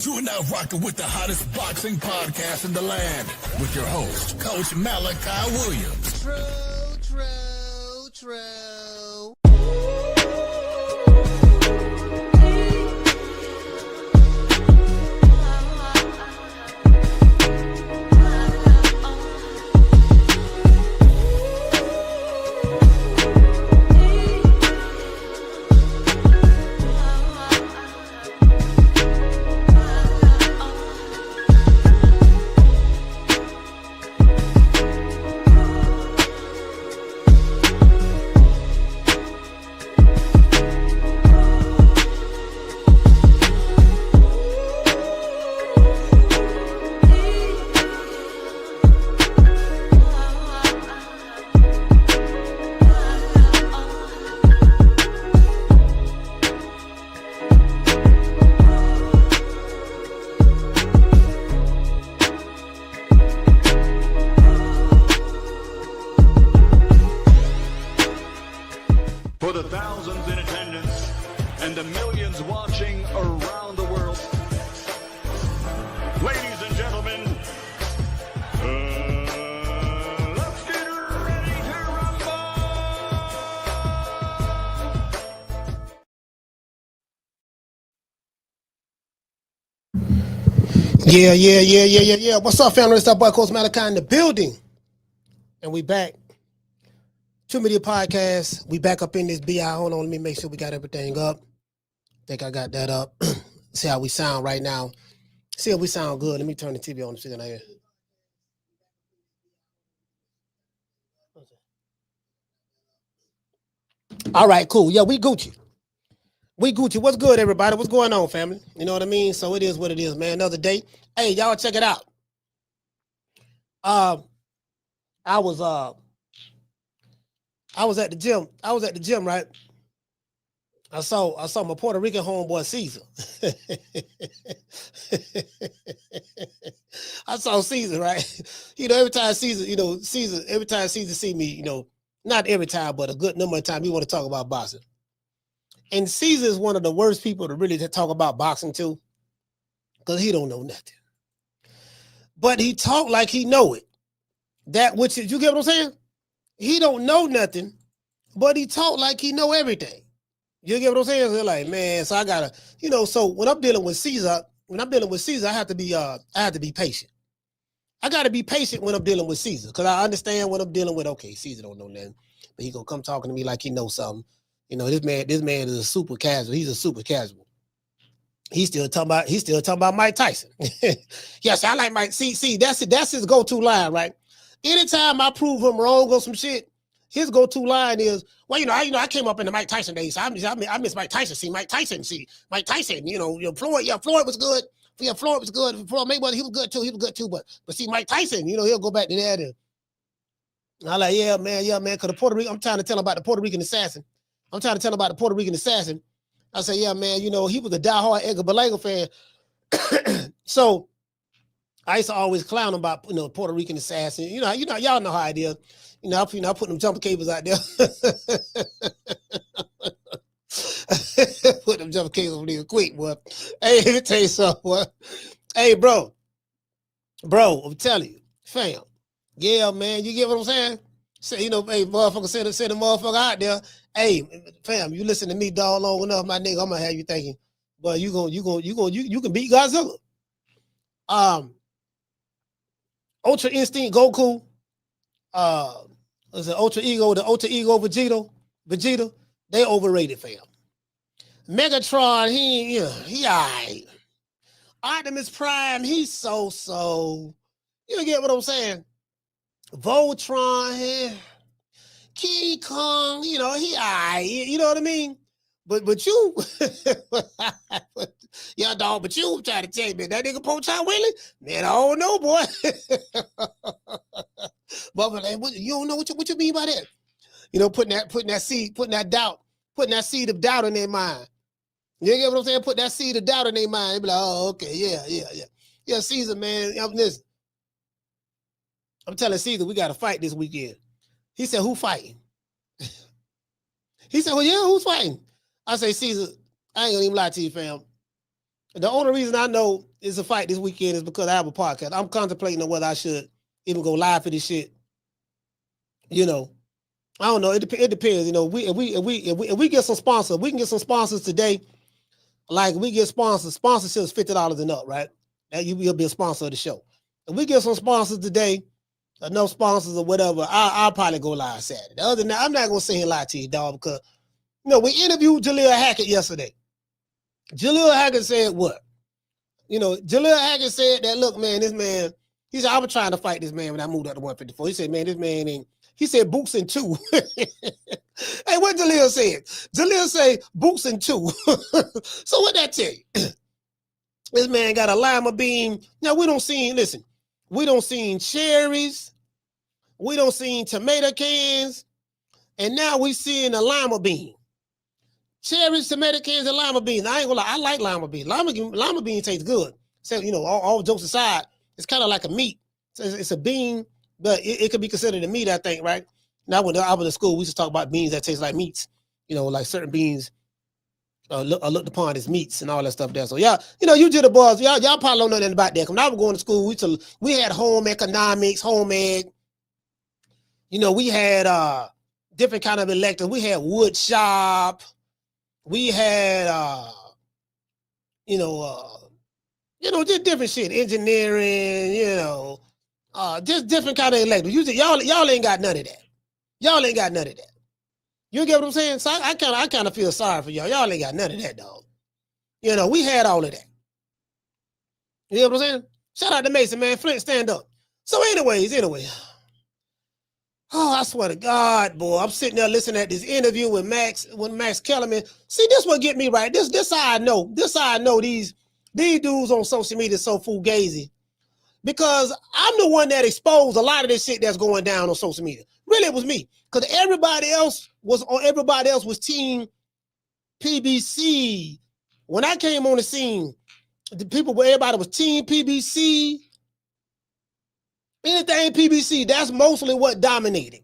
You are now rocking with the hottest boxing podcast in the land with your host, Coach Malachi Williams. True. For the thousands in attendance and the millions watching around the world, ladies and gentlemen, let's get ready to rumble! Yeah. What's up, family? It's our boy, Coach Malachi in the building. And we back. Two Media Podcast. We back up in this BI. Hold on, let me make sure we got everything up. Think I got that up. See how we sound right now. See if we sound good. Let me turn the TV on. See that I hear. All right, cool. Yeah, we Gucci. What's good, everybody? What's going on, family? You know what I mean? So it is what it is, man. Another day. Hey, y'all check it out. I was at the gym. Right? I saw my Puerto Rican homeboy Caesar. I saw Caesar, right? Every time Caesar see me, not every time, but a good number of times, he want to talk about boxing. And Caesar is one of the worst people to really talk about boxing to, because he don't know nothing. But he talk like he know it. That which is, you get what I'm saying? He don't know nothing, but he talk like he know everything. You get what I'm saying? So like, man, so I gotta, so when I'm dealing with Caesar, I have to be patient. I gotta be patient when I'm dealing with Caesar, because I understand what I'm dealing with. Okay, Caesar don't know nothing, but he gonna come talking to me like he knows something. This man is a super casual. He's a super casual. He's still talking about Mike Tyson. Yes, I like Mike. See, that's his go-to line, right? Anytime I prove him wrong on some shit, his go-to line is, well, I came up in the Mike Tyson days, so I miss Mike Tyson. Mike Tyson, Floyd was good. Yeah, Floyd was good. Floyd Mayweather, he was good too. But see, Mike Tyson, he'll go back to that. And I'm like, yeah, man, because the Puerto Rican, I'm trying to tell him about the Puerto Rican assassin. I said, yeah, man, he was a diehard Edgar Berlanga fan. So I used to always clown about, Puerto Rican assassin. Y'all know how it is. I put them jumper cables out there. Put them jumper cables real quick, boy. Hey, let me tell you something, boy. Hey, bro, I'm telling you, fam. Yeah, man, you get what I'm saying? Say, hey, motherfucker, send the motherfucker out there. Hey, fam, you listen to me, dog, long enough, my nigga, I'm gonna have you thinking, but you can beat Godzilla. Ultra Instinct Goku, the Ultra Ego Vegeta, they overrated, fam. Megatron, he all right. Optimus Prime, he's so. You get what I'm saying? Voltron, King Kong, he all right. You know what I mean? But you, yeah, dog. But you try to tell me that nigga Pochon Willie, man, I don't know, boy. But you don't know what you mean by that? Putting that seed of doubt in their mind. You get what I'm saying? Put that seed of doubt in their mind. They be like, oh, okay, yeah. Yeah, Caesar, man. Listen, I'm telling Caesar we got to fight this weekend. He said, who fighting? He said, well, yeah, who's fighting? I say, Caesar, I ain't gonna even lie to you, fam. The only reason I know is a fight this weekend is because I have a podcast. I'm contemplating on whether I should even go live for this shit. You know, I don't know. It depends. You know, if we get some sponsors, we can get some sponsors today. Like we get sponsors. Sponsorship is $50 and up, right? That you'll be a sponsor of the show. If we get some sponsors today, enough sponsors or whatever, I'll probably go live Saturday. Other than that, I'm not gonna sit here and lie to you, dog, because you know we interviewed Jaleel Hackett yesterday. Jaleel Hackett said what? You know, Jaleel Hackett said that, look, man, this man, he said, I was trying to fight this man when I moved up to 154. He said, man, this man ain't, he said Boots in 2. Hey, what Jaleel said? Jaleel say Boots in 2. So what that tell you? This man got a lima bean. Now we don't see, listen, we don't see cherries. We don't see tomato cans. And now we seeing a lima bean. Cherries, tomato cans, and lima beans. I ain't gonna lie, I like lima beans. Lima bean tastes good. So, you know, all jokes aside, it's kind of like a meat. So it's a bean, but it could be considered a meat, I think, right? Now, when I was in school, we used to talk about beans that taste like meats. You know, like certain beans are looked upon as meats and all that stuff there. So, yeah, you know, you the boys, y'all probably don't know nothing about that. When I was going to school, we had home economics, home eg. You know, we had different kind of electives. We had wood shop. We had, just different shit, engineering, just different kind of electives. Y'all ain't got none of that. Y'all ain't got none of that. You get what I'm saying? So I kind of feel sorry for y'all. Y'all ain't got none of that, dog. You know, we had all of that. You know what I'm saying? Shout out to Mason, man. Flint, stand up. So anyway. Oh, I swear to God, boy. I'm sitting there listening at this interview with Max Kellerman. See, this what get me right. This how I know. This how I know these dudes on social media so fugazi. Because I'm the one that exposed a lot of this shit that's going down on social media. Really, it was me. Because everybody else was team PBC. When I came on the scene, everybody was team PBC. Anything PBC, that's mostly what dominated.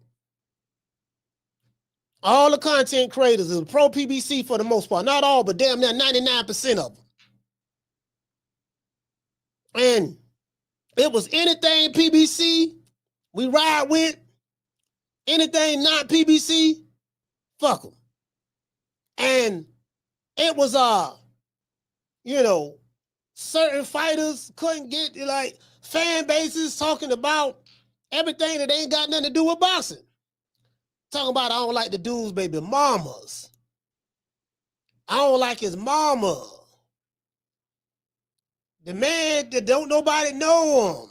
All the content creators is pro PBC for the most part. Not all, but damn near 99% of them. And it was anything PBC we ride with. Anything not PBC, fuck them. And it was, certain fighters couldn't get, like, fan bases talking about everything that ain't got nothing to do with boxing. Talking about, I don't like the dude's baby mamas. I don't like his mama. The man that don't nobody know him.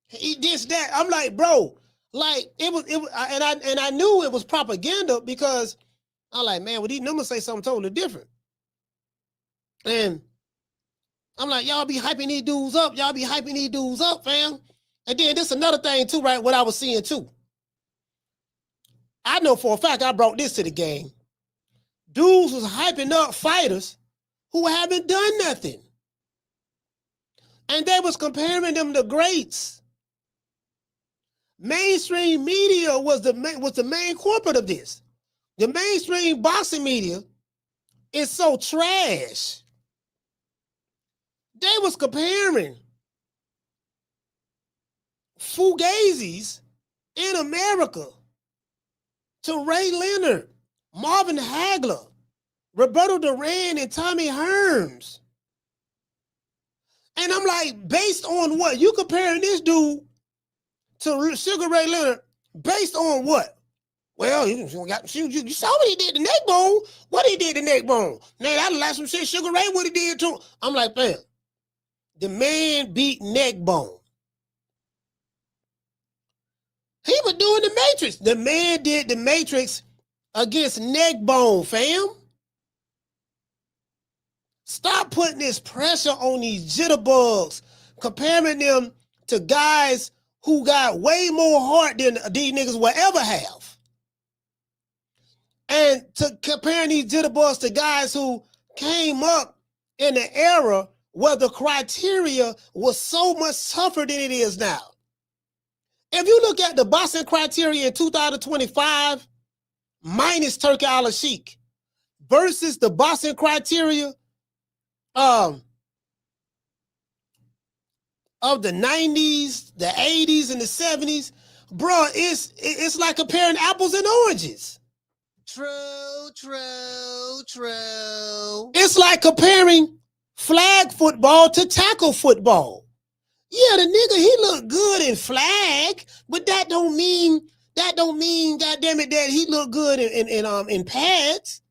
He this, that. I'm like, bro, like it was, and I knew it was propaganda because I'm like, man, well, these numbers say something totally different. And I'm like, y'all be hyping these dudes up. Y'all be hyping these dudes up, fam. And then this another thing too, right? What I was seeing too. I know for a fact I brought this to the game. Dudes was hyping up fighters who haven't done nothing. And they was comparing them to greats. Mainstream media was the main corporate of this. The mainstream boxing media is so trash. They was comparing fugazis in America to Ray Leonard, Marvin Hagler, Roberto Duran, and Tommy Hearns. And I'm like, based on what? You comparing this dude to Sugar Ray Leonard based on what? Well, you saw what he did to neck bone. What he did to neck bone? Man, I like some shit Sugar Ray what he did too. I'm like, fam, the man beat neck bone. He was doing the Matrix. The man did the Matrix against neck bone, fam. Stop putting this pressure on these jitterbugs, comparing them to guys who got way more heart than these niggas will ever have. And to comparing these jitterbugs to guys who came up in the era where the criteria was so much tougher than it is now. If you look at the boxing criteria in 2025, minus Turki Al-Sheikh, versus the boxing criteria of the 90s, the 80s, and the 70s, bro, it's like comparing apples and oranges. True, true, true. It's like comparing flag football to tackle football. Yeah, the nigga, he look good in flag, but that don't mean, goddamn it, that he look good in pads.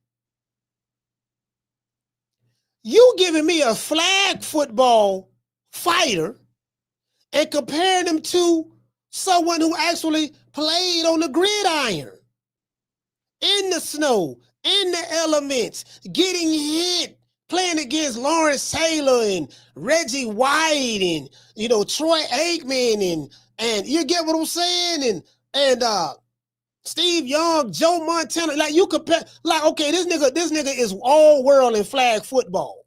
You giving me a flag football fighter and comparing them to someone who actually played on the gridiron, in the snow, in the elements, getting hit, playing against Lawrence Taylor and Reggie White and, you know, Troy Aikman and you get what I'm saying? And Steve Young, Joe Montana, like you compare, like, okay, this nigga is all world in flag football.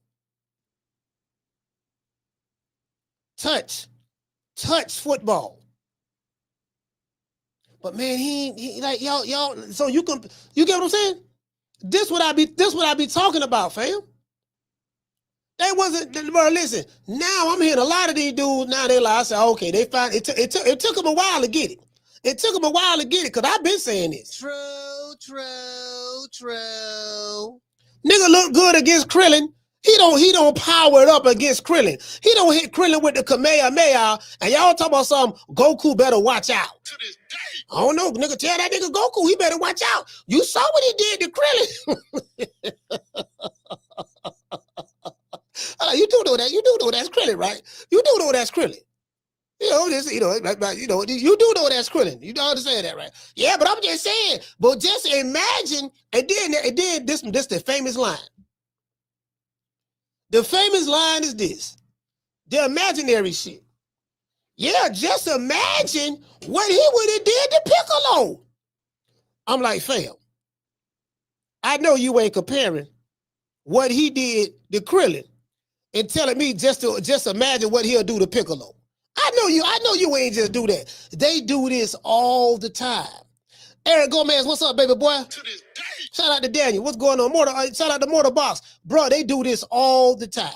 Touch football. But man, he like y'all. So you get what I'm saying? This what I be talking about, fam. They wasn't, bro. Listen, now I'm hearing a lot of these dudes. Now they like, I said, okay, they find it. It took them a while to get it. It took them a while to get it because I've been saying this. True, true, true. Nigga look good against Krillin. He don't power it up against Krillin. He don't hit Krillin with the Kamehameha, and y'all talking about something, Goku better watch out. To this day. I don't know, nigga, tell that nigga Goku, he better watch out. You saw what he did to Krillin. You do know that. You do know that's Krillin, right? You do know that's Krillin. You know, this, you know, you do know that's Krillin. You don't understand that, right? Yeah, but I'm just saying, but just imagine, and then this the famous line. The famous line is this, the imaginary shit. Yeah, just imagine what he would have did to Piccolo. I'm like, fam, I know you ain't comparing what he did to Krillin and telling me just imagine what he'll do to Piccolo. I know you ain't just do that. They do this all the time. Eric Gomez, what's up, baby boy? To this day. Shout out to Daniel. What's going on? Shout out to Mortar Box. Bro, they do this all the time.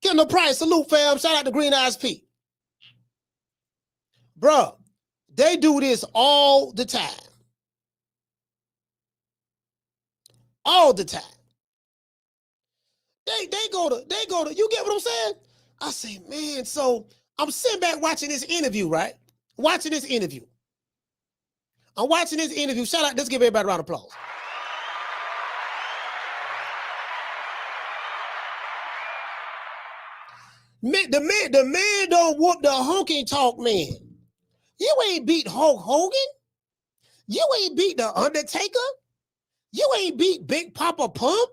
Kendall Price, salute, fam. Shout out to Green Eyes Pete. Bro, they do this all the time. All the time. They go to, you get what I'm saying? I say, man, so I'm sitting back watching this interview, right? I'm watching this interview. Shout out, let's give everybody a round of applause. The man don't whoop the honky tonk man. You ain't beat Hulk Hogan. You ain't beat The Undertaker. You ain't beat Big Papa Pump.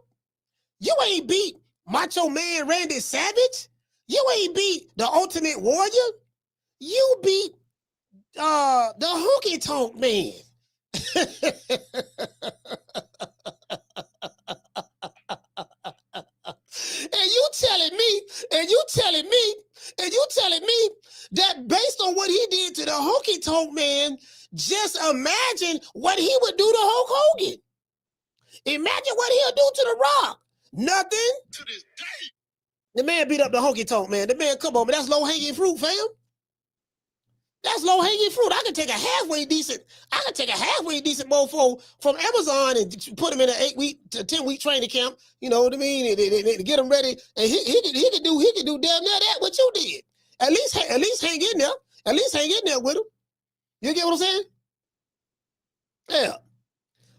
You ain't beat Macho Man Randy Savage. You ain't beat the Ultimate Warrior. You beat the honky tonk man. And you telling me that based on what he did to the honky tonk man, just imagine what he would do to Hulk Hogan. Imagine what he'll do to The Rock. Nothing. To this day. The man beat up the honky tonk man. The man, come on, man, that's low hanging fruit, fam. That's low hanging fruit. I can take a halfway decent mofo from Amazon and put him in an 8-week to 10-week training camp. You know what I mean? To get him ready, and he could do damn near that what you did. At least hang in there. At least hang in there with him. You get what I'm saying? Yeah.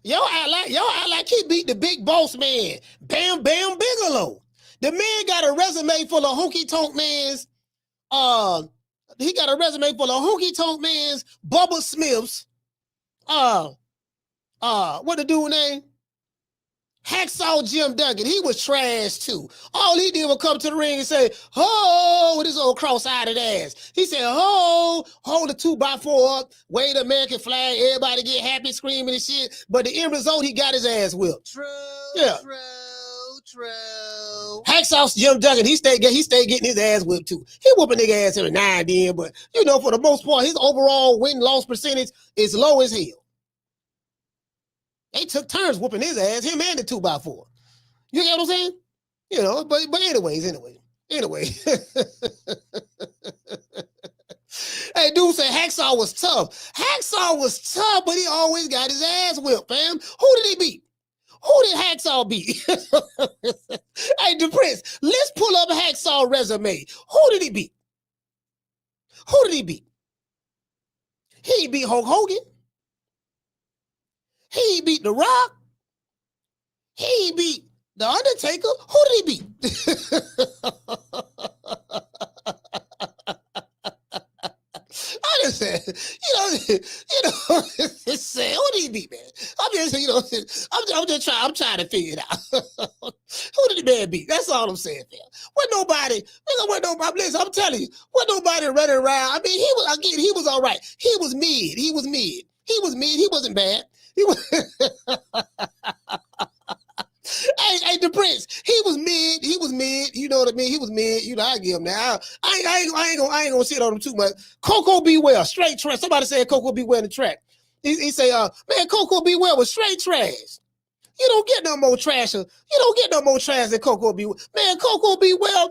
Y'all act like he beat the big boss man, Bam Bam Bigelow. The man got a resume full of honky tonk man's. He got a resume full of honky tonk man's Bubba Smiths. What the dude name? Hacksaw Jim Duggan. He was trash too. All he did was come to the ring and say, "Ho!" with his old cross-eyed ass. He said, "Ho!" Hold the 2x4 up, wave the American flag, everybody get happy, screaming and shit. But the end result, he got his ass whipped. True. Hacksaw Jim Duggan, he stayed getting his ass whipped too. He whooping nigga ass every now and then, but you know, for the most part, his overall win-loss percentage is low as hell. They took turns whooping his ass, him and the 2x4. You get what I'm saying? You know, but anyways. Anyway. Hey, dude said Hacksaw was tough. Hacksaw was tough, but he always got his ass whipped, fam. Who did he beat? Who did Hacksaw beat? Hey, the Prince, let's pull up Hacksaw resume. Who did he beat? Who did he beat? He beat Hulk Hogan. He beat The Rock. He beat The Undertaker. Who did he beat? I just said, it's sad. Who did he beat, man? I'm just, I'm trying to figure it out. Who did the man beat? That's all I'm saying, man. Listen, I'm telling you, nobody running around. I mean, he was all right. He was mid. He wasn't bad. He was. Hey, the Prince, he was mid, you know what I mean? He was mid, I give him now. I ain't gonna sit on him too much. Coco Beware, straight trash. Somebody said Coco Beware in the track. He say, man, Coco Beware was straight trash. You don't get no more trash. You don't get no more trash than Coco Beware. Man, Coco Beware,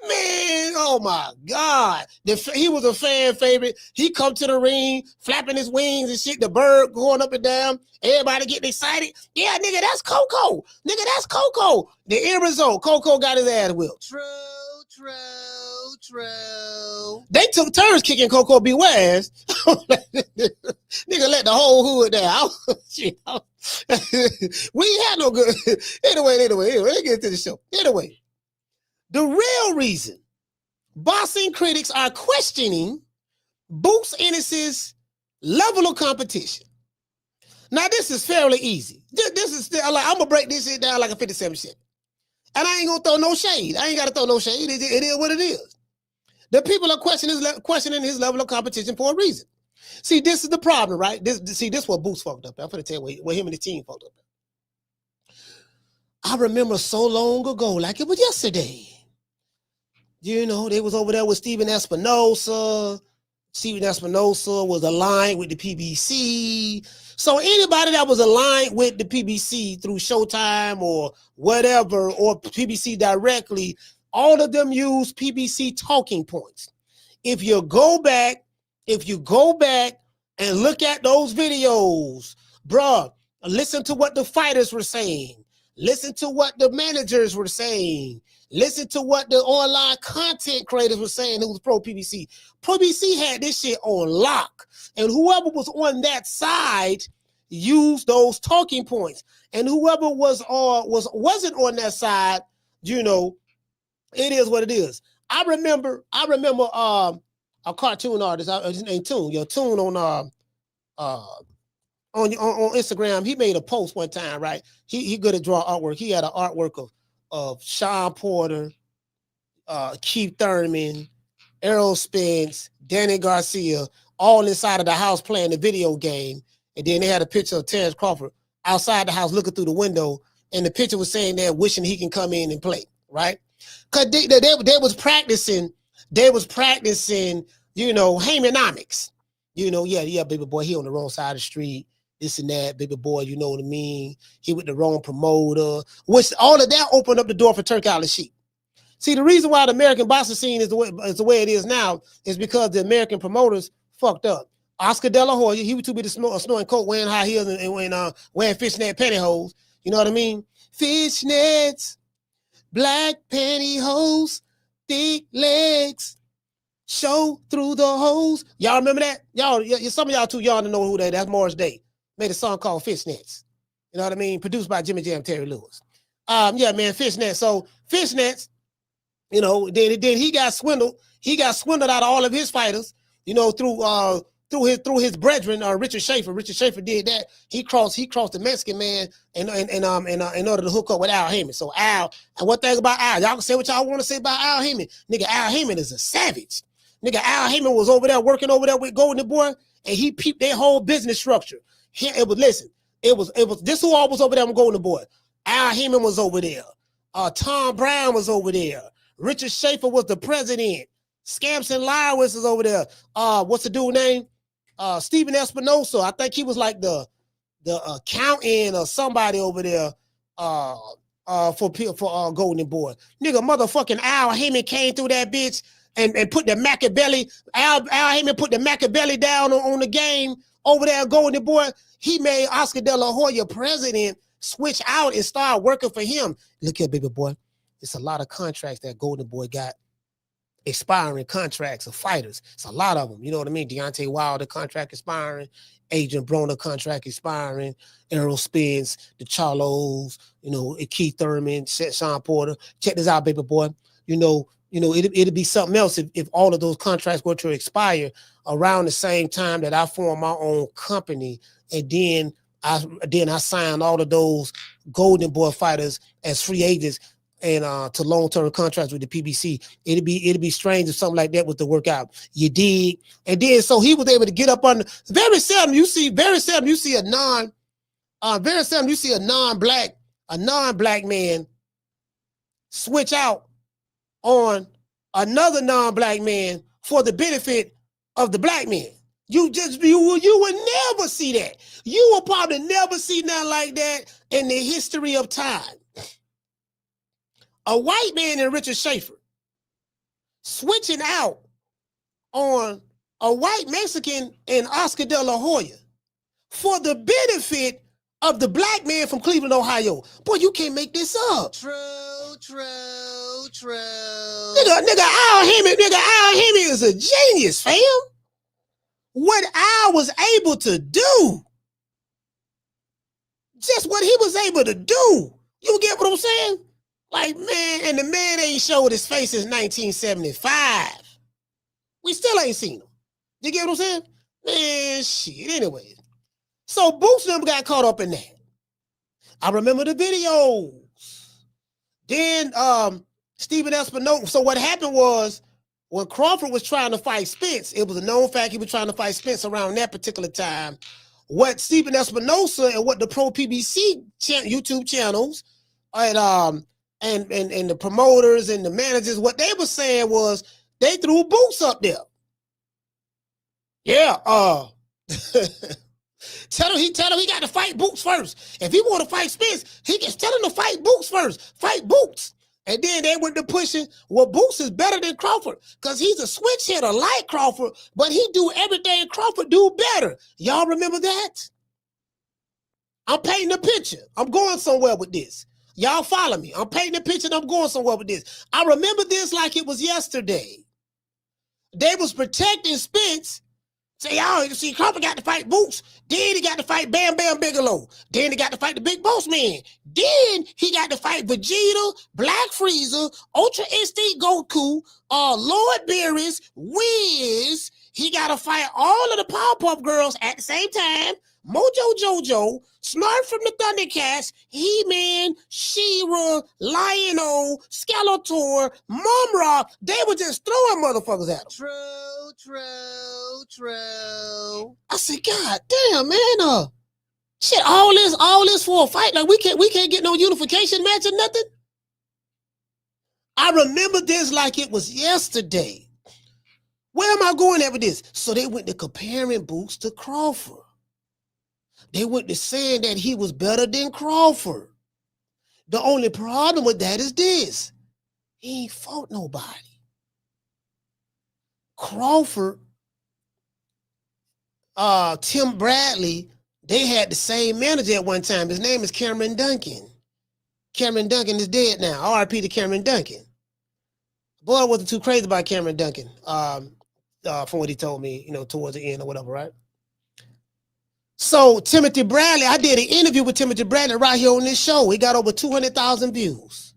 man, oh my God. He was a fan favorite. He come to the ring, flapping his wings and shit, the bird going up and down. Everybody getting excited. Yeah, nigga, that's Coco. Nigga, that's Coco. The end result, Coco got his ass whipped. True. They took turns kicking Coco Beware ass. Nigga let the whole hood down. We ain't had no good. Anyway, let's get to the show. Anyway, the real reason boxing critics are questioning Boots Ennis's level of competition. Now, this is fairly easy. This is still like, I'm gonna break this shit down like a 57 cent. And I ain't gonna throw no shade. I ain't gotta throw no shade. It is what it is. The people are questioning his level of competition for a reason. See, this is the problem, right? This what Boots fucked up. I'm gonna tell you what him and the team fucked up. I remember so long ago, like it was yesterday. They was over there with Steven Espinosa. Steven Espinosa was aligned with the PBC. So anybody that was aligned with the PBC through Showtime or whatever, or PBC directly, all of them use PBC talking points. If you go back and look at those videos, bruh, listen to what the fighters were saying. Listen to what the managers were saying. Listen to what the online content creators were saying who was pro PBC. PBC had this shit on lock. And whoever was on that side used those talking points. And whoever wasn't on that side, it is what it is. I remember a cartoon artist, his name Toon, Toon on Instagram. He made a post one time, right? He good at draw artwork. He had an artwork of Sean Porter, Keith Thurman, Errol Spence, Danny Garcia, all inside of the house playing the video game. And then they had a picture of Terrence Crawford outside the house looking through the window. And the picture was saying they're wishing he can come in and play, right? Because they was practicing, Heymanomics. Yeah, baby boy, he on the wrong side of the street. This and that, baby boy, you know what I mean? He with the wrong promoter, which all of that opened up the door for Turk Al Sheep. See, the reason why the American boxing scene is the way it is now is because the American promoters fucked up. Oscar De La Hoya, he was too busy snoring coke, wearing high heels and wearing fishnet pantyhose. You know what I mean? Fishnets, black pantyhose, thick legs, show through the holes. Y'all remember that? Some of y'all too young to know who that is. That's Morris Day. Made a song called Fishnets. You know what I mean? Produced by Jimmy Jam, Terry Lewis. Yeah, man, Fishnets. So Fishnets, then he got swindled. He got swindled out of all of his fighters, through his brethren, Richard Schaefer. Richard Schaefer did that. He crossed the Mexican man in order to hook up with Al Heyman. So Al, and one thing about Al, y'all can say what y'all want to say about Al Heyman. Nigga, Al Heyman is a savage. Nigga, Al Heyman was working over there with Golden Boy, and he peeped their whole business structure. This who all was over there with Golden Boy. Al Heyman was over there. Tom Brown was over there. Richard Schaefer was the president. Scamps and Liars was over there. What's the dude name? Steven Espinosa. I think he was like the accountant or somebody over there. for Golden Boy. Nigga, motherfucking Al Heyman came through that bitch and put the Machiavelli. Al Heyman put the Machiavelli down on the game over there, Golden Boy. He made Oscar De La Hoya president, switch out and start working for him. Look here, baby boy. It's a lot of contracts that Golden Boy got. Expiring contracts of fighters. It's a lot of them. You know what I mean? Deontay Wilder contract expiring. Adrian Broner contract expiring. Errol Spence, the Charlos, Keith Thurman, Sean Porter. Check this out, baby boy. It'd be something else if all of those contracts were to expire around the same time that I formed my own company, and then I signed all of those Golden Boy fighters as free agents and to long-term contracts with the PBC. It'd be strange if something like that was to work out. You dig? And then so he was able to get up on very seldom you see a non-black man switch out on another non-black man for the benefit of the black man. You would never see that. You will probably never see nothing like that in the history of time. A white man and Richard Schaefer switching out on a white Mexican and Oscar De La Hoya for the benefit of the black man from Cleveland, Ohio. Boy, you can't make this up. True. Nigga, Al Heyman is a genius, fam. What Al was able to do, just what he was able to do. You get what I'm saying? Like, man, and the man ain't showed his face since 1975. We still ain't seen him. You get what I'm saying? Man, shit. Anyway, so Boots them got caught up in that. I remember the videos. Then Stephen Espinosa. So what happened was when Crawford was trying to fight Spence, it was a known fact he was trying to fight Spence around that particular time. What Stephen Espinosa and what the Pro PBC YouTube channels and the promoters and the managers, what they were saying was they threw Boots up there. Yeah, tell him he got to fight Boots first. If he want to fight Spence, he can tell him to fight Boots first. Fight Boots. And then they went to pushing, well, Boots is better than Crawford because he's a switch hitter like Crawford, but he do everything Crawford do better. Y'all remember that? I'm painting a picture. I'm going somewhere with this. Y'all follow me. I'm painting a picture and I'm going somewhere with this. I remember this like it was yesterday. They was protecting Spence. Say, y'all, you see, Crawford got to fight Boots. Then he got to fight Bam Bam Bigelow. Then he got to fight the Big Boss Man. Then he got to fight Vegeta, Black Freezer, Ultra Instinct Goku, Lord Beerus, Wiz. He got to fight all of the Powerpuff Girls at the same time. Mojo Jojo, Snarf from the Thundercats, He-Man, She-Ra, Lion-O, Skeletor, Mum-Ra. They were just throwing motherfuckers at him. True. I said, God damn, man, shit, all this for a fight. Like we can't get no unification match or nothing. I remember this like it was yesterday. Where am I going at with this? So they went to comparing Boots to Crawford. They went to saying that he was better than Crawford. The only problem with that is this. He ain't fought nobody. Crawford, Tim Bradley, they had the same manager at one time. His name is Cameron Duncan. Cameron Duncan is dead now. RIP to Cameron Duncan. Boy, I wasn't too crazy about Cameron Duncan from what he told me, towards the end or whatever, right? So Timothy Bradley, I did an interview with Timothy Bradley right here on this show. He got over 200,000 views.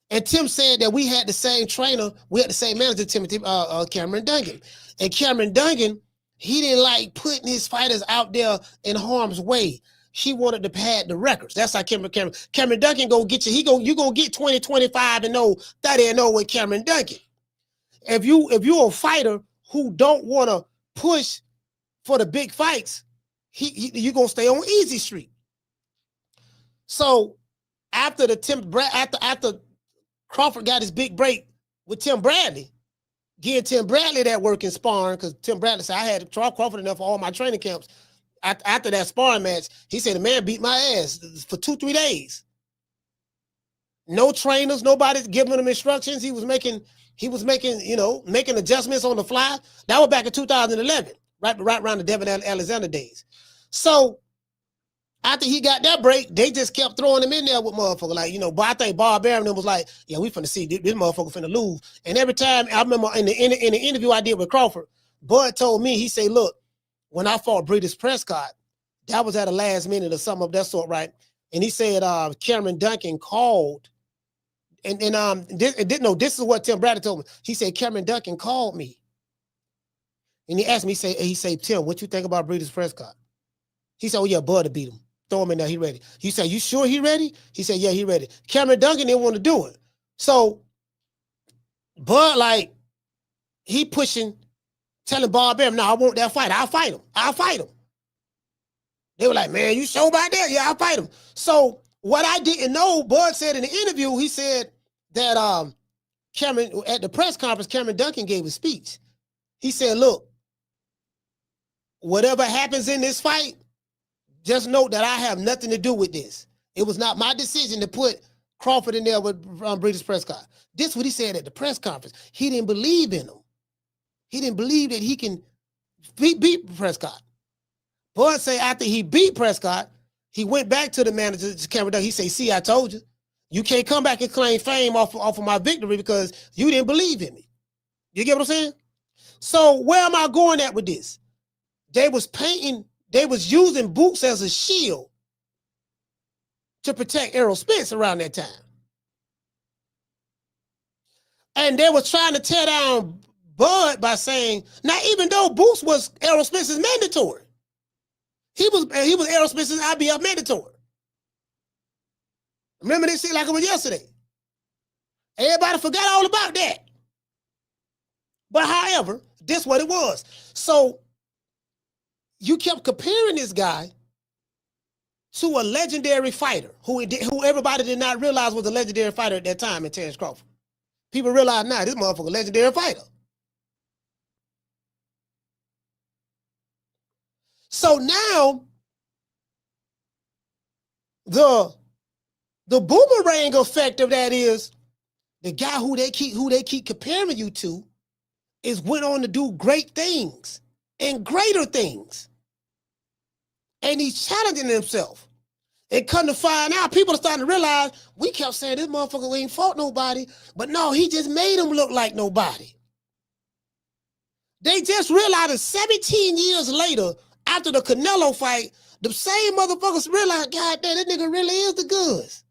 And Tim said that we had the same trainer, we had the same manager, Cameron Duncan. And Cameron Duncan, he didn't like putting his fighters out there in harm's way. He wanted to pad the records. That's how Cameron Duncan go get you. You gonna get 20, 25 and 0, 30 and 0 with Cameron Duncan. If you're a fighter who don't want to push for the big fights, you're gonna stay on easy street. So after Crawford got his big break with Tim Bradley, getting Tim Bradley that work in sparring, because Tim Bradley said I had Crawford enough for all my training camps. After that sparring match, he said the man beat my ass for 2-3 days. No trainers, nobody giving him instructions. He was making, making adjustments on the fly. That was back in 2011, right around the Devin Alexander days. So after he got that break, they just kept throwing him in there with motherfucker. Like, but I think Bob Arum was like, yeah, we finna see this motherfucker finna lose. And every time, I remember in the interview I did with Crawford, Bud told me, he said, look, when I fought Breeders Prescott, that was at the last minute or something of that sort, right? And he said Cameron Duncan called, this is what Tim Bradley told me. He said Cameron Duncan called me. And he asked me, he said, Tim, what you think about Breeders Prescott? He said, oh yeah, Bud to beat him. Throw him in there, he ready. He said, you sure he ready? He said, yeah, he ready. Cameron Duncan didn't want to do it. So Bud, like, he pushing, telling Bob Arum, no, I want that fight. I'll fight him. They were like, man, you sure about that? Yeah, I'll fight him. So what I didn't know, Bud said in the interview, he said that Cameron, at the press conference, Cameron Duncan gave a speech. He said, look, whatever happens in this fight, just note that I have nothing to do with this. It was not my decision to put Crawford in there with Breeders Prescott. This is what he said at the press conference. He didn't believe in him. He didn't believe that he can beat Prescott. Bud say after he beat Prescott, he went back to the manager, Cameron Duncan. He said, see, I told you. You can't come back and claim fame off of my victory because you didn't believe in me. You get what I'm saying? So where am I going at with this? They was using Boots as a shield to protect Errol Spence around that time. And they was trying to tear down Bud by saying, now even though Boots was Errol Spence's mandatory, he was Errol Spence's IBF mandatory. Remember this shit like it was yesterday. Everybody forgot all about that. But however, this is what it was. So you kept comparing this guy to a legendary fighter who everybody did not realize was a legendary fighter at that time in Terrence Crawford. People realize now this motherfucker a legendary fighter. So now the boomerang effect of that is the guy who they keep comparing you to is went on to do great things and greater things. And he's challenging himself. And come to find out, people are starting to realize, we kept saying this motherfucker ain't fought nobody, but no, he just made him look like nobody. They just realized that 17 years later, after the Canelo fight, the same motherfuckers realized, God damn, that nigga really is the goods.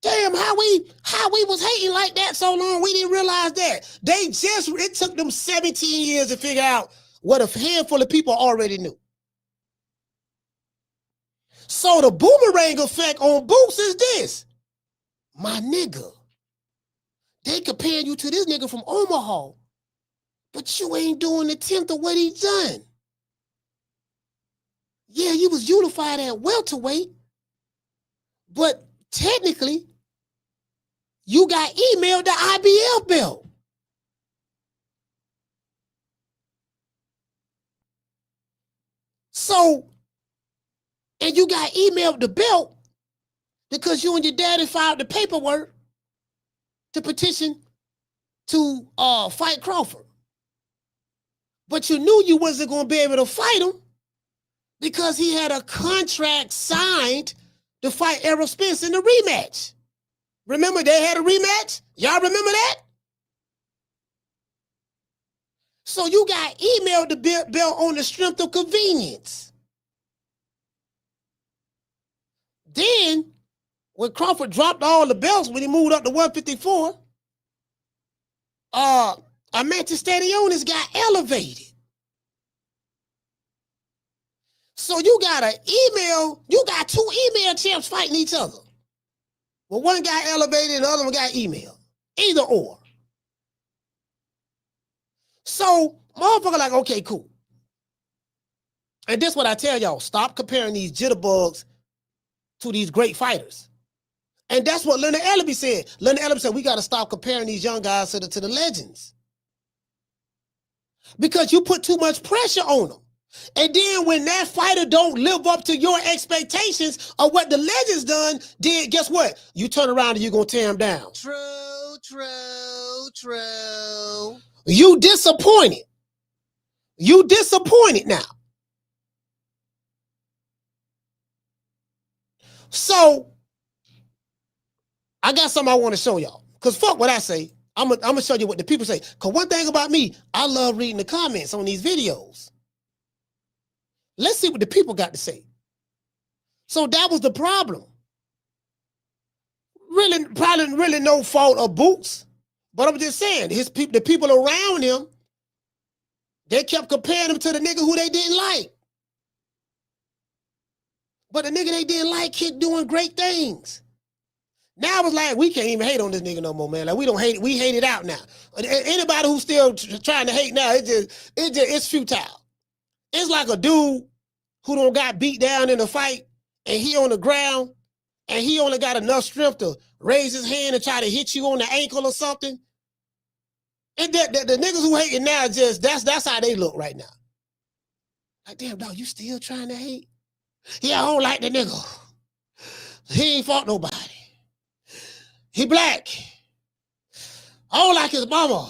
Damn, how we was hating like that so long, we didn't realize that. It took them 17 years to figure out what a handful of people already knew. So the boomerang effect on Boots is this. My nigga, they comparing you to this nigga from Omaha, but you ain't doing the tenth of what he done. Yeah, you was unified at welterweight, but technically, you got emailed the IBF belt. So, and you got emailed the belt because you and your daddy filed the paperwork to petition to fight Crawford. But you knew you wasn't going to be able to fight him because he had a contract signed to fight Errol Spence in the rematch. Remember they had a rematch? Y'all remember that? So you got emailed the belt on the strength of convenience. Then, when Crawford dropped all the belts when he moved up to 154, Amantis Stadionis got elevated. So you got two email champs fighting each other. Well, one got elevated and the other one got email. Either or. So, motherfucker like, okay, cool. And this is what I tell y'all. Stop comparing these jitterbugs to these great fighters. And that's what Leonard Ellaby said. Leonard Ellaby said, we got to stop comparing these young guys to the legends. Because you put too much pressure on them. And then when that fighter don't live up to your expectations of what the legend's done, then guess what? You turn around and you're going to tear him down. True, true, true. You disappointed. You disappointed now. So, I got something I want to show y'all. Because fuck what I say. I'm going to show you what the people say. Because one thing about me, I love reading the comments on these videos. Let's see what the people got to say. So that was the problem. Probably no fault of Boots. But I'm just saying, the people around him, they kept comparing him to the nigga who they didn't like. But the nigga they didn't like kept doing great things. Now it's like, we can't even hate on this nigga no more, man. Like, we don't hate it. We hate it out now. Anybody who's still trying to hate now, it's futile. It's like a dude who don't got beat down in a fight and he on the ground and he only got enough strength to raise his hand and try to hit you on the ankle or something. And the niggas who hating now, that's how they look right now. Like, damn, dog, you still trying to hate? Yeah, I don't like the nigga. He ain't fought nobody. He black. I don't like his mama.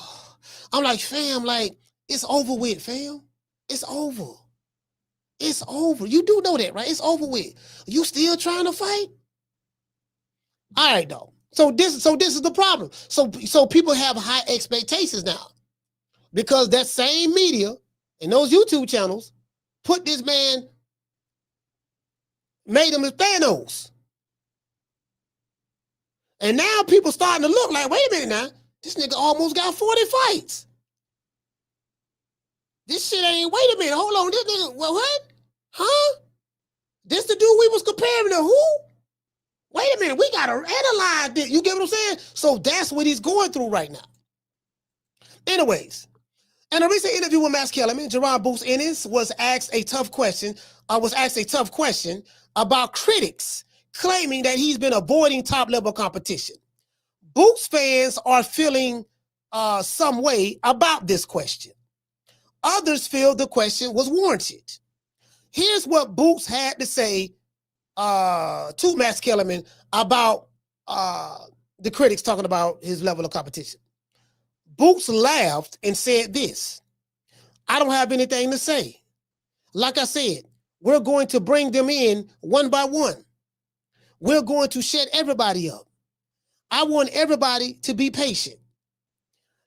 I'm like, fam, like, it's over with, fam. It's over. It's over. You do know that, right? It's over with. You still trying to fight? All right, though. So this is the problem. So people have high expectations now because that same media and those YouTube channels put this man, made him as Thanos. And now people starting to look like, wait a minute now, this nigga almost got 40 fights. This shit ain't, wait a minute, hold on, this nigga, what? Huh? This the dude we was comparing to who? Wait a minute, we gotta analyze this. You get what I'm saying? So that's what he's going through right now. Anyways, in a recent interview with Max Kellerman, Jaron Boots Ennis was asked a tough question about critics claiming that he's been avoiding top-level competition. Boots fans are feeling some way about this question. Others feel the question was warranted. Here's what Boots had to say to Max Kellerman about the critics talking about his level of competition. Boots laughed and said this: I don't have anything to say. Like I said, we're going to bring them in one by one. We're going to shut everybody up. I want everybody to be patient.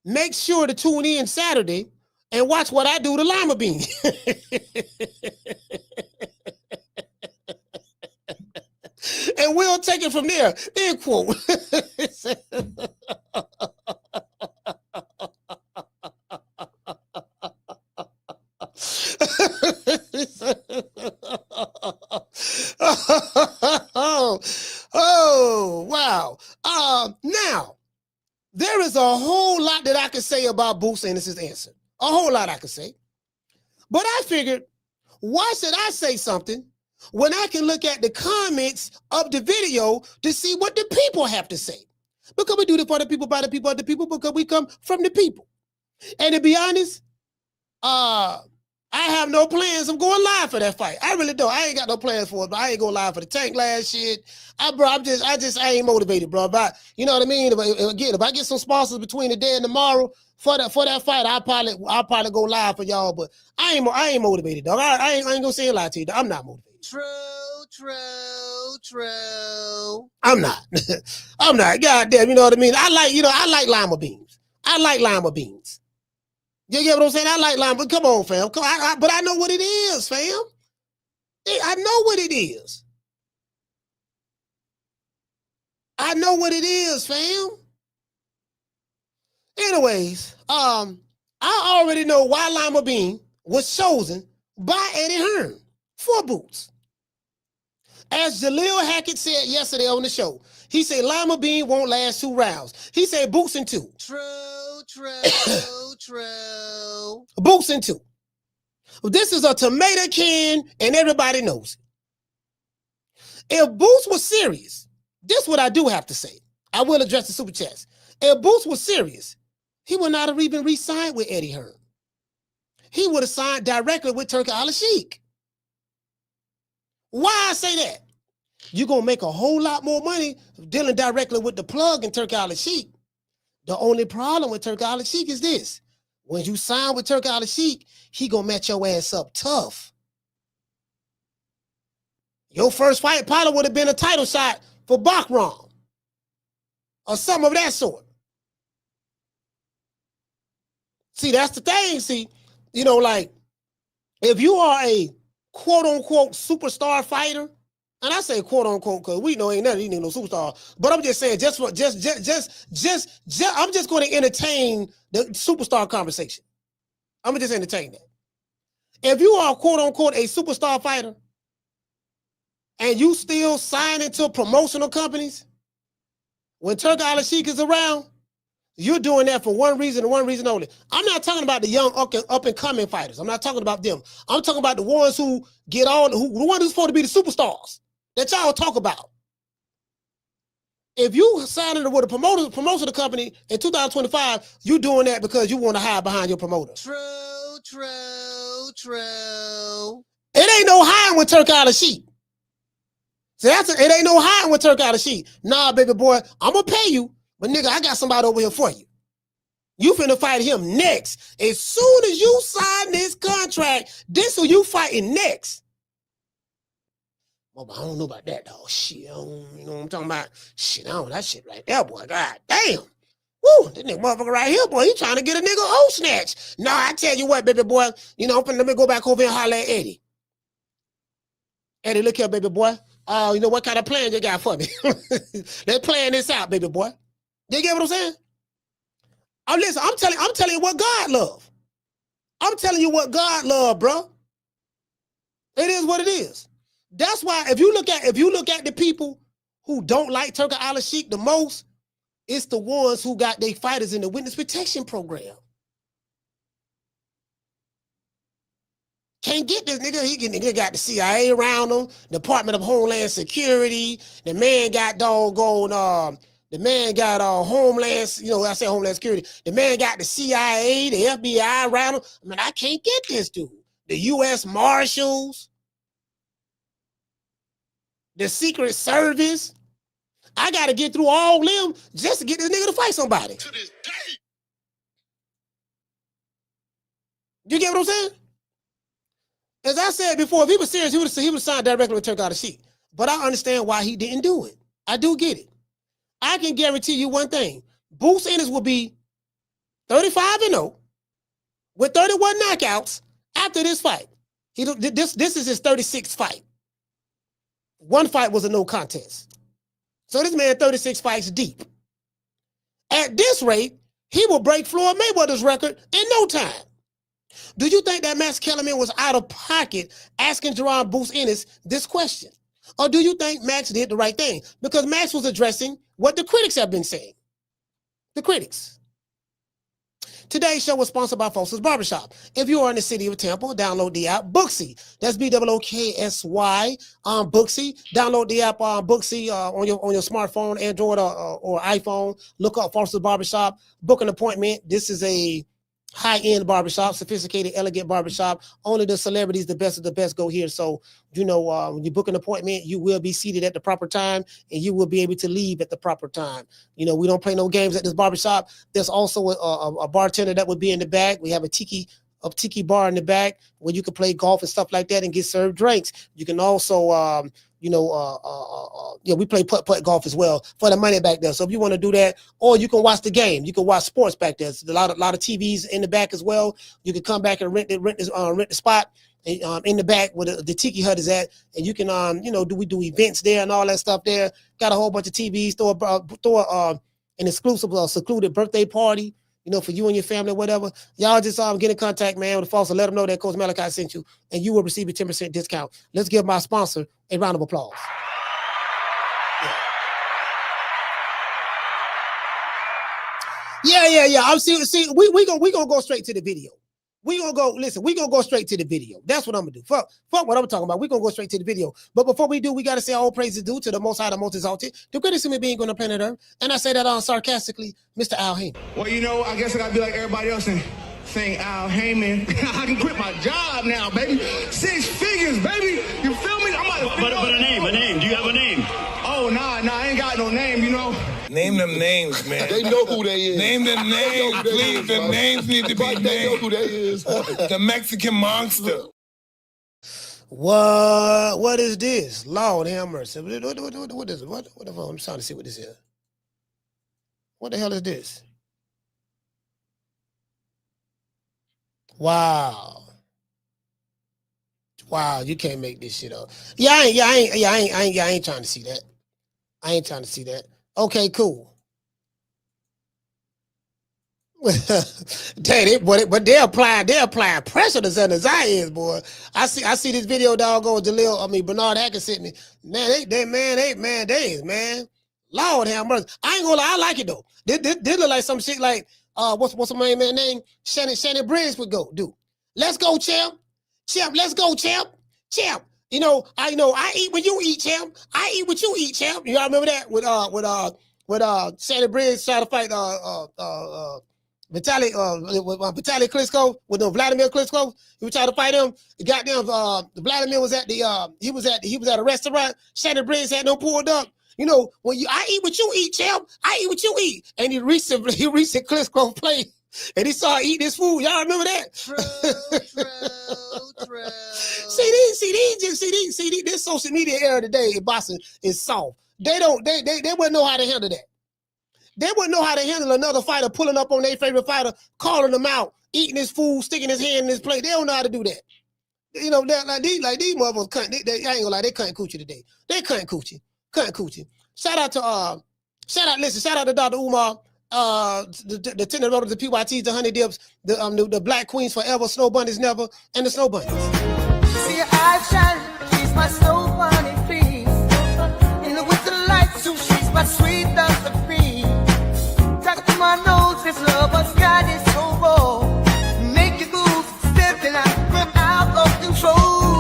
Make sure to tune in Saturday and watch what I do to Limabean. And we'll take it from there. End quote. Oh, wow. Now, there is a whole lot that I could say about Boots Ennis' answer. A whole lot I could say. But I figured, why should I say something when I can look at the comments of the video to see what the people have to say? Because we do it for the people, by the people, of the people, because we come from the people. And to be honest, I have no plans of going live for that fight. I really don't. I ain't got no plans for it, but I ain't going live for the tank last shit. I ain't motivated, bro. But you know what I mean? If I get some sponsors between today and tomorrow for that fight, I'll probably go live for y'all. But I ain't motivated, dog. I ain't gonna say a lie to you, dog. I'm not motivated. True. I'm not. I'm not. Goddamn, you know what I mean? I like lima beans. I like lima beans. You get what I'm saying? I like lima, but come on, fam. But I know what it is, fam. I know what it is. I know what it is, fam. Anyways, I already know why Limabean was chosen by Eddie Hearn for Boots. As Jaleel Hackett said yesterday on the show, he said Limabean won't last 2 rounds. He said Boots in 2. True. Boots in 2. This is a tomato can, and everybody knows it. If Boots was serious, this is what I do have to say. I will address the super chats. If Boots was serious, he would not have even re-signed with Eddie Hearn. he would have signed directly with Turki Al-Sheikh. Why I say that? You're going to make a whole lot more money dealing directly with the plug and Turki Al-Sheikh. The only problem with Turki Al-Sheikh is this. When you sign with Turki Al-Sheikh, he going to match your ass up tough. Your first fight probably would have been a title shot for Bakram or something of that sort. See, that's the thing. See, you know, like, if you are a quote-unquote superstar fighter, and I say quote-unquote because we know ain't nothing, no superstar, but I'm just saying, I'm just going to entertain the superstar conversation. I'm going to just entertain that. If you are quote-unquote a superstar fighter, and you still sign into promotional companies, when Turki Al-Sheikh is around, you're doing that for one reason and one reason only. I'm not talking about the young up-and-coming fighters. I'm not talking about them. I'm talking about the ones who the ones who's supposed to be the superstars that y'all talk about. If you sign with a promotional company in 2025, you're doing that because you want to hide behind your promoter. True. It ain't no hiding with Turki Al-Sheikh. See, it ain't no hiding with Turki Al-Sheikh. Nah, baby boy, I'm going to pay you, but nigga, I got somebody over here for you. You finna fight him next. As soon as you sign this contract, this who you fighting next. Well, I don't know about that, dog. Shit, you know what I'm talking about? Shit, I don't know that shit right there, boy. God damn. Woo, this nigga motherfucker right here, boy, he trying to get a nigga old snatch. No, I tell you what, baby boy, let me go back over and holler at Eddie. Eddie, look here, baby boy. You know what kind of plan you got for me? Let's plan this out, baby boy. You get what I'm saying? Listen, I'm telling you what God love. I'm telling you what God love, bro. It is what it is. That's why if you look at the people who don't like Turki Al-Sheikh the most, it's the ones who got their fighters in the witness protection program. Can't get this nigga. Nigga got the CIA around him, Department of Homeland Security. The man got Homeland, I say Homeland Security. The man got the CIA, the FBI around him. I mean, I can't get this dude. The U.S. Marshals, the Secret Service. I got to get through all them just to get this nigga to fight somebody. To this day. You get what I'm saying? As I said before, if he was serious, he would sign directly with Turki Al-Sheikh. But I understand why he didn't do it. I do get it. I can guarantee you one thing. Boots Ennis will be 35-0 with 31 knockouts after this fight. This is his 36th fight. One fight was a no contest. So this man 36 fights deep. At this rate, he will break Floyd Mayweather's record in no time. Do you think that Max Kellerman was out of pocket asking Jaron Boots Ennis this question? Or do you think Max did the right thing? Because Max was addressing what the critics have been saying. The critics. Today's show was sponsored by Foster's Barbershop. If you are in the city of Tampa, download the app Booksy. That's BOOKSY Booksy. Download the app Booksy on your smartphone, Android or iPhone. Look up Foster's Barbershop. Book an appointment. This is a high-end barbershop, sophisticated, elegant barbershop. Only the celebrities, the best of the best go here. So, when you book an appointment, you will be seated at the proper time and you will be able to leave at the proper time. We don't play no games at this barbershop. There's also a bartender that would be in the back. We have a tiki bar in the back where you can play golf and stuff like that and get served drinks. You can also, we play putt golf as well for the money back there. So if you want to do that, or you can watch the game, you can watch sports back there. There's a lot of TVs in the back as well. You can come back and rent the spot in the back where the tiki hut is at, and you can we do events there and all that stuff there. Got a whole bunch of TVs. Throw an exclusive secluded birthday party. For you and your family, whatever, y'all just get in contact, man, with the Foster. Let them know that Coach Malachi sent you, and you will receive a 10% discount. Let's give my sponsor a round of applause. Yeah. I'm see. We gonna go straight to the video. We gonna go straight to the video. That's what I'm gonna do. Fuck what I'm talking about. We gonna go straight to the video. But before we do, we gotta say all praises due to the Most High, the Most Exalted, the greatest human being on the planet Earth. And I say that sarcastically, Mr. Al Haymon. Well, I guess I gotta be like everybody else and saying Al Heyman, I can quit my job now, baby. 6 figures, baby. You feel me? But a name. Do you have a name? Oh, nah, I ain't got no name, you know. Name them names, man. They know who they is. Name them names, please. Them names need to be named. They know who they is. The Mexican monster. What is this? Lord have mercy. What is it? What the fuck? I'm trying to see what this is. What the hell is this? Wow, you can't make this shit up. I ain't trying to see that. I ain't trying to see that. Okay, cool. But they're applying pressure to Southern Zions, boy. I see this video, doggo, Bernard Hackett sent me. Man, man. Lord have mercy. I ain't gonna lie, I like it though. This look like some shit like what's my man name? Shannon Briggs would go do. Let's go, champ. Let's go, champ. I eat when you eat, champ. I eat what you eat, champ. You all remember that with Shannon Briggs trying to fight Vitaly Klitschko with Vladimir Klitschko. He was trying to fight him. Goddamn, Vladimir was at a restaurant. Shannon Briggs had no pulled up. When I eat what you eat, champ. I eat what you eat. And he reached Klitschko plate, and he saw eating his food. Y'all remember that? True. See, this social media era today in Boston is soft. They wouldn't know how to handle that. They wouldn't know how to handle another fighter pulling up on their favorite fighter, calling them out, eating his food, sticking his hand in his plate. They don't know how to do that. Like these motherfuckers, I ain't gonna lie, they cutting coochie today. They cutting coochie. Shout out to Dr. Umar, the tenant road of the PYTs, the honey dips, the Black Queens Forever, Snow Bunnies Never, and the Snow Bunnies. See your eyes shine, she's my snow bunny, please. In the winter lights, so she's my sweet Dr. Free. Talk to my nose, this lover's got it so raw. Make you move, stepping out of control.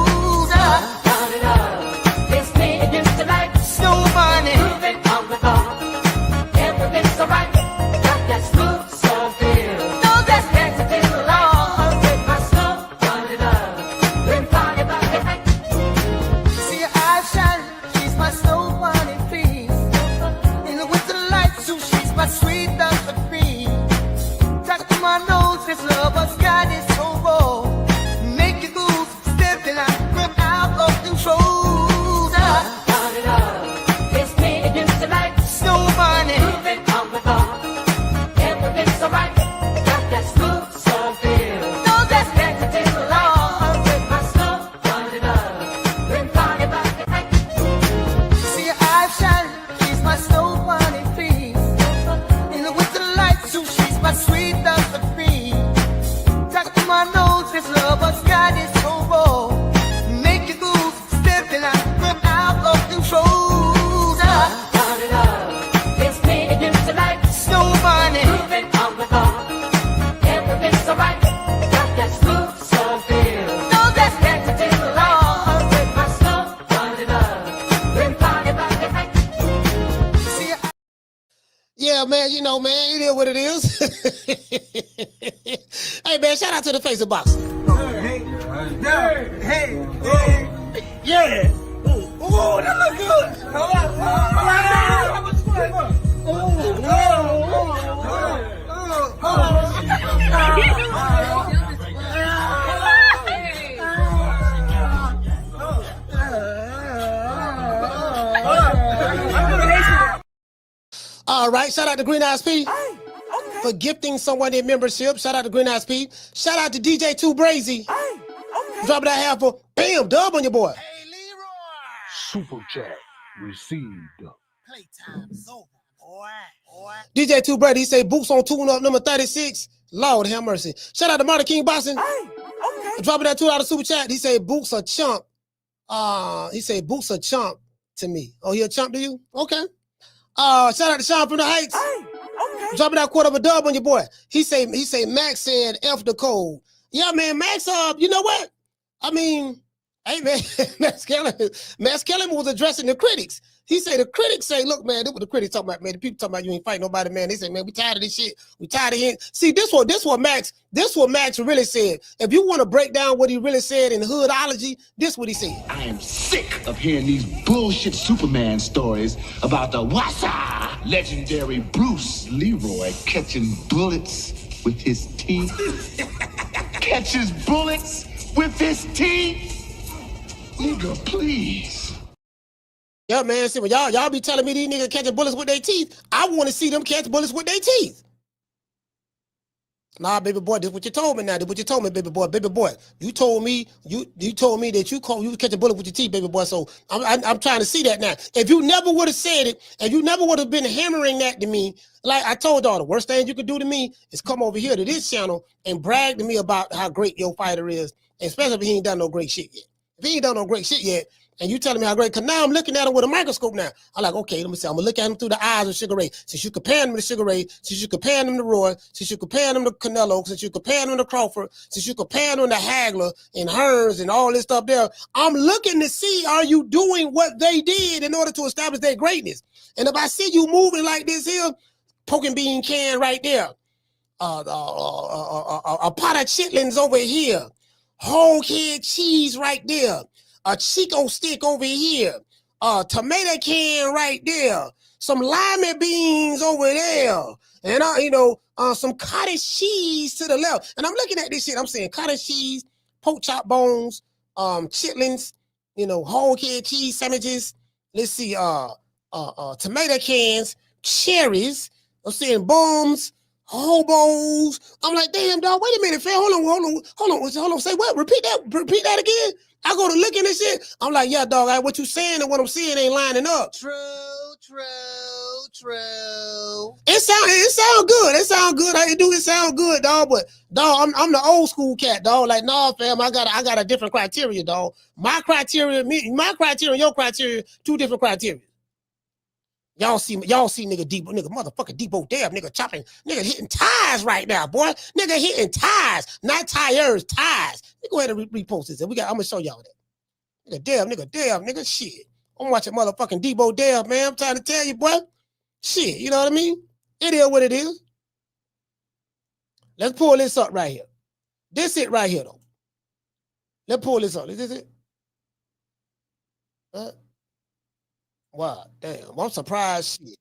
Snow bunny, moving on the bar. Everything's so right. Got that smooth, so feel. No, that's next to the law. With my snow bunny love. Been funny about the night. See your eyes shine. She's my snow bunny, please. In the winter lights, so she's my sweet Dr. Free. Talk to my nose, this lover's got it so raw. Make you move, stepping out of control. Man, it is what it is. Hey, man, shout out to the face of boxing. Hey. Yeah. Oh, that look good. All right, shout out to Green Eyes P for gifting someone their membership. Shout out to Green Eyes P. Shout out to DJ 2 Brazy. Dropping that half for bam, dub on your boy. Hey, Leroy. Super chat received. Playtime is over, boy. DJ 2 Brady, he say Boots on tune up number 36. Lord have mercy. Shout out to Marty King Boxing. Dropping that $2 super chat. He say Boots a chump. He say Boots a chump to me. Oh, he a chump to you? Okay. Shout out to Sean from the Heights. Dropping that quarter of a dub on your boy. He say Max said F the code. Yeah, man, Max, you know what? I mean, hey man, Max Kellerman was addressing the critics. He say the critics say, look, man, this what the critics talking about, man. The people talking about you ain't fighting nobody, man. They say, man, we tired of this shit. We tired of it. See, this what Max really said. If you want to break down what he really said in hoodology, this what he said. I am sick of hearing these bullshit Superman stories about the Wassa legendary Bruce Leroy catching bullets with his teeth. Catches bullets with his teeth. Nigga, please. Yeah, man. See, when y'all be telling me these niggas catching bullets with their teeth, I want to see them catch bullets with their teeth. Nah, baby boy, this what you told me now. This what you told me, baby boy. Baby boy, you told me that you catch a bullet with your teeth, baby boy. So I'm trying to see that now. If you never would have said it, and you never would have been hammering that to me, like I told y'all, the worst thing you could do to me is come over here to this channel and brag to me about how great your fighter is, especially if he ain't done no great shit yet. If he ain't done no great shit yet, and you telling me how great, because now I'm looking at him with a microscope now. I'm like, okay, let me see. I'm going to look at him through the eyes of Sugar Ray. Since you comparing him to Sugar Ray, since you comparing him to Roy, since you comparing him to Canelo, since you comparing him to Crawford, since you comparing him to Hagler and Hearns and all this stuff there, I'm looking to see, are you doing what they did in order to establish their greatness? And if I see you moving like this here, poking bean can right there, a pot of chitlins over here, whole head cheese right there, a Chico stick over here, a tomato can right there, some lima beans over there, and some cottage cheese to the left. And I'm looking at this shit. I'm saying cottage cheese, pork chop bones, chitlins, whole head cheese sandwiches. Let's see, tomato cans, cherries. I'm seeing bums, hobos. I'm like, damn, dog. Wait a minute, fam. Hold on. Say what? Repeat that again. I go to look at this shit. I'm like, yeah, dog, what you saying and what I'm seeing ain't lining up. True. It sound good. It sound good. How you do it sound good, dog. But dog, I'm the old school cat, dog. Like, nah, fam, I got a different criteria, dog. My criteria, and your criteria, two different criteria. Y'all see motherfucking Depot Dab, nigga chopping, nigga hitting ties right now, boy. Nigga hitting ties, not tires, ties. Go ahead and repost this. I'm gonna show y'all that. Nigga, shit. I'm watching motherfucking Depot Dab, man. I'm trying to tell you, boy. Shit, you know what I mean? It is what it is. Let's pull this up right here. This it right here, though. Let's pull this up. Is this it? Wow, damn. I'm surprised. Shit.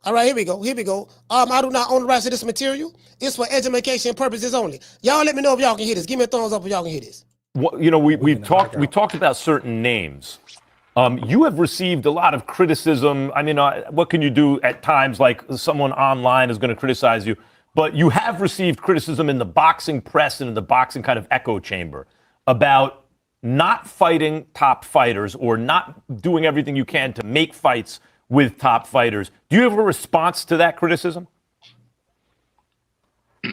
All right, here we go. I do not own the rights to this material. It's for education purposes only. Y'all let me know if y'all can hear this. Give me a thumbs up if y'all can hear this. We talked about certain names. You have received a lot of criticism. I mean, what can you do at times like someone online is going to criticize you? But you have received criticism in the boxing press and in the boxing kind of echo chamber about not fighting top fighters or not doing everything you can to make fights with top fighters. Do you have a response to that criticism? I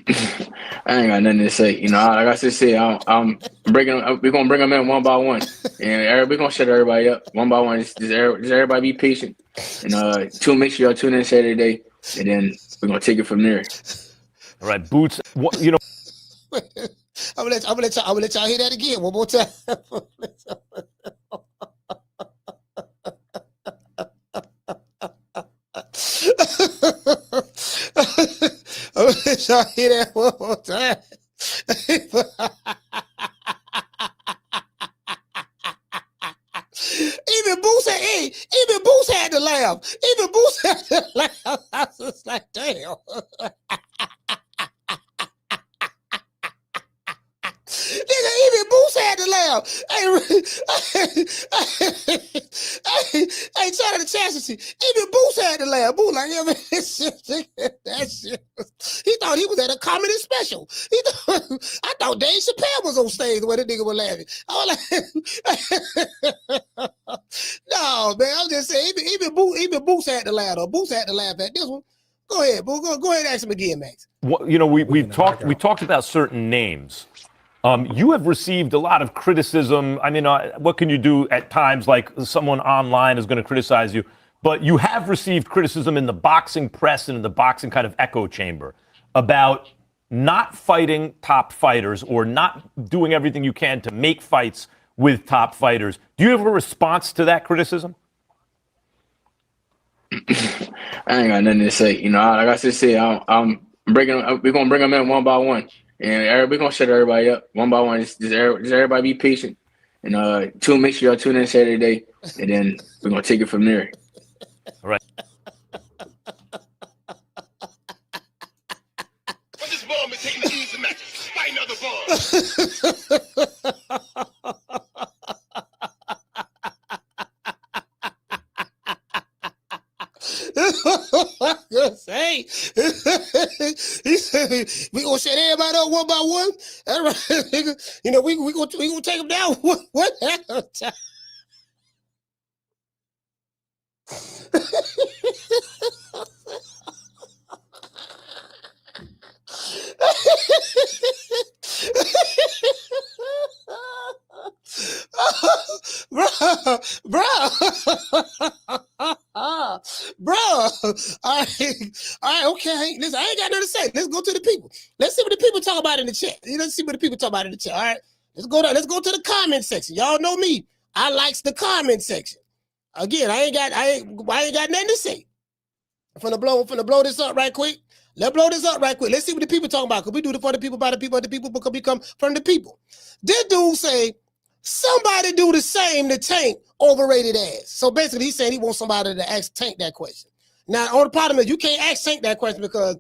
ain't got nothing to say. Like I just said, we're gonna bring them in one by one, and we're gonna shut everybody up one by one. Just everybody be patient, and make sure y'all tune in Saturday, and then we're gonna take it from there. All right, Boots. I'm gonna let y'all hear that again one more time. I'm gonna let y'all hear that one more time. Even Boots had to laugh. I was just like, damn. Nigga, even Boots had to laugh. Hey, shout out to Chastity. Even Boots had to laugh. Boots like, yeah, man, that shit. He thought he was at a comedy special. I thought Dave Chappelle was on stage when the nigga was laughing. I was like, no, man, I'm just saying, even Boots had to laugh. Or Boots had to laugh at this one. Go ahead, Boo. Go ahead and ask him again, Max. We talked about certain names. You have received a lot of criticism. I mean, what can you do at times like someone online is going to criticize you? But you have received criticism in the boxing press and in the boxing kind of echo chamber about not fighting top fighters or not doing everything you can to make fights with top fighters. Do you have a response to that criticism? I ain't got nothing to say. You know, like I just said, we're gonna bring them in one by one, and we're gonna shut everybody up one by one. Just everybody be patient, and make sure y'all tune in Saturday, and then we're gonna take it from there. All right. Put this bomb and taking the easy match. Fight another bomb. Hey, he said we gonna shut everybody up one by one. That's right, nigga. You know we gonna take them down one at a time. Bro. All right, okay. Listen, I ain't got nothing to say. Let's go to the people. Let's see what the people talk about in the chat. Let's see what the people talk about in the chat. All right, let's go to the comment section. Y'all know me. I likes the comment section. Again, I ain't got nothing to say. I'm finna blow this up right quick. Let's blow this up right quick. Let's see what the people talking about. Cause we do it for the people, by the people, the people become from the people. This dude say, somebody do the same to Tank overrated ass. So basically he's saying he wants somebody to ask Tank that question. Now, on the problem is you can't ask Tank that question because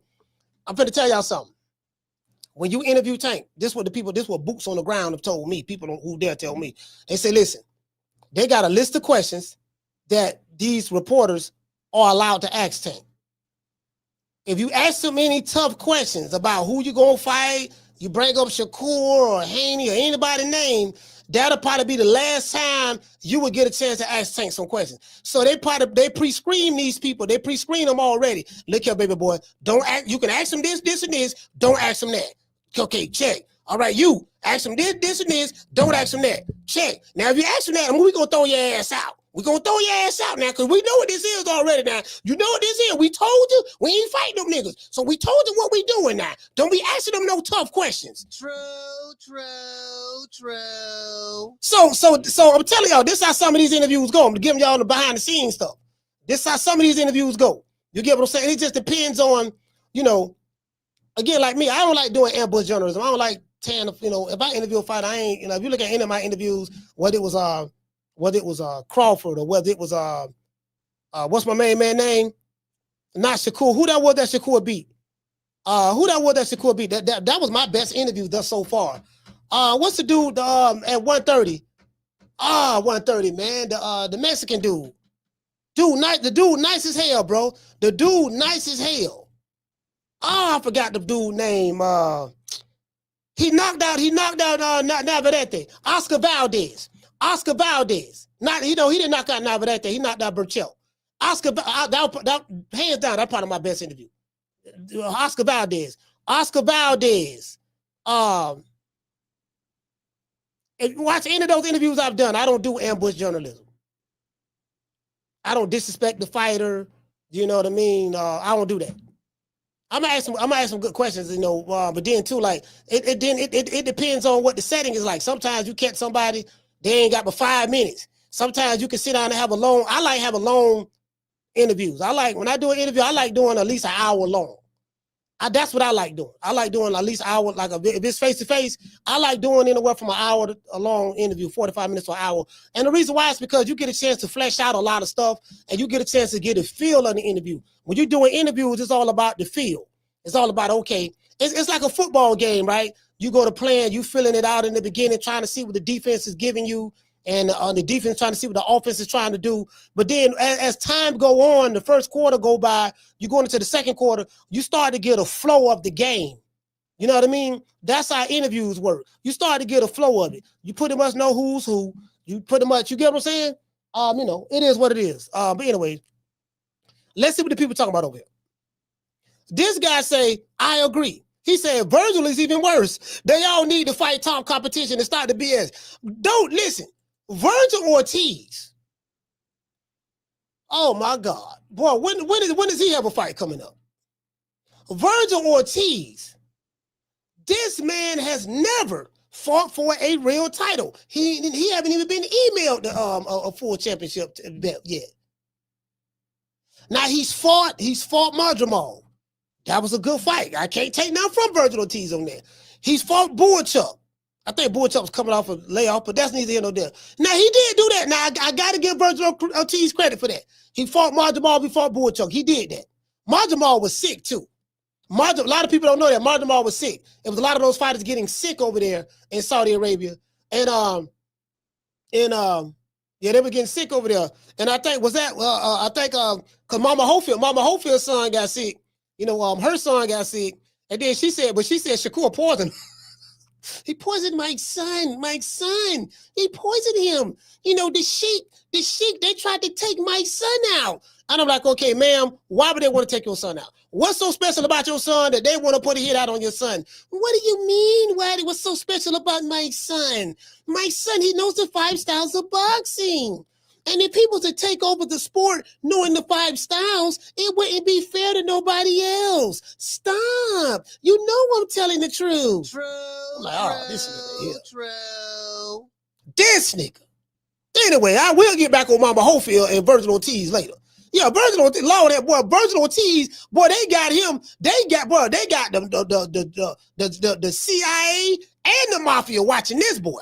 I'm finna tell y'all something. When you interview Tank, this what boots on the ground have told me, people who dare tell me. They say, listen, they got a list of questions that these reporters are allowed to ask Tank. If you ask them any tough questions about who you gonna fight, you bring up Shakur or Haney or anybody name, that'll probably be the last time you would get a chance to ask Tank some questions. So they pre-screen these people. They pre-screen them already. Look here, baby boy. You can ask them this, and this. Don't ask them that. Okay, check. All right, you ask them this, and this. Don't ask them that. Check. Now, if you ask them that, we're gonna throw your ass out. We're going to throw your ass out now because we know what this is already now. You know what this is. We told you we ain't fighting them niggas. So we told you what we doing now. Don't be asking them no tough questions. True. So I'm telling y'all, this is how some of these interviews go. I'm giving y'all the behind the scenes stuff. This is how some of these interviews go. You get what I'm saying? It just depends on, again, like me, I don't like doing ambush journalism. I don't like if I interview a fighter, I ain't, if you look at any of my interviews, whether it was Crawford or whether it was what's my main man name? Not Shakur. Who that was that Shakur beat? That was my best interview thus so far. What's the dude at 130? 130, man. The Mexican dude. The dude nice as hell, bro. The dude nice as hell. I forgot the dude name. He knocked out Navarrete. Oscar Valdez. He didn't knock out Navarrete. He knocked out Burchell. That hands down, that's part of my best interview. Oscar Valdez. And watch any of those interviews I've done. I don't do ambush journalism. I don't disrespect the fighter. You know what I mean? I don't do that. I'm gonna ask some good questions, but then too, like it depends on what the setting is like. Sometimes you catch somebody, they ain't got but 5 minutes. Sometimes you can sit down and have I like having long interviews. When I do an interview, I like doing at least an hour long. That's what I like doing. I like doing at least an hour, if it's face-to-face, I like doing anywhere from an hour to a long interview, 45 minutes to an hour. And the reason why is because you get a chance to flesh out a lot of stuff and you get a chance to get a feel of the interview. When you're doing interviews, it's all about the feel. It's all about, okay, it's like a football game, right? You go to playing, you filling it out in the beginning, trying to see what the defense is giving you, and the defense trying to see what the offense is trying to do. But then as time go on, the first quarter go by, you go into the second quarter, you start to get a flow of the game. You know what I mean? That's how interviews work. You start to get a flow of it. You pretty much know who's who. You get what I'm saying? It is what it is. But anyway, let's see what the people talking about over here. This guy say, I agree. He said, Virgil is even worse. They all need to fight top competition and start the BS. Don't listen. Virgil Ortiz. Oh my God. Boy, when does he have a fight coming up? Virgil Ortiz. This man has never fought for a real title. He haven't even been emailed a full championship belt yet. Now he's fought Marjamal. That was a good fight. I can't take nothing from Virgil Ortiz on that. He's fought Bullchuck. I think Bullchuck was coming off a layoff, but that's neither here nor there. Now he did do that. Now I got to give Virgil Ortiz credit for that. He fought Marjamal before Bullchuck. He did that. Marjamal was sick too. A lot of people don't know that Marjamal was sick. It was a lot of those fighters getting sick over there in Saudi Arabia, and yeah, they were getting sick over there. And I think because Mama Holfield's son got sick. You know, her son got sick, and then she said Shakur poisoned. He poisoned my son. He poisoned him. You know, the sheik, they tried to take my son out. And I'm like, okay, ma'am, why would they want to take your son out? What's so special about your son that they want to put a hit out on your son? What do you mean? What's so special about my son? My son, he knows the 5 styles of boxing. And if people to take over the sport knowing the 5 styles, it wouldn't be fair to nobody else. Stop. You know I'm telling the truth. True. I'm like, oh, this nigga here. True. This nigga. Anyway, I will get back on Mama Holyfield and Virgil Ortiz later. Yeah, Virgil Ortiz, Lord, that boy, Virgil Ortiz, boy, they got him. They got the CIA and the mafia watching this boy.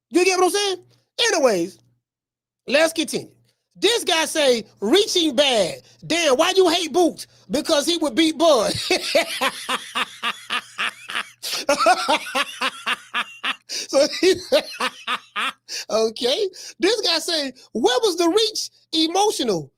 You get what I'm saying? Anyways, let's continue. This guy say reaching bad. Damn, why you hate Boots? Because he would beat Bud. So okay. This guy say, where was the reach? Emotional.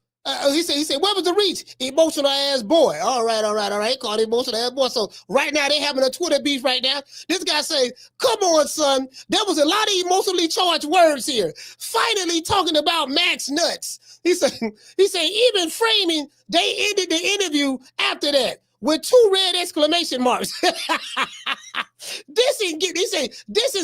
He said, where was the reach? Emotional ass boy. All right. Called emotional ass boy. So right now they having a Twitter beef right now. This guy say, come on, son. There was a lot of emotionally charged words here. Finally talking about Max nuts. He said, even framing, they ended the interview after that with 2 red exclamation marks. This is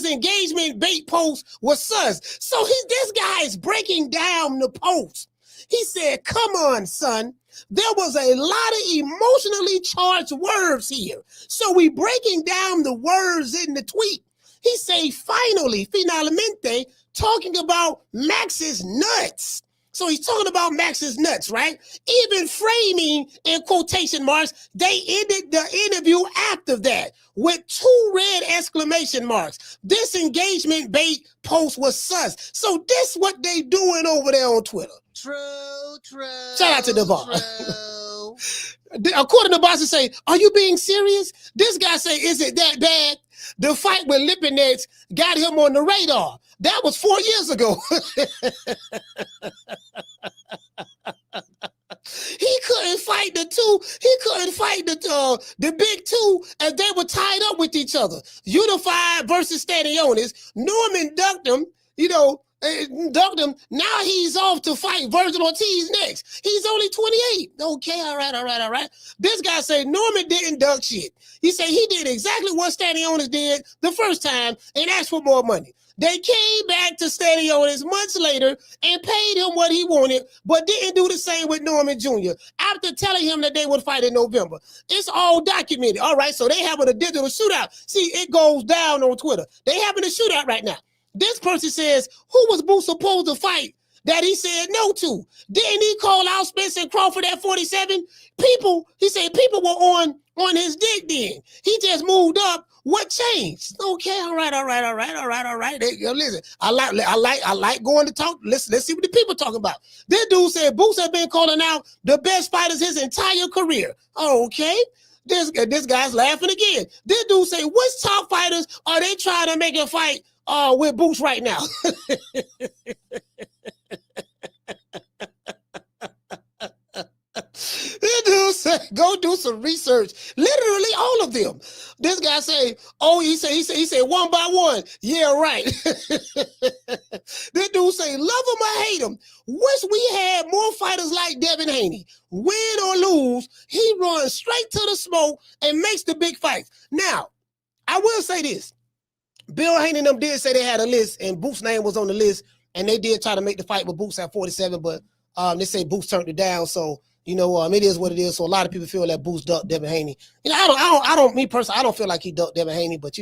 engagement bait post with sus. So this guy is breaking down the post. He said, come on, son. There was a lot of emotionally charged words here. So we breaking down the words in the tweet. He say, finalmente, talking about Max's nuts. So he's talking about Max's nuts, right? Even framing in quotation marks, they ended the interview after that with 2 red exclamation marks. This engagement bait post was sus. So this what they doing over there on Twitter. True. Shout out to the boss. According to Boston say, are you being serious? This guy say, is it that bad? The fight with Lipinets got him on the radar. That was 4 years ago. He couldn't fight the two. He couldn't fight the big two as they were tied up with each other. Unified versus Stanionis. Norman ducked him, Now he's off to fight Virgil Ortiz next. He's only 28. Okay, all right. This guy say Norman didn't duck shit. He said he did exactly what Stanionis did the first time and asked for more money. They came back to Stanionis months later and paid him what he wanted, but didn't do the same with Norman Jr. after telling him that they would fight in November. It's all documented. All right, so they having a digital shootout. See, it goes down on Twitter. They having a shootout right now. This person says, who was Boots supposed to fight that he said no to? Didn't he call out Spence and Crawford at 47? He said people were on his dick then. He just moved up. What changed? Okay, all right. Hey, listen, I like going to talk. Let's see what the people talking about. This dude said Boots has been calling out the best fighters his entire career. Okay. This guy's laughing again. This dude say, which top fighters are they trying to make a fight with Boots right now? This dude said, go do some research. Literally all of them. This guy say, he said one by one. Yeah, right. This dude say, love him or hate him. Wish we had more fighters like Devin Haney. Win or lose, he runs straight to the smoke and makes the big fights. Now, I will say this. Bill Haney and them did say they had a list and Boots' name was on the list, and they did try to make the fight with Boots at 47, but they say Boots turned it down. So, it is what it is. So a lot of people feel that Boots ducked Devin Haney. Me personally, I don't feel like he ducked Devin Haney, but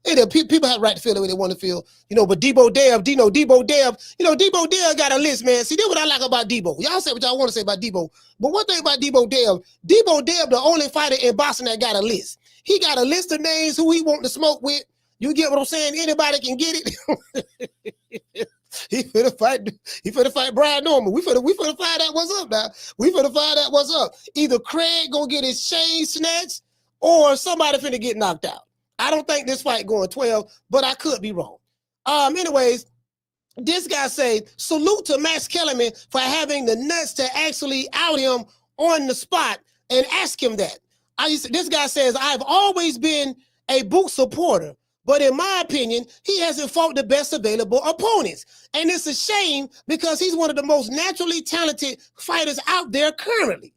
People have the right to feel the way they want to feel, but Debo Dev, Debo Dev got a list, man. See, that's what I like about Debo. Y'all say what y'all want to say about Debo. But one thing about Debo Dev, the only fighter in boxing that got a list. He got a list of names who he want to smoke with. You get what I'm saying? Anybody can get it. He finna fight Brian Norman. We finna find out what's up now. We finna find out what's up. Either Craig gonna get his chain snatched or somebody finna get knocked out. I don't think this fight going 12, but I could be wrong. Anyways, this guy say, salute to Max Kellerman for having the nuts to actually out him on the spot and ask him that. This guy says, I've always been a Boots supporter, but in my opinion, he hasn't fought the best available opponents. And it's a shame because he's one of the most naturally talented fighters out there currently.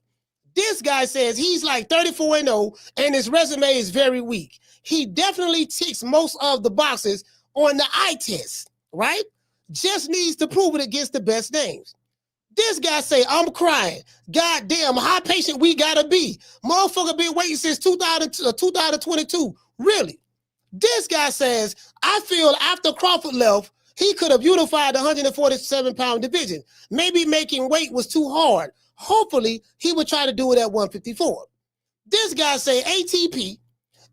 This guy says he's like 34-0 and his resume is very weak. He definitely ticks most of the boxes on the eye test, right? Just needs to prove it against the best names. This guy say, I'm crying. God damn, how patient we gotta be. Motherfucker been waiting since 2022. Really? This guy says, I feel after Crawford left, he could have unified the 147-pound division. Maybe making weight was too hard. Hopefully, he would try to do it at 154. This guy say, ATP,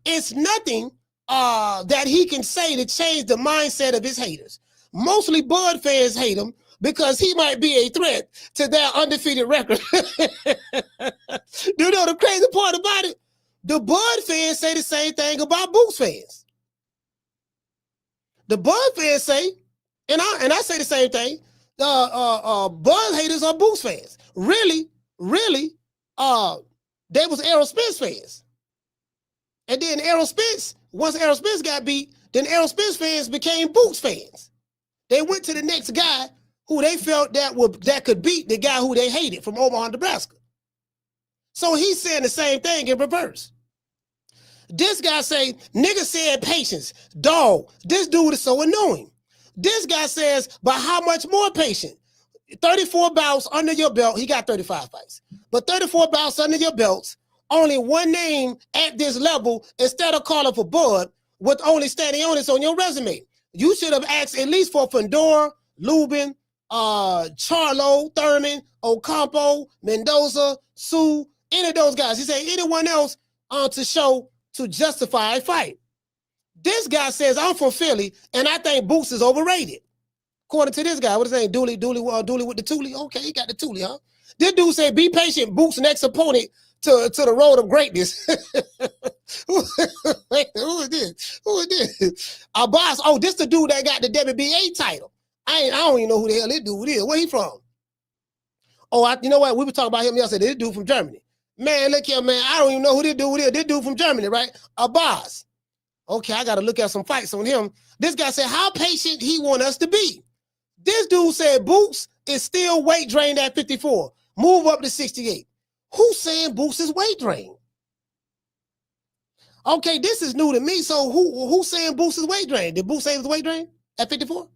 it's nothing that he can say to change the mindset of his haters. Mostly Bud fans hate him because he might be a threat to their undefeated record. Do you know the crazy part about it? The Bud fans say the same thing about Boots fans. The Bud fans say, and I say the same thing, Bud haters are Boots fans. Really, they was Errol Spence fans. And then once Errol Spence got beat, then Errol Spence fans became Boots fans. They went to the next guy who they felt that could beat the guy who they hated from Omaha, Nebraska. So he's saying the same thing in reverse. This guy say, nigga said patience. Dog, this dude is so annoying. This guy says, but how much more patient? 34 bouts under your belt. He got 35 fights. But 34 bouts under your belts, only one name at this level instead of calling for Bud with only standing on this on your resume. You should have asked at least for Fandor, Lubin, Charlo, Thurman, Ocampo, Mendoza, Sue, any of those guys. He said anyone else to justify a fight. This guy says, I'm from Philly, and I think Boots is overrated. According to this guy, what is his name? Dooley with the Thule. Okay, he got the Thule, huh? This dude said, be patient, Boots' next opponent to the road of greatness. Who is this? Who is this? Our boss. Oh, this the dude that got the WBA title. I don't even know who the hell this dude is. Where he from? Oh, you know what? We were talking about him yesterday. This dude from Germany. Man, look here, man. I don't even know who this dude is. This dude from Germany, right? A boss. Okay, I got to look at some fights on him. This guy said, how patient he want us to be. This dude said Boots is still weight drained at 54. Move up to 68. Who's saying Boots is weight drained? Okay, this is new to me. So who's saying Boots is weight drained? Did Boots say he was weight drained at 54?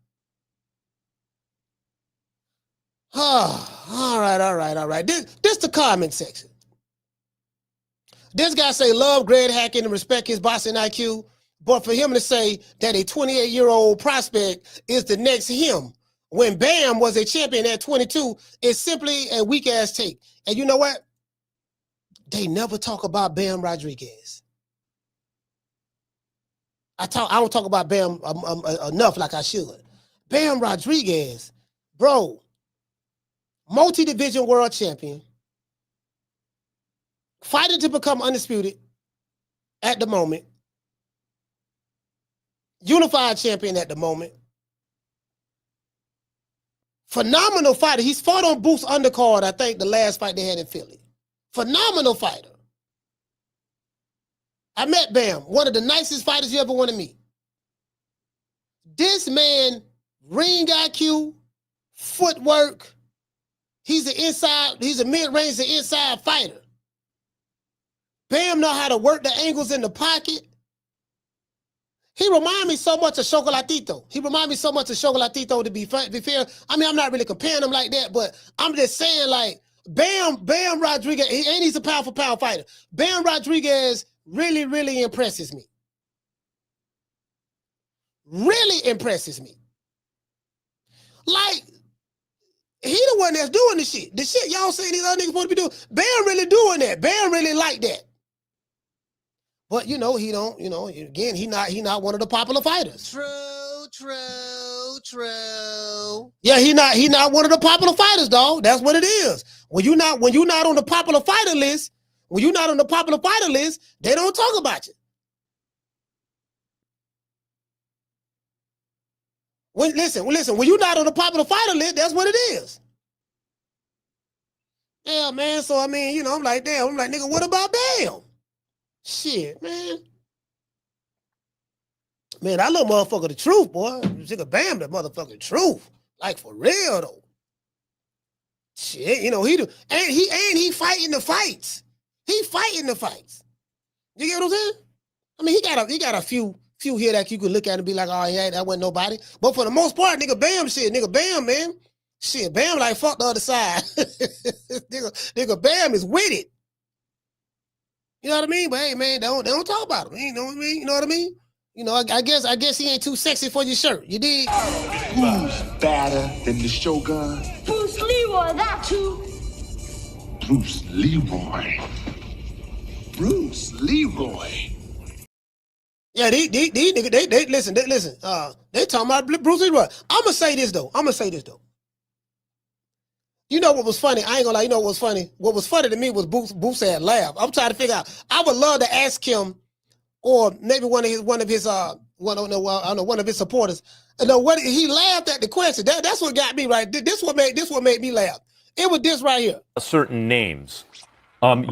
All right. This the comment section. This guy say love Greg Hackett and respect his boxing IQ, but for him to say that a 28-year-old prospect is the next him when Bam was a champion at 22 is simply a weak-ass take. And you know what? They never talk about Bam Rodriguez. I don't talk about Bam enough like I should. Bam Rodriguez, bro, multi-division world champion, fighting to become undisputed at the moment, unified champion at the moment, phenomenal fighter. He's fought on Boots undercard, I think, the last fight they had in Philly. Phenomenal fighter. I met Bam, one of the nicest fighters you ever want to meet. This man, ring IQ, footwork, he's a mid-range to inside fighter. Bam know how to work the angles in the pocket. He remind me so much of Chocolatito. To be fair. I mean, I'm not really comparing him like that, but I'm just saying, like, Bam Rodriguez, and he's a pound for pound fighter. Bam Rodriguez really, really impresses me. really impresses me. Like, he the one that's doing the shit. The shit y'all saying these other niggas supposed to be doing. Bam really doing that. Bam really like that. But you know, he don't, you know, again, he not one of the popular fighters. True. Yeah, he not one of the popular fighters, dog. That's what it is. When you're not on the popular fighter list, they don't talk about you. Listen, when you're not on the popular fighter list, that's what it is. Yeah, man. So I mean, you know, I'm like, nigga, what about Bam? Shit, man. Man, I love motherfucker the truth, boy. Nigga Bam the motherfucking truth. Like for real though. Shit, you know, he do, and he fighting the fights. He fighting the fights. You get what I'm saying? I mean, he got a few here that you could look at and be like, oh yeah, that wasn't nobody. But for the most part, nigga Bam, man. Shit, Bam like fuck the other side. nigga Bam is with it. You know what I mean? But hey, man, they don't talk about him. You know what I mean? You know what I mean? You know, I guess he ain't too sexy for your shirt. You dig? Who's badder than the Shogun? Bruce Leroy, that you. Bruce Leroy. Bruce Leroy. Yeah, these niggas, they listen. They talking about Bruce Leroy. I'ma say this though. You know what was funny? I ain't gonna lie. You know what was funny? What was funny to me was Boots had laughed. I'm trying to figure out. I would love to ask him, or maybe one of his supporters. You know what? He laughed at the question. That's what got me right. This what made me laugh. It was this right here. Certain names.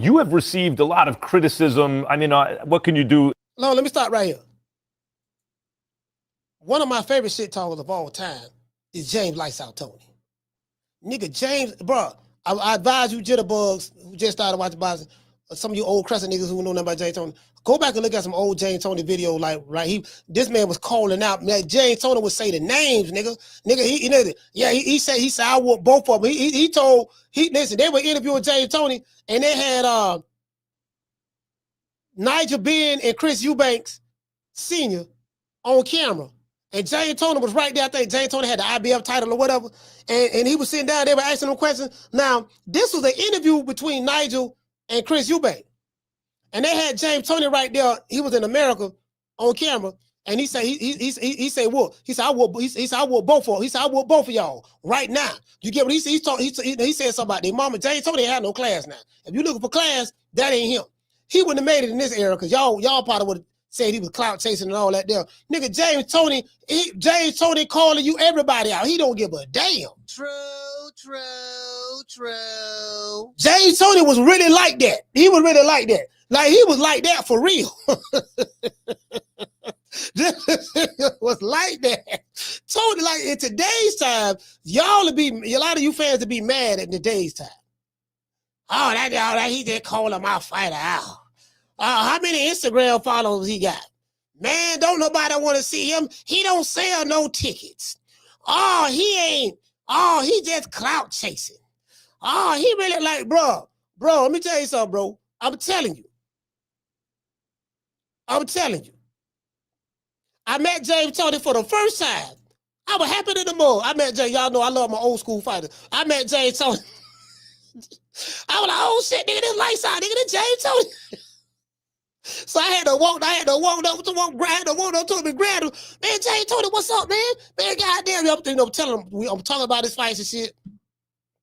You have received a lot of criticism. I mean, what can you do? No, let me start right here. One of my favorite shit talkers of all time is James Lights Out Tony. Nigga, James, bro, I advise you jitterbugs who just started watching boxing, some of you old crescent niggas who know nothing about James Tony, go back and look at some old James Tony video, like, right, this man was calling out, man, James Tony would say the names, nigga, he said, I want both of them. Listen, they were interviewing James Tony, and they had Nigel Benn and Chris Eubanks Sr. on camera. And James Tony was right there. I think James Tony had the IBF title or whatever. And he was sitting down, they were asking him questions. Now, this was an interview between Nigel and Chris Eubank. And they had James Tony right there. He was in America on camera. And he said, he said, what? He said, I want both of them. He said, I want both of y'all right now. You get what he said? He said something about their mama. James Tony ain't had no class now. If you're looking for class, that ain't him. He wouldn't have made it in this era because y'all probably would have said he was clout chasing and all that there. Nigga, James Tony calling you everybody out. He don't give a damn. True. James Tony was really like that. He was really like that. Like he was like that for real. Was like that. Tony, like in today's time, y'all would be, a lot of you fans would be mad in today's time. Oh, that he just calling my fighter out. How many Instagram followers he got? Man, don't nobody want to see him. He don't sell no tickets. Oh, he just clout chasing. Oh, he really like, bro, let me tell you something, bro. I'm telling you. I met James Tony for the first time. I was happy to the moon. I met James. Y'all know I love my old school fighters. I met James Tony. I was like, oh shit, nigga, this lights out, nigga, this James Tony. So I had to walk up to him and grab him. Man, James Tony, what's up, man? Man, goddamn, I'm telling him, I'm talking about his fights and shit.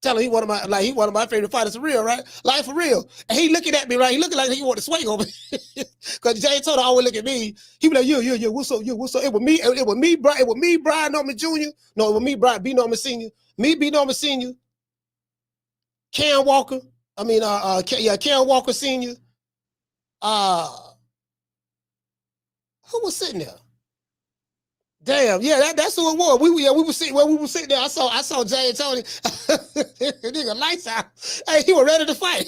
Tell him he one of my favorite fighters for real, right? Like for real. And he looking at me, right? He looking like he want to swing on me. Because James Tony always look at me. He be like, yeah, what's up? It was me, Brian Norman Jr. No, it was me, Brian B. Norman Sr. Me, B. Norman Sr. Cam Walker. Cam Walker Sr. Who was sitting there? Damn, yeah, that's who it was. We were sitting there. I saw James Tony. Nigga, lights out. Hey, he was ready to fight.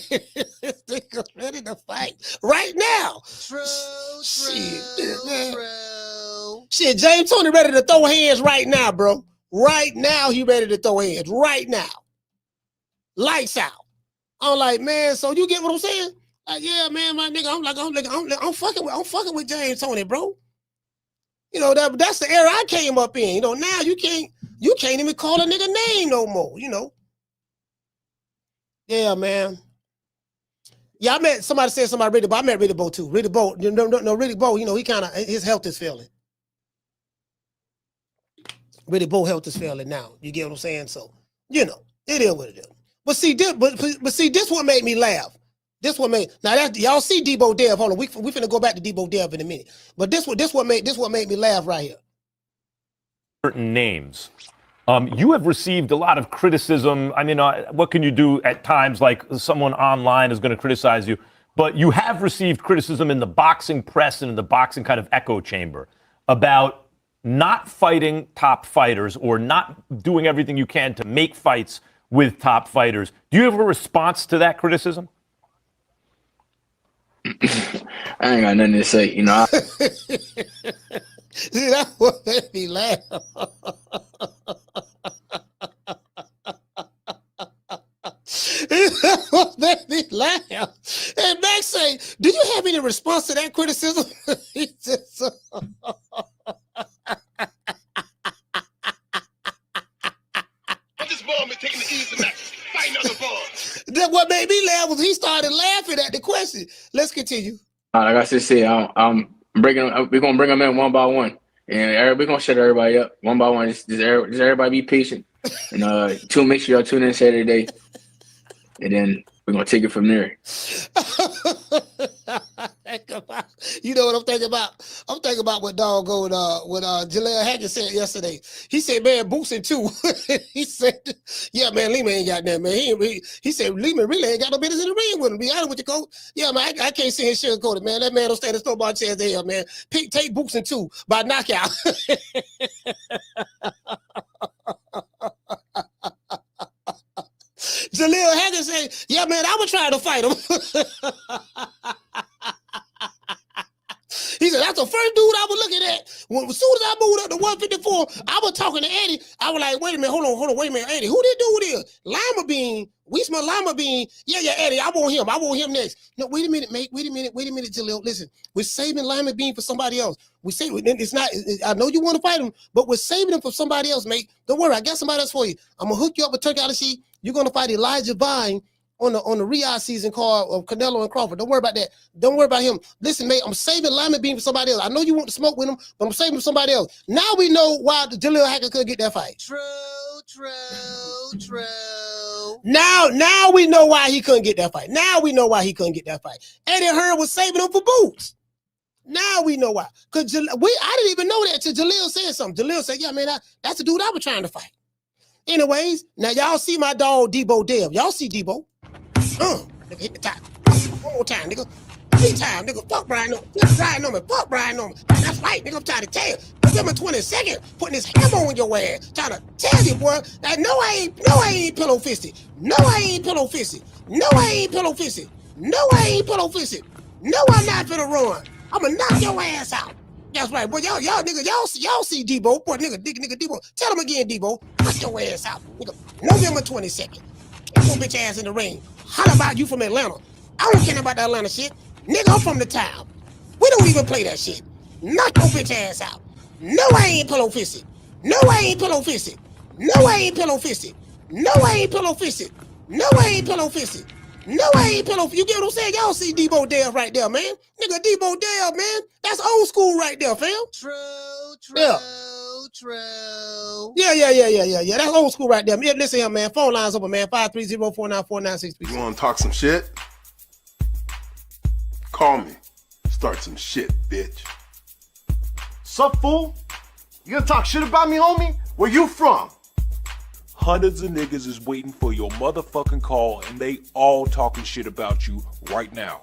Nigga ready to fight right now. True. Shit, James Tony ready to throw hands right now, bro. Right now, he ready to throw hands. Right now. Lights out. I'm like, man, so you get what I'm saying? Like, yeah, man, my nigga, I'm fucking with James Tony, bro. You know, that's the era I came up in. You know, now you can't even call a nigga name no more, you know. Yeah, man. Yeah, I met somebody said somebody Ridley Bo. I met Ridley Bo too. Ridley Bo, no, Ridley Bo, you know, he kind of his health is failing. Ridley Bo health is failing now. You get what I'm saying? So, you know, it is what it is. But see, this one made me laugh. This one made now that y'all see Debo Dev. Hold on, we finna go back to Debo Dev in a minute. But this one made me laugh right here. Certain names. You have received a lot of criticism. I mean, what can you do at times like someone online is going to criticize you? But you have received criticism in the boxing press and in the boxing kind of echo chamber about not fighting top fighters or not doing everything you can to make fights with top fighters. Do you have a response to that criticism? I ain't got nothing to say, you know. See, that's what made me laugh. That's what made me laugh. And Max say, "Do you have any response to that criticism?" He just, This ball been taking the easy matches. Fight another ball. That what made me laugh was he started laughing at the question. Let's continue. Like I just said, we're gonna bring them in one by one, and we're gonna shut everybody up one by one. Just everybody be patient, and make sure y'all tune in Saturday, and then we're gonna take it from there. You know what I'm thinking about? I'm thinking about what doggone what Jaleel Hackett said yesterday. He said, "Man, Boots in 2." He said, "Yeah, man, Lima ain't got that, man." He said, "Lima really ain't got no business in the ring with him." Be honest with you, coach. Yeah, man, I can't see him sugarcoat it, man. That man don't stand a snowball chance to hell, man. Take Boots in 2 by knockout. Jaleel Haggard said, "Yeah, man, I was trying to fight him." He said, "That's the first dude I was looking at. As soon as I moved up to 154, I was talking to Eddie. I was like, wait a minute, hold on, wait a minute, Eddie, who this dude is? Limabean. We smell Limabean. Yeah, Eddie, I want him next. No, wait a minute, mate. Wait a minute, Jaleel. Listen, we're saving Limabean for somebody else. We say it's not. I know you want to fight him, but we're saving him for somebody else, mate. Don't worry, I got somebody else for you. I'm gonna hook you up with Turkey out of sheet. You're gonna fight Elijah Vine on the Riyadh season card of Canelo and Crawford. Don't worry about that. Don't worry about him. Listen, mate, I'm saving Limabean for somebody else. I know you want to smoke with him, but I'm saving for somebody else. Now we know why Jaleel Hackett couldn't get that fight. True. Now we know why he couldn't get that fight. Eddie Hearn was saving him for Boots. Now we know why. Because I didn't even know that till Jaleel said something. Jaleel said, "Yeah, man, that's the dude I was trying to fight." Anyways, now y'all see my dog Debo Dev. Y'all see Debo. Nigga, hit the top. One more time, nigga. 3 times, nigga. Fuck Brian Norman. Fuck Brian Norman. That's right, nigga. I'm trying to tell you. November 22nd, putting this hammer on your ass. Trying to tell you, boy. That no, I ain't pillow fisted. No, I'm not finna run. I'ma knock your ass out. That's right, boy. Y'all see Debo. Boy, nigga, Debo. Tell him again, Debo. Knock your ass out. Nigga, November 22nd. Get your bitch ass in the ring. Holla about you from Atlanta. I don't care about that Atlanta shit. Nigga, I'm from the town. We don't even play that shit. Knock your bitch ass out. No, I ain't pillow fisted. Yeah, man. You get what I'm saying? Y'all see Debo Dev right there, man. Nigga, Debo Dev, man. That's old school right there, fam. True. Yeah. That's old school right there. Yeah, listen here, man. Phone lines open, man. 530-494-9636. You want to talk some shit? Call me. Start some shit, bitch. Sup, fool? You gonna talk shit about me, homie? Where you from? Hundreds of niggas is waiting for your motherfucking call, and they all talking shit about you right now.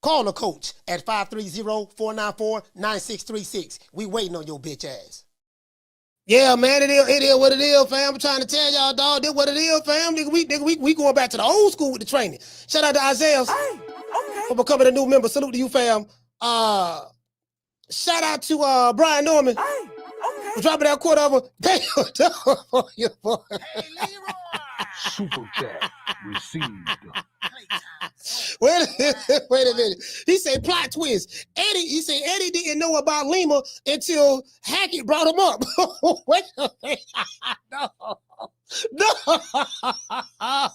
Call the coach at 530-494-9636. We waiting on your bitch ass. Yeah, man, it is what it is, fam. I'm trying to tell y'all, dog, this what it is, fam. We going back to the old school with the training. Shout out to Isaiah for becoming a new member. Salute to you, fam. Shout out to Brian Norman. For dropping that quarter of a damn. Hey, Leroy. Super chat received. Wait a minute. He said plot twist. He said Eddie didn't know about Lima until Hackett brought him up. Wait a minute. No. No, I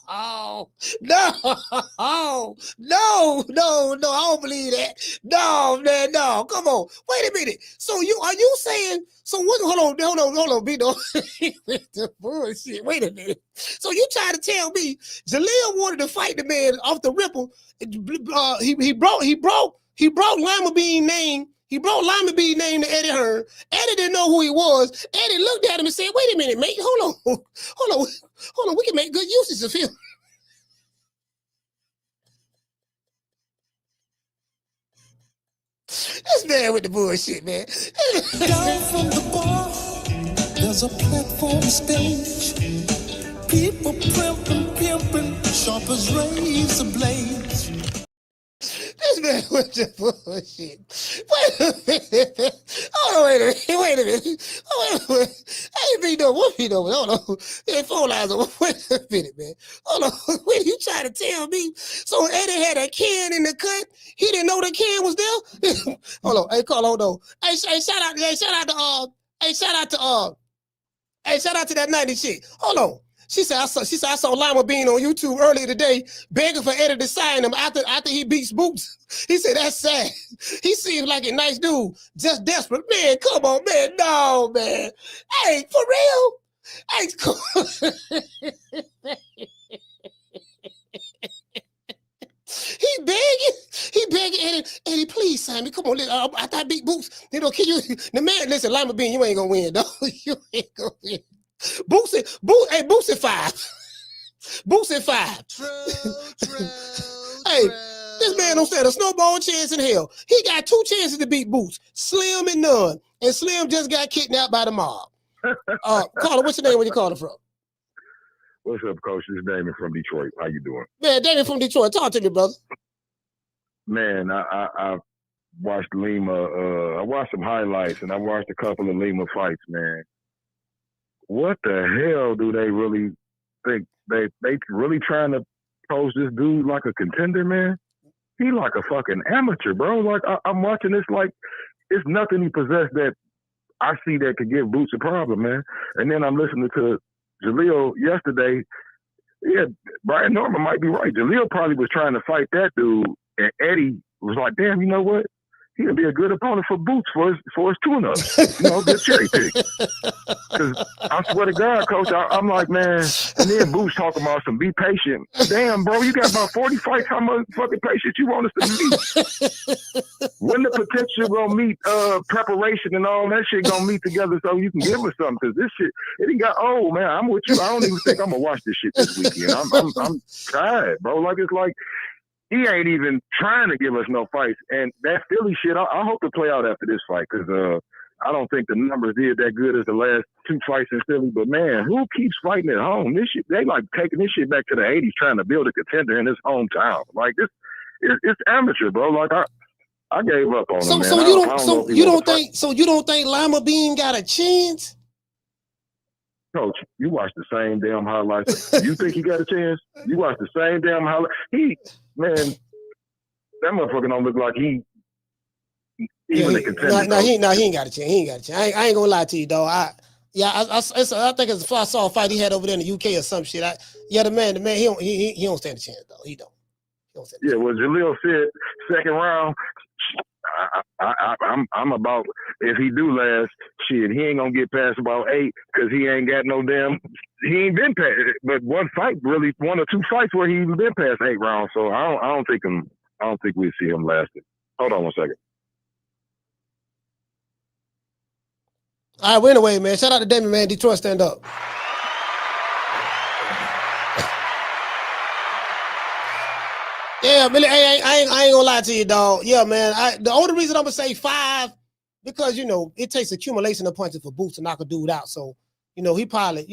don't believe that. No, man, no. Come on. Wait a minute. So are you saying, so what, hold on, Bino. The bullshit. Wait a minute. So you trying to tell me Jaleel wanted to fight the man off the ripple. He brought Limabean name. He brought Limabean name to Eddie Hearn. Eddie didn't know who he was. Eddie looked at him and said, wait a minute, mate. Hold on. We can make good uses of him. This man with the bullshit, man. Down from the bar, there's a platform stage. People pimping, sharp as razor blades. This man with the bullshit. Wait a minute. Oh, wait a minute. Hey, Vito, what Vito? Hold on. Hey, phone lines on. Wait a minute, man. Hold on. What are you trying to tell me? So Eddie had a can in the cut. He didn't know the can was there. Hold on. Hey, Carl, hold on. Hey, shout out to that 90 shit. Hold on. She said I saw Limabean on YouTube earlier today begging for Eddie to sign him after he beats Boots. He said that's sad. He seems like a nice dude, just desperate. Man, come on, man. No, man. Hey, for real? Hey, He begging Eddie, please sign me. Come on, after I beat Boots, can you? The man, listen, Limabean, you ain't gonna win, though. You ain't gonna win. Boots at 5. Boots at 5. True. Hey, this man don't stand a snowball chance in hell. He got 2 chances to beat Boots, Slim and none. And Slim just got kidnapped by the mob. Carla, what's your name? Where you calling from? What's up, Coach? This is Damon from Detroit. How you doing? Man, Damon from Detroit. Talk to me, brother. Man, I watched Lima. I watched some highlights, and I watched a couple of Lima fights, man. What the hell do they really think? They really trying to pose this dude like a contender, man? He like a fucking amateur, bro. Like, I'm watching this like it's nothing he possessed that I see that could give Boots a problem, man. And then I'm listening to Jaleel yesterday. Yeah, Brian Norman might be right. Jaleel probably was trying to fight that dude, and Eddie was like, damn, you know what? He'll be a good opponent for Boots for his tune-up. Good cherry pick. Because I swear to God, Coach, I'm like, man, and then Boots talking about be patient. Damn, bro, you got about 40 fights. How much fucking patient you want us to be? When the potential gonna meet preparation and all that shit gonna meet together so you can give us something? Because this shit, it ain't got old, man. I'm with you. I don't even think I'm gonna watch this shit this weekend. I'm tired, bro. Like, it's like, he ain't even trying to give us no fights. And that Philly shit, I hope to play out after this fight because I don't think the numbers did that good as the last 2 fights in Philly. But, man, who keeps fighting at home? This shit, they like taking this shit back to the 80s trying to build a contender in his hometown. Like, it's amateur, bro. Like, I gave up on him, man. So you don't think Limabean got a chance? Coach, you watch the same damn highlights. You think he got a chance? You watch the same damn highlights. Man, that motherfucker don't look like he even a contender. No, he ain't got a chance. He ain't got a chance. I ain't gonna lie to you, though. I think I saw a fight he had over there in the UK or some shit. The man, he don't stand a chance, though. He don't. Yeah, well, Jaleel said second round. I'm about, if he do last, shit, he ain't gonna get past about 8 because he ain't got no damn, he ain't been past, but 1 or 2 fights where he been past 8 rounds. So I don't think we see him lasting. Hold on 1 second. All right, well, anyway, man, shout out to Damon, man. Detroit, stand up. Yeah, Billy, I ain't gonna lie to you, dog. Yeah, man. The only reason I'm gonna say 5 because it takes accumulation of punches for Boots to knock a dude out. So he probably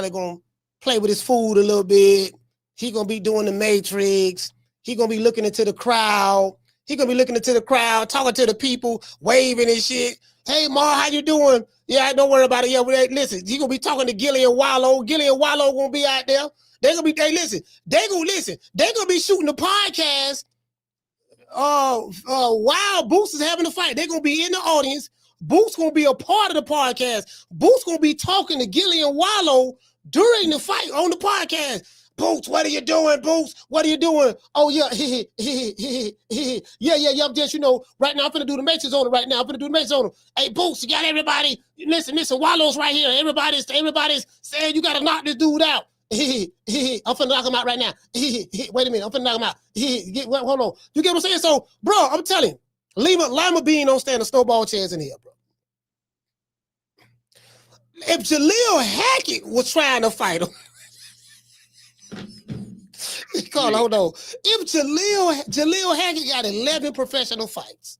gonna play with his food a little bit. He gonna be doing the Matrix. He gonna be looking into the crowd. Talking to the people, waving and shit. Hey, Ma, how you doing? Yeah, don't worry about it. Yeah, listen, he gonna be talking to Gillian Wallow. Gillian Wallow gonna be out there. They're gonna be, hey, listen, they're gonna be shooting the podcast. While Boots is having a fight, they're gonna be in the audience. Boots gonna be a part of the podcast. Boots gonna be talking to Gillian Wallow during the fight on the podcast. Boots, what are you doing, Boots? What are you doing? Oh, yeah, yeah, I'm just, right now I'm finna do the matrix on him right now. I'm finna do the matrix on him. Hey, Boots, you got everybody, listen, Wallow's right here. Everybody's saying you gotta knock this dude out. I'm finna knock him out right now. Wait a minute, I'm finna knock him out. Hold on. You get what I'm saying? So, bro, I'm telling you, Limabean don't stand a snowball chance in here, bro. If Jaleel Hackett was trying to fight him, hold on. If Jaleel Hackett got 11 professional fights,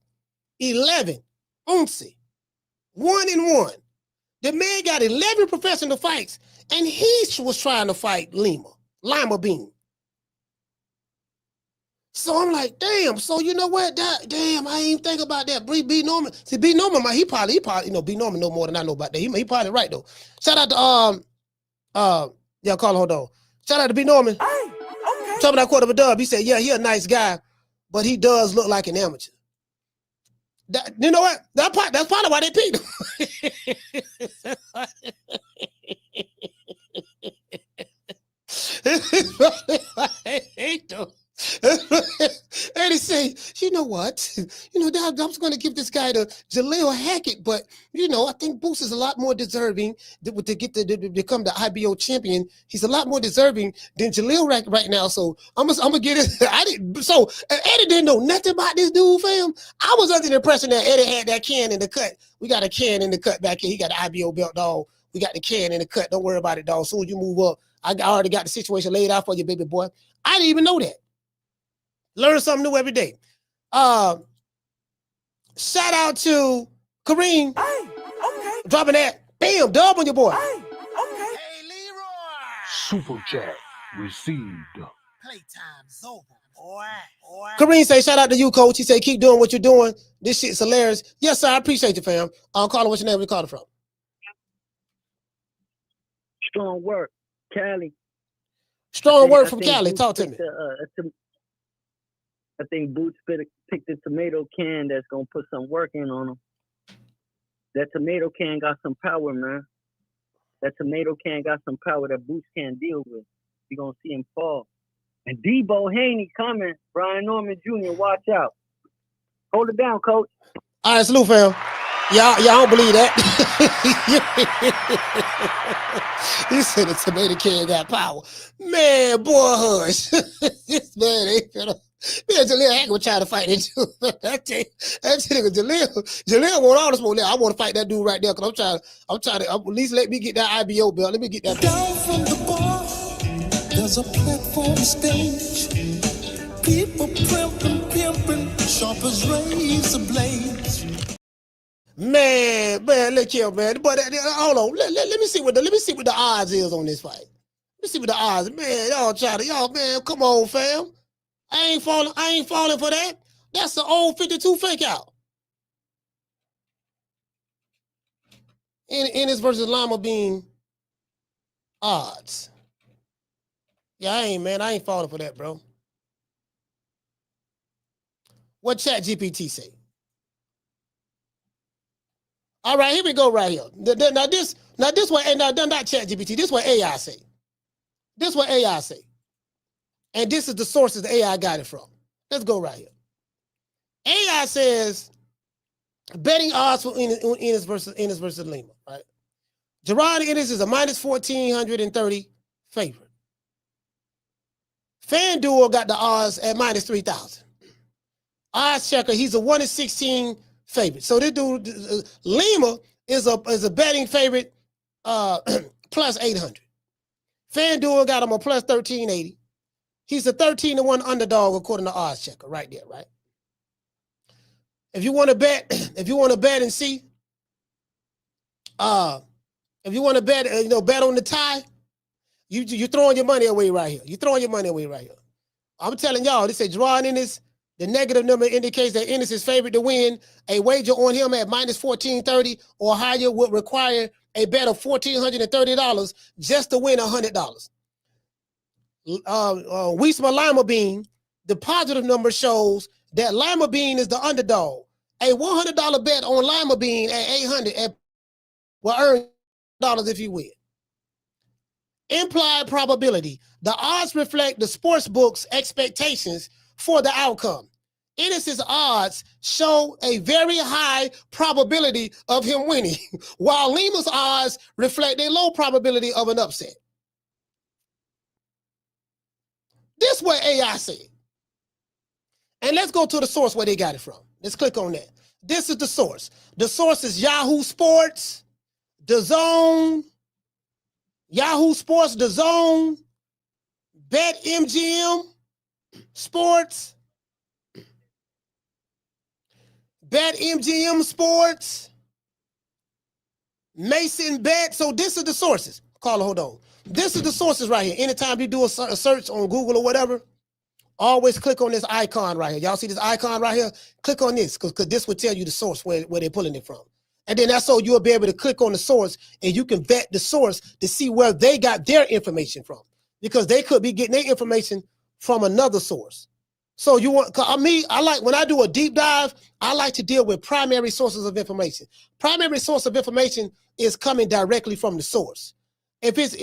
11, 11, 1-1. The man got 11 professional fights, and he was trying to fight Limabean. So I'm like, damn. So you know what? Damn, I ain't think about that. B. Norman. See, B. Norman, he probably, B. Norman know more than I know about that. He probably right though. Shout out to Carl, hold on. Shout out to B. Norman. Talking about quarter of a dub. He said, yeah, he a nice guy, but he does look like an amateur. You know what? That's part of why they picked him. And he say, you know what? I'm just going to give this guy to Jaleel Hackett, but I think Boots is a lot more deserving to become the IBO champion. He's a lot more deserving than Jaleel right now. So I'm gonna get it. So Eddie didn't know nothing about this dude, fam. I was under the impression that Eddie had that can in the cut. We got a can in the cut back here. He got the IBO belt, dog. We got the can in the cut. Don't worry about it, dog. As soon as you move up, I already got the situation laid out for you, baby boy. I didn't even know that. Learn something new every day. Shout out to Kareem. Hey, okay. Dropping that. Bam, dub on your boy. Hey, okay. Hey, Leroy. Super chat received. Playtime's over, boy. Kareem say, shout out to you, coach. He say, keep doing what you're doing. This shit's hilarious. Yes, sir. I appreciate you, fam. Carla, what's your name? Where you calling from? Strong work, Cali. Strong work from Cali. Talk to me. I think Boots picked a tomato can that's going to put some work in on him. That tomato can got some power, man. That tomato can got some power that Boots can't deal with. You're going to see him fall. And Debo Haney coming. Brian Norman Jr., watch out. Hold it down, coach. All right, salute, fam. Y'all don't believe that. He said the tomato can got power. Man, boy, hush. This man ain't gonna. Man, Jaleel Hackett was trying to fight it too. That nigga Jaleel want all the smoke. I want to fight that dude right there because I'm trying to at least let me get that IBO belt. Let me get that. Down from the bar, there's a platform stage. People pimping, sharp as razor blades. Man, look here, man. But hold on, let me see what the odds is on this fight. Let me see what the odds. Man, man, come on, fam. I ain't falling for that. That's the old 52 fake out. Ennis versus Limabean odds. Yeah, I ain't falling for that, bro. What Chat GPT say? All right, here we go right here. Now this what, and not Chat GPT, this what AI say. This what AI say. And this is the sources the AI got it from. Let's go right here. AI says betting odds for Ennis versus Lima, right? Jaron Ennis is a minus 1,430 favorite. FanDuel got the odds at minus 3,000. Odds checker, he's a 1-16 favorite. So this dude, Lima is a betting favorite plus 800. FanDuel got him a plus 1,380. He's a 13-1 underdog according to odds checker right there, right? If you want to bet, and see, if you want to bet, bet on the tie, you're throwing your money away right here. You're throwing your money away right here. I'm telling y'all, they say Jaron Ennis, the negative number indicates that Ennis is favored to win. A wager on him at minus 1,430 or higher would require a bet of $1,430 just to win $100. Wisma Limabean, the positive number shows that Limabean is the underdog. A $100 bet on Limabean at 800 will earn dollars if you win. Implied probability. The odds reflect the sports book's expectations for the outcome. Ennis's odds show a very high probability of him winning, while Lima's odds reflect a low probability of an upset. This is what AI said. And let's go to the source where they got it from. Let's click on that. This is the source. The source is Yahoo Sports, DAZN, Yahoo Sports, DAZN, BetMGM Sports, BetMGM Sports, Mason Bet. So this is the sources. Carla, hold on. This is the sources right here. Anytime you do a search on Google or whatever, always click on this icon right here. Y'all see this icon right here? Click on this because this will tell you the source where they're pulling it from. And then that's so you'll be able to click on the source and you can vet the source to see where they got their information from, because they could be getting their information from another source. So you want, I like, when I do a deep dive, I like to deal with primary sources of information. Primary source of information is coming directly from the source. If it's,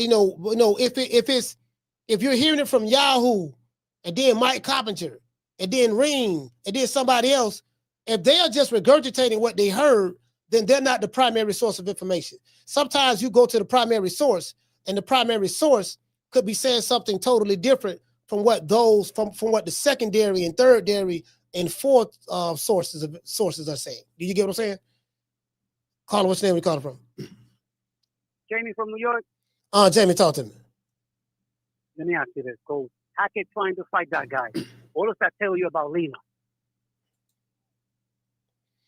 if you're hearing it from Yahoo and then Mike Coppinger and then Ring and then somebody else, if they are just regurgitating what they heard, then they're not the primary source of information. Sometimes you go to the primary source and the primary source could be saying something totally different from what those, from what the secondary and thirdary and fourth sources are saying. Do you get what I'm saying? Carla, what's your name? We calling from? Jamie from New York. Jamie, talk to me. Let me ask you this, Coach. Hackett trying to fight that guy. What does that tell you about Lima?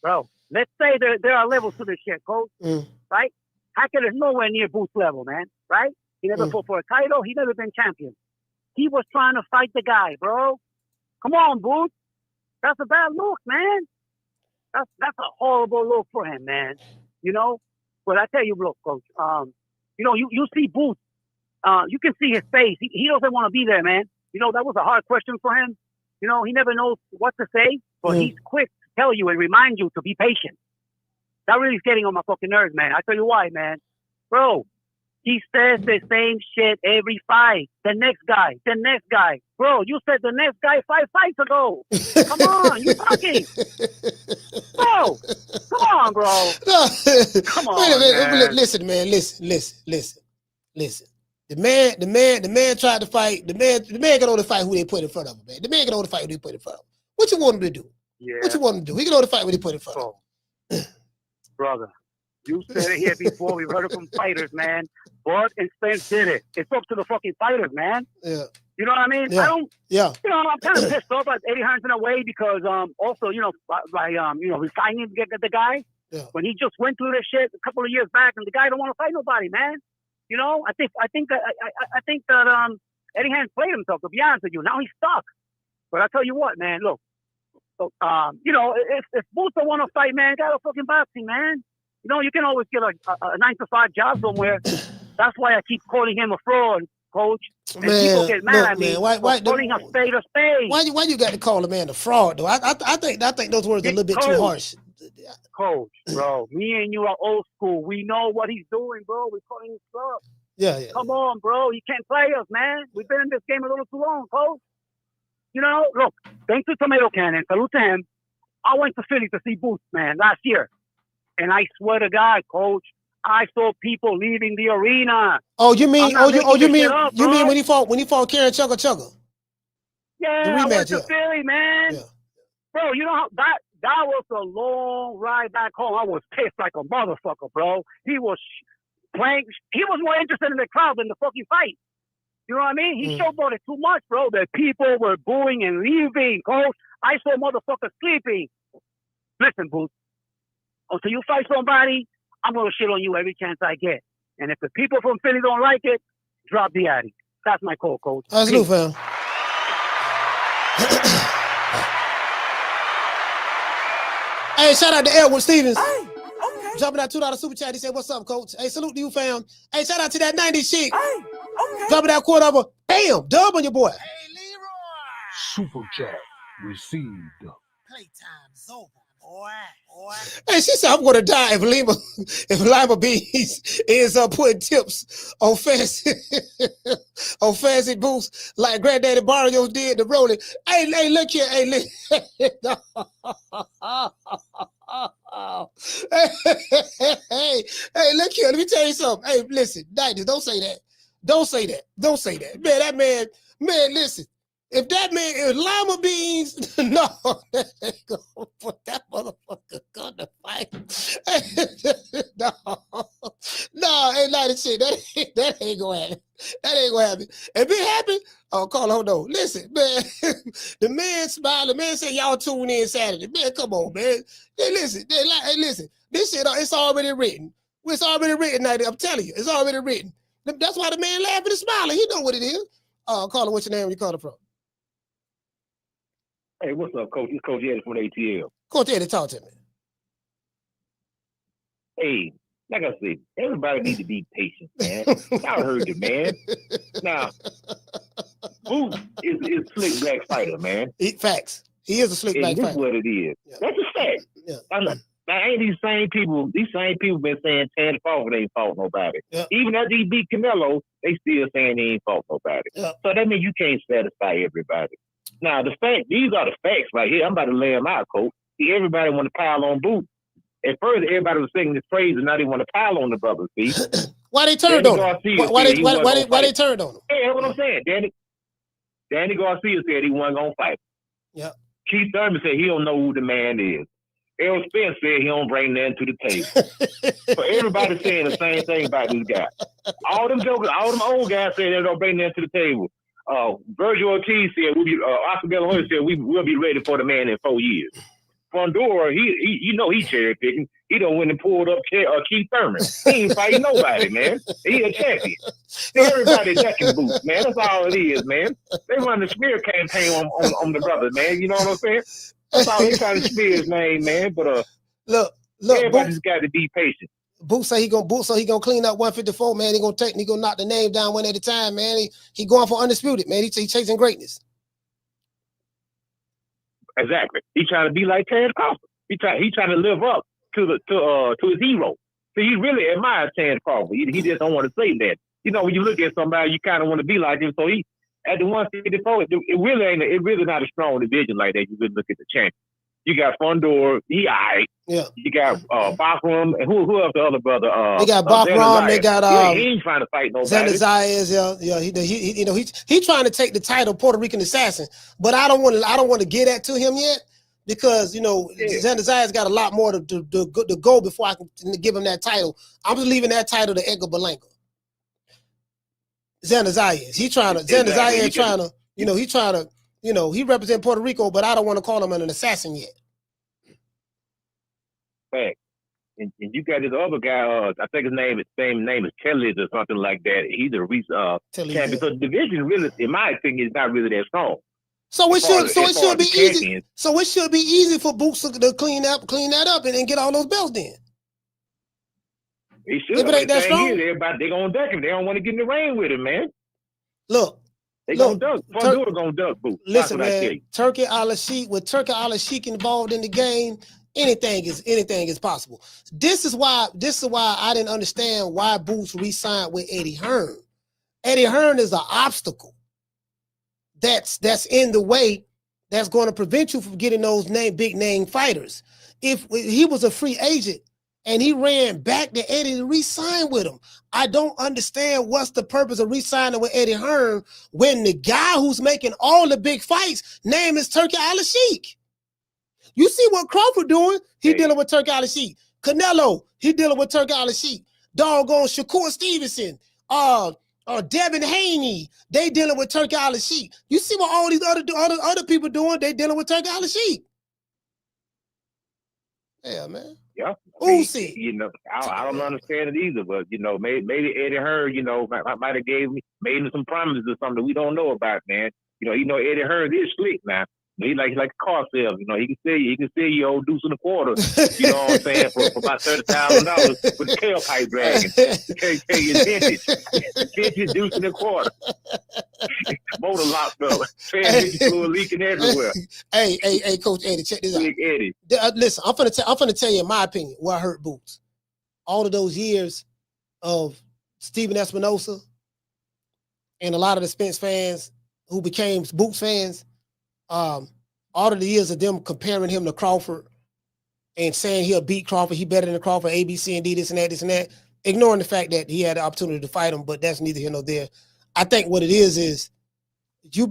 Bro, let's say there are levels to this shit, Coach. Right? Hackett is nowhere near Boots level, man. Right? He never fought for a title. He never been champion. He was trying to fight the guy, bro. Come on, Boots. That's a bad look, man. That's a horrible look for him, man. You know? But I tell you, look, Coach, you see Boots. You can see his face. He doesn't want to be there, man. You know, that was a hard question for him. You know, he never knows what to say, but he's quick to tell you and remind you to be patient. That really is getting on my fucking nerves, man. I tell you why, man. Bro, he says the same shit every fight. The next guy. Bro, you said the next guy 5 fights ago. Come on, you talking. Bro, come on, bro. Come on, man. Listen, man. Listen. The man tried to fight. The man can only fight who they put in front of him, man. The man can only fight who they put in front of him. What you want him to do? Yeah. What you want him to do? He can only fight who they put in front of him. Brother, you said it here before. We've heard it from fighters, man. Bud and Spence did it. It's up to the fucking fighters, man. Yeah. You know what I mean? Yeah. I'm kind of pissed off at Eddie Hearns in a way because also, by resigning the guy. Yeah. When he just went through this shit a couple of years back, and the guy don't want to fight nobody, man. You know, I think that Eddie Hearns played himself, to be honest with you. Now he's stuck. But I tell you what, man, look. So, if Boots don't want to fight, man, got a fucking boxing, man. You know, you can always get a 9-to-5 job somewhere. That's why I keep calling him a fraud, Coach. And people get mad at me for calling a spade a spade. Why you got to call a man a fraud, though? I think those words are a little bit too harsh. Coach, bro, me and you are old school. We know what he's doing, bro. We're calling him stuff. Yeah. Come on, bro. You can't play us, man. We've been in this game a little too long, Coach. You know, look, thanks to Tomato Cannon, salute to him. I went to Philly to see Boots, man, last year. And I swear to God, Coach, I saw people leaving the arena. Oh, you mean when he fought Karen Chugga? Yeah, I went to Philly, man. Yeah. Bro, you know how that was a long ride back home. I was pissed like a motherfucker, bro. He was playing. He was more interested in the crowd than the fucking fight. You know what I mean? He showboated it too much, bro. The people were booing and leaving, Coach. I saw motherfuckers sleeping. Listen, Boots. Until you fight somebody, I'm going to shit on you every chance I get. And if the people from Philly don't like it, drop the addy. That's my call, Coach. That's good, fam. Hey, shout out to Edward Stevens. Hey, okay. Dropping that $2 super chat. He said, "What's up, Coach?" Hey, salute to you, fam. Hey, shout out to that 90s chick. Hey, okay. Dropping that $2 Bam, dub on your boy. Hey, Leroy. Super chat received. Playtime's over, boy. Hey, she said, I'm going to die if Limabean ends up putting tips on fancy boots like Granddaddy Barrios did to Rolling. Hey, look here. Hey, look. hey, look here. Let me tell you something. Hey, listen, Dighters, don't say that. Don't say that. Man, listen. If that man is lima beans, no, that ain't gonna put that motherfucker gonna fight. no, ain't not a shit. That ain't gonna happen. That ain't gonna happen. If it happen, oh, call hold on. Listen, man, the man smiled. The man said, y'all tune in Saturday. Man, come on, man. Hey, listen. This shit, it's already written. It's already written. I'm telling you, it's already written. That's why the man laughing and smiling. He know what it is. Caller, what's your name? Where you calling from? Hey, what's up, Coach? It's Coach Eddie from ATL. Coach Eddie, talk to me. Hey, like I said, everybody needs to be patient, man. Y'all heard it, man. Now, Boots is slick black fighter, man. Facts. He is a slick black fighter. This is what it is. Yeah. That's a fact. Yeah. Now, ain't these same people been saying Tanner Crawford ain't fought nobody. Yeah. Even after he beat Canelo, they still saying he ain't fought nobody. Yeah. So that means you can't satisfy everybody. Now, these are the facts right here. I'm about to lay them out, Coach. See, everybody want to pile on Boots. At first, everybody was singing his praise, and now they want to pile on the brother, see? Why they turned on him? Why they turned on him? Hey, that's what I'm saying. Danny Garcia said he wasn't going to fight. Yeah. Keith Thurman said he don't know who the man is. Errol Spence said he don't bring nothing to the table. So everybody's saying the same thing about this guy. All them old guys said they don't bring nothing to the table. Virgil Ortiz said Oscar De La Hoya said we'll be ready for the man in 4 years. Fondora, he cherry picking. He done went and pulled up Keith Thurman. He ain't fighting nobody, man. He a champion. Everybody ducking Boots, man. That's all it is, man. They run the smear campaign on the brother, man. You know what I'm saying? That's all they trying to smear his name, man. But look, everybody's got to be patient. Boots say he gonna clean up 154, man. He gonna knock the name down one at a time, man. He going for undisputed, man. He chasing greatness. Exactly. He trying to be like Terrence Crawford. He trying to live up to his hero. So he really admires Terrence Crawford. He just don't want to say that. You know, when you look at somebody, you kind of want to be like him. So he at the 154, it really not a strong division like that. You could look at the champion. You got Fondor, he all right. Yeah. You got Bachram, and who else the other brother? They got Bachram, they got he ain't trying to fight nobody. Xander Zayas, he's trying to take the title Puerto Rican assassin, but I don't want to get that to him yet because Xander Zayas got a lot more to go before I can give him that title. I'm just leaving that title to Edgar Berlanga. Xander Zayas, he represent Puerto Rico, but I don't want to call him an assassin yet. Fact. And you got this other guy, I think his name is Kelly or something like that. He's a champion. Because the division really, in my opinion, is not really that strong. So it should be easy. So it should be easy for Boots to clean that up and get all those belts in. He should. If it ain't that strong, they're gonna duck him. They don't want to get in the ring with him, man. Look. They gonna duck. Fondura gonna duck Boots. Listen, man. Turki Al-Sheikh, with Turki Al-Sheikh involved in the game, anything is possible. This is why I didn't understand why Boots re-signed with Eddie Hearn. Eddie Hearn is an obstacle that's in the way that's going to prevent you from getting those big name fighters. If he was a free agent and he ran back to Eddie to re-sign with him, I don't understand what's the purpose of re-signing with Eddie Hearn when the guy who's making all the big fights name is Turki Al-Sheikh. You see what Crawford doing? He dealing with Turki Al-Sheikh. Canelo, he dealing with Turki Al-Sheikh. Doggone Shakur Stevenson, Devin Haney, they dealing with Turki Al-Sheikh. You see what all these other people doing? They dealing with Turki Al-Sheikh. Yeah, man. Yeah. I don't understand it either, but maybe Eddie Hearn, might have made him some promises or something we don't know about, man. Eddie Hearn is slick now. He like car sales, you know. He can sell you old deuce in a quarter, you know what I'm saying, for about $30,000 with a tailpipe dragging. Can't tell you vintage deuce in a quarter. Motor locked up, transmission fluid leaking everywhere. Hey, Coach Eddie, check this out. Big Eddie. Listen, I'm finna tell you in my opinion what hurt Boots. All of those years of Steven Espinosa and a lot of the Spence fans who became Boots fans. All of the years of them comparing him to Crawford and saying he'll beat Crawford, he better than Crawford, A, B, C, and D, this and that, ignoring the fact that he had the opportunity to fight him, but that's neither here nor there. I think what it is they've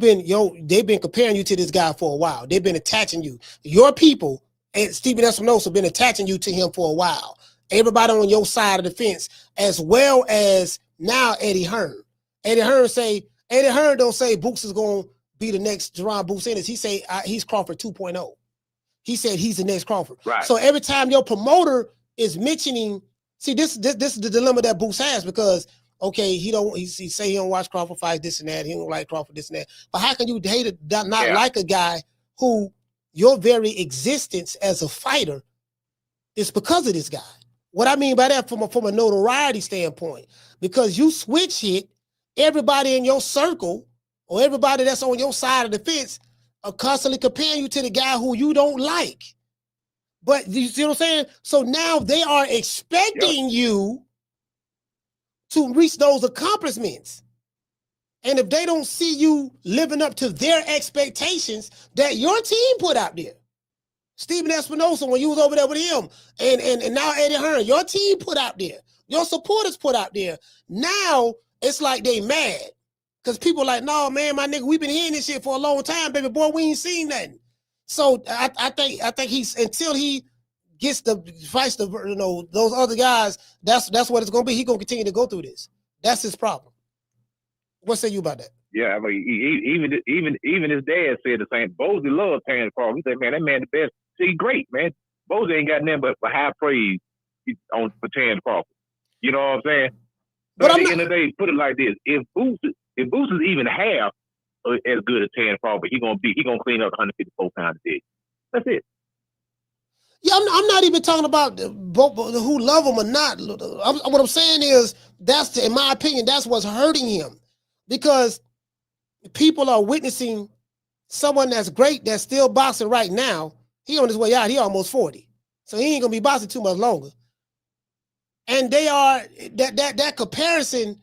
been comparing you to this guy for a while. They've been attaching you. Your people and Steven Espinosa have been attaching you to him for a while. Everybody on your side of the fence, as well as now Eddie Hearn. Eddie Hearn don't say Boots is going to be the next Jaron Boots Ennis. He say he's Crawford 2.0. He said he's the next Crawford. Right. So every time your promoter is mentioning, see, this is the dilemma that Boots has, because okay, he say he don't watch Crawford fights, this and that. He don't like Crawford, this and that. But how can you not like a guy who your very existence as a fighter is because of this guy? What I mean by that from a notoriety standpoint, because you switch it, everybody in your circle or everybody that's on your side of the fence are constantly comparing you to the guy who you don't like. But you see what I'm saying? So now they are expecting you to reach those accomplishments. And if they don't see you living up to their expectations that your team put out there, Steven Espinosa, when you was over there with him, and now Eddie Hearn, your team put out there, your supporters put out there, now it's like they mad. Because people like, no, man, my nigga, we've been hearing this shit for a long time, baby boy, we ain't seen nothing. So I think he's, until he gets fights those other guys, that's what it's gonna be. He's gonna continue to go through this. That's his problem. What say you about that? Yeah, I mean, even his dad said the same. Bozy loves Terrence Crawford. He said, man, that man the best. See, great, man. Bozy ain't got nothing but high praise for Terrence Crawford. You know what I'm saying? But at the end of the day, put it like this: if Boots is even half as good as Terrence Crawford, he gonna clean up 154 pounds a day. That's it. Yeah, I'm not even talking about who love him or not. What I'm saying is in my opinion, that's what's hurting him, because people are witnessing someone that's great that's still boxing right now. He on his way out. He almost 40, so he ain't gonna be boxing too much longer. And they are that comparison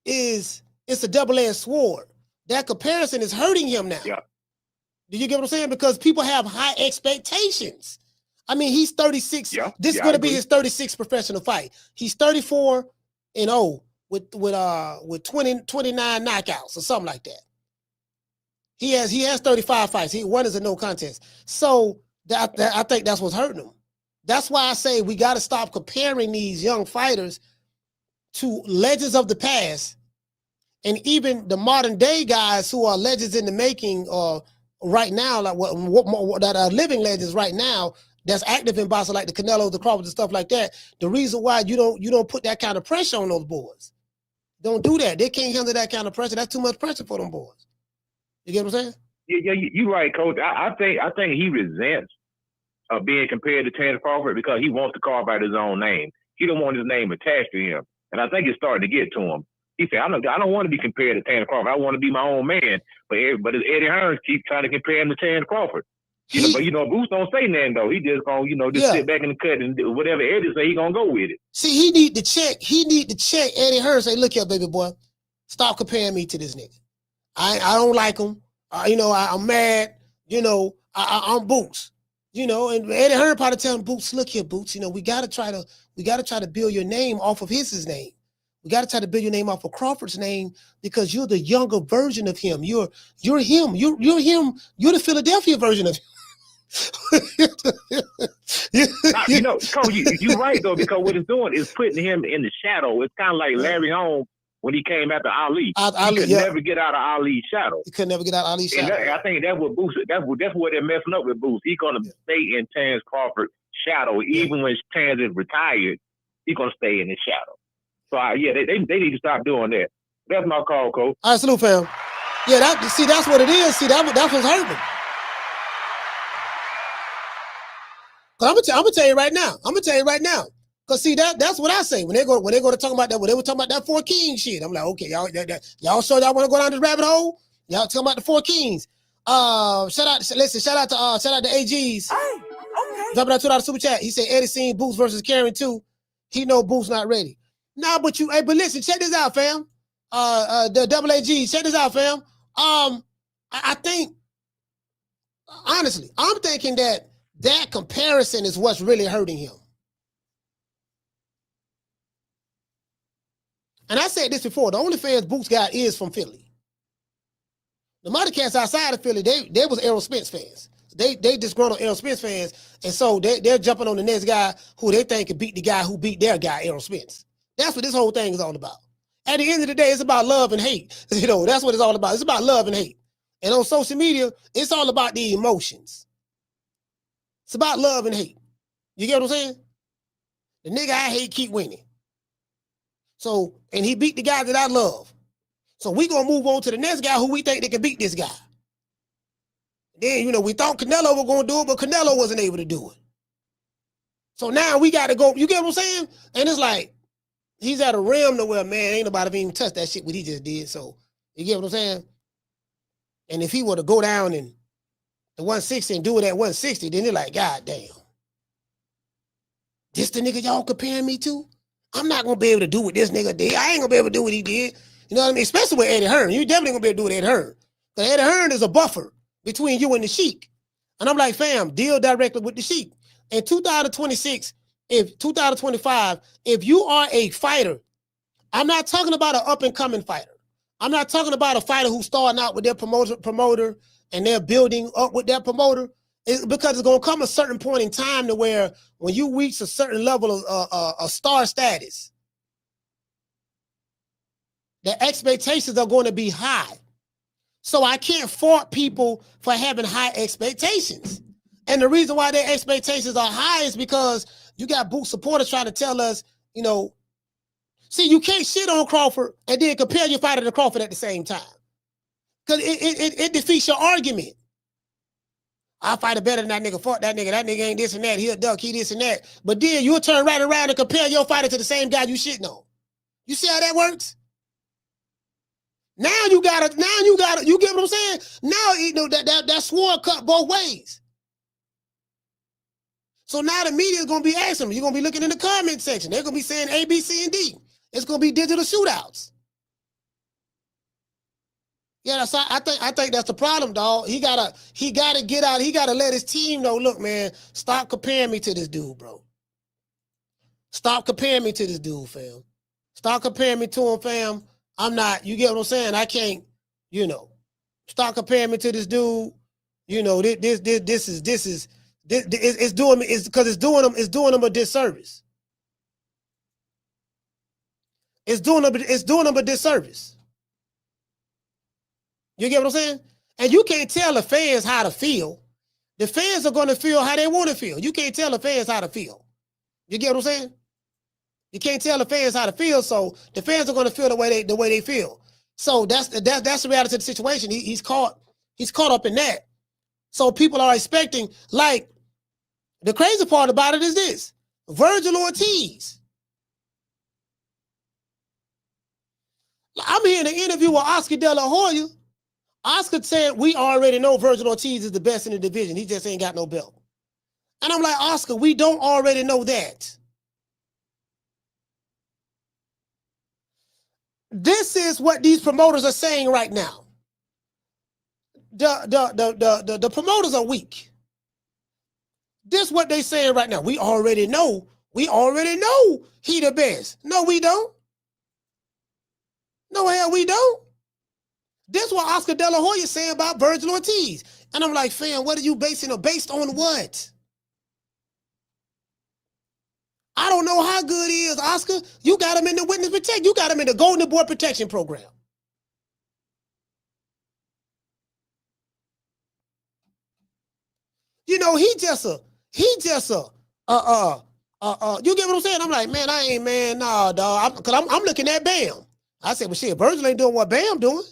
it's a double-edged sword. That comparison is hurting him now. Yeah. Do you get what I'm saying? Because people have high expectations. I mean, he's 36. Yeah, this is going to be his 36th professional fight. He's 34-0 with 29 knockouts or something like that. He has 35 fights. One is a no contest. So I think that's what's hurting him. That's why I say we got to stop comparing these young fighters to legends of the past, and even the modern day guys who are legends in the making right now, like that are living legends right now, that's active in boxing, like the Canelos, the Crawfords, and stuff like that. The reason why you don't put that kind of pressure on those boys. Don't do that. They can't handle that kind of pressure. That's too much pressure for them boys. You get what I'm saying? Yeah, you're right, Coach. I think he resents being compared to Terrence Crawford because he wants to carve out his own name. He don't want his name attached to him, and I think it's starting to get to him. He said, I don't want to be compared to Terrence Crawford. I want to be my own man. But Eddie Hearn keeps trying to compare him to Terrence Crawford. But Boots don't say nothing though. He just gonna sit back in the cut and do whatever Eddie say, he gonna go with it. See, he need to check Eddie Hearn. Say, look here, baby boy, stop comparing me to this nigga. I don't like him. I'm mad. I'm Boots. And Eddie Hearn probably telling Boots, look here, Boots. We gotta try to build your name off of his name. We got to try to build your name off of Crawford's name because you're the younger version of him. You're him. You're him. You're the Philadelphia version of him. Cole, you're right though, because what it's doing is putting him in the shadow. It's kind of like Larry Holmes when he came after Ali. He could never get out of Ali's shadow. He could never get out of Ali's shadow. I think that's what Boots. That's what they're messing up with Boots. He's gonna stay in Terrence Crawford's shadow, even when Terrence is retired. He's gonna stay in his shadow. So they need to stop doing that. That's my call, Coach. All right, salute, fam. Yeah, that's what it is. See, that's what's hurting. Cause I'm gonna tell you right now. Cause see that's what I say when they go to talk about that. When they were talking about that 4 Kings shit, I'm like, okay, y'all sure y'all want to go down this rabbit hole? Y'all talking about the 4 Kings. Shout out to AG's. Dropping out $2 super chat. He said Eddie seen Boots versus Karen too. He know Boots not ready. Nah, but listen, check this out, fam. The double AG, check this out, fam. I think honestly, I'm thinking that comparison is what's really hurting him. And I said this before, the only fans Boots got is from Philly. The other cats outside of Philly, they was Errol Spence fans. They disgruntled Errol Spence fans, and so they're jumping on the next guy who they think could beat the guy who beat their guy, Errol Spence. That's what this whole thing is all about. At the end of the day, it's about love and hate. That's what it's all about. It's about love and hate. And on social media, it's all about the emotions. It's about love and hate. You get what I'm saying? The nigga I hate keep winning. So, and he beat the guy that I love. So we gonna move on to the next guy who we think that can beat this guy. Then, we thought Canelo was gonna do it, but Canelo wasn't able to do it. So now we gotta go, you get what I'm saying? And it's like, he's at a realm to where, man, ain't nobody even touched that shit what he just did. So, you get what I'm saying? And if he were to go down in the 160 and do it at 160, then they're like, God damn. This the nigga y'all comparing me to? I'm not gonna be able to do what this nigga did. I ain't gonna be able to do what he did. You know what I mean? Especially with Eddie Hearn. You definitely gonna be able to do what Eddie Hearn. Because Eddie Hearn is a buffer between you and the Sheik. And I'm like, fam, deal directly with the Sheik. In 2026, 2025, if you are a fighter, I'm not talking about an up-and-coming fighter. I'm not talking about a fighter who's starting out with their promoter and they're building up with their promoter. It's because it's going to come a certain point in time to where when you reach a certain level of star status, the expectations are going to be high. So I can't fault people for having high expectations. And the reason why their expectations are high is because you got Boots supporters trying to tell us, see, you can't shit on Crawford and then compare your fighter to Crawford at the same time. Because it defeats your argument. I fight better than that nigga. Fuck that nigga. That nigga ain't this and that. He a duck. He this and that. But then you'll turn right around and compare your fighter to the same guy you shitting on. You see how that works? Now you gotta, you get what I'm saying? Now, that sword cut both ways. So now the media is going to be asking them. You're going to be looking in the comment section. They're going to be saying A, B, C, and D. It's going to be digital shootouts. Yeah, I think that's the problem, dog. He gotta get out. He gotta let his team know, look, man, stop comparing me to this dude, bro. Stop comparing me to this dude, fam. Stop comparing me to him, fam. I'm not, you get what I'm saying? I can't, stop comparing me to this dude. It's doing them a disservice. It's doing them a disservice. You get what I'm saying? And you can't tell the fans how to feel. The fans are going to feel how they want to feel. You can't tell the fans how to feel. You get what I'm saying? You can't tell the fans how to feel, so the fans are going to feel the way they feel. So that's the reality of the situation. He's caught up in that. So people are expecting, like, the crazy part about it is this: Virgil Ortiz. I'm hearing an interview with Oscar De La Hoya. Oscar said, we already know Virgil Ortiz is the best in the division. He just ain't got no belt. And I'm like, Oscar, we don't already know that. This is what these promoters are saying right now. The promoters are weak. This is what they saying right now. We already know he the best. No, we don't. No, hell, we don't. This is what Oscar De La Hoya is saying about Virgil Ortiz. And I'm like, fam, what are you basing it? Based on what? I don't know how good he is, Oscar. You got him in the witness protection. You got him in the Golden Boy protection program. He just a, you get what I'm saying? I'm like, man, nah, dog. Because I'm looking at Bam. I said, well, shit, Virgil ain't doing what Bam doing.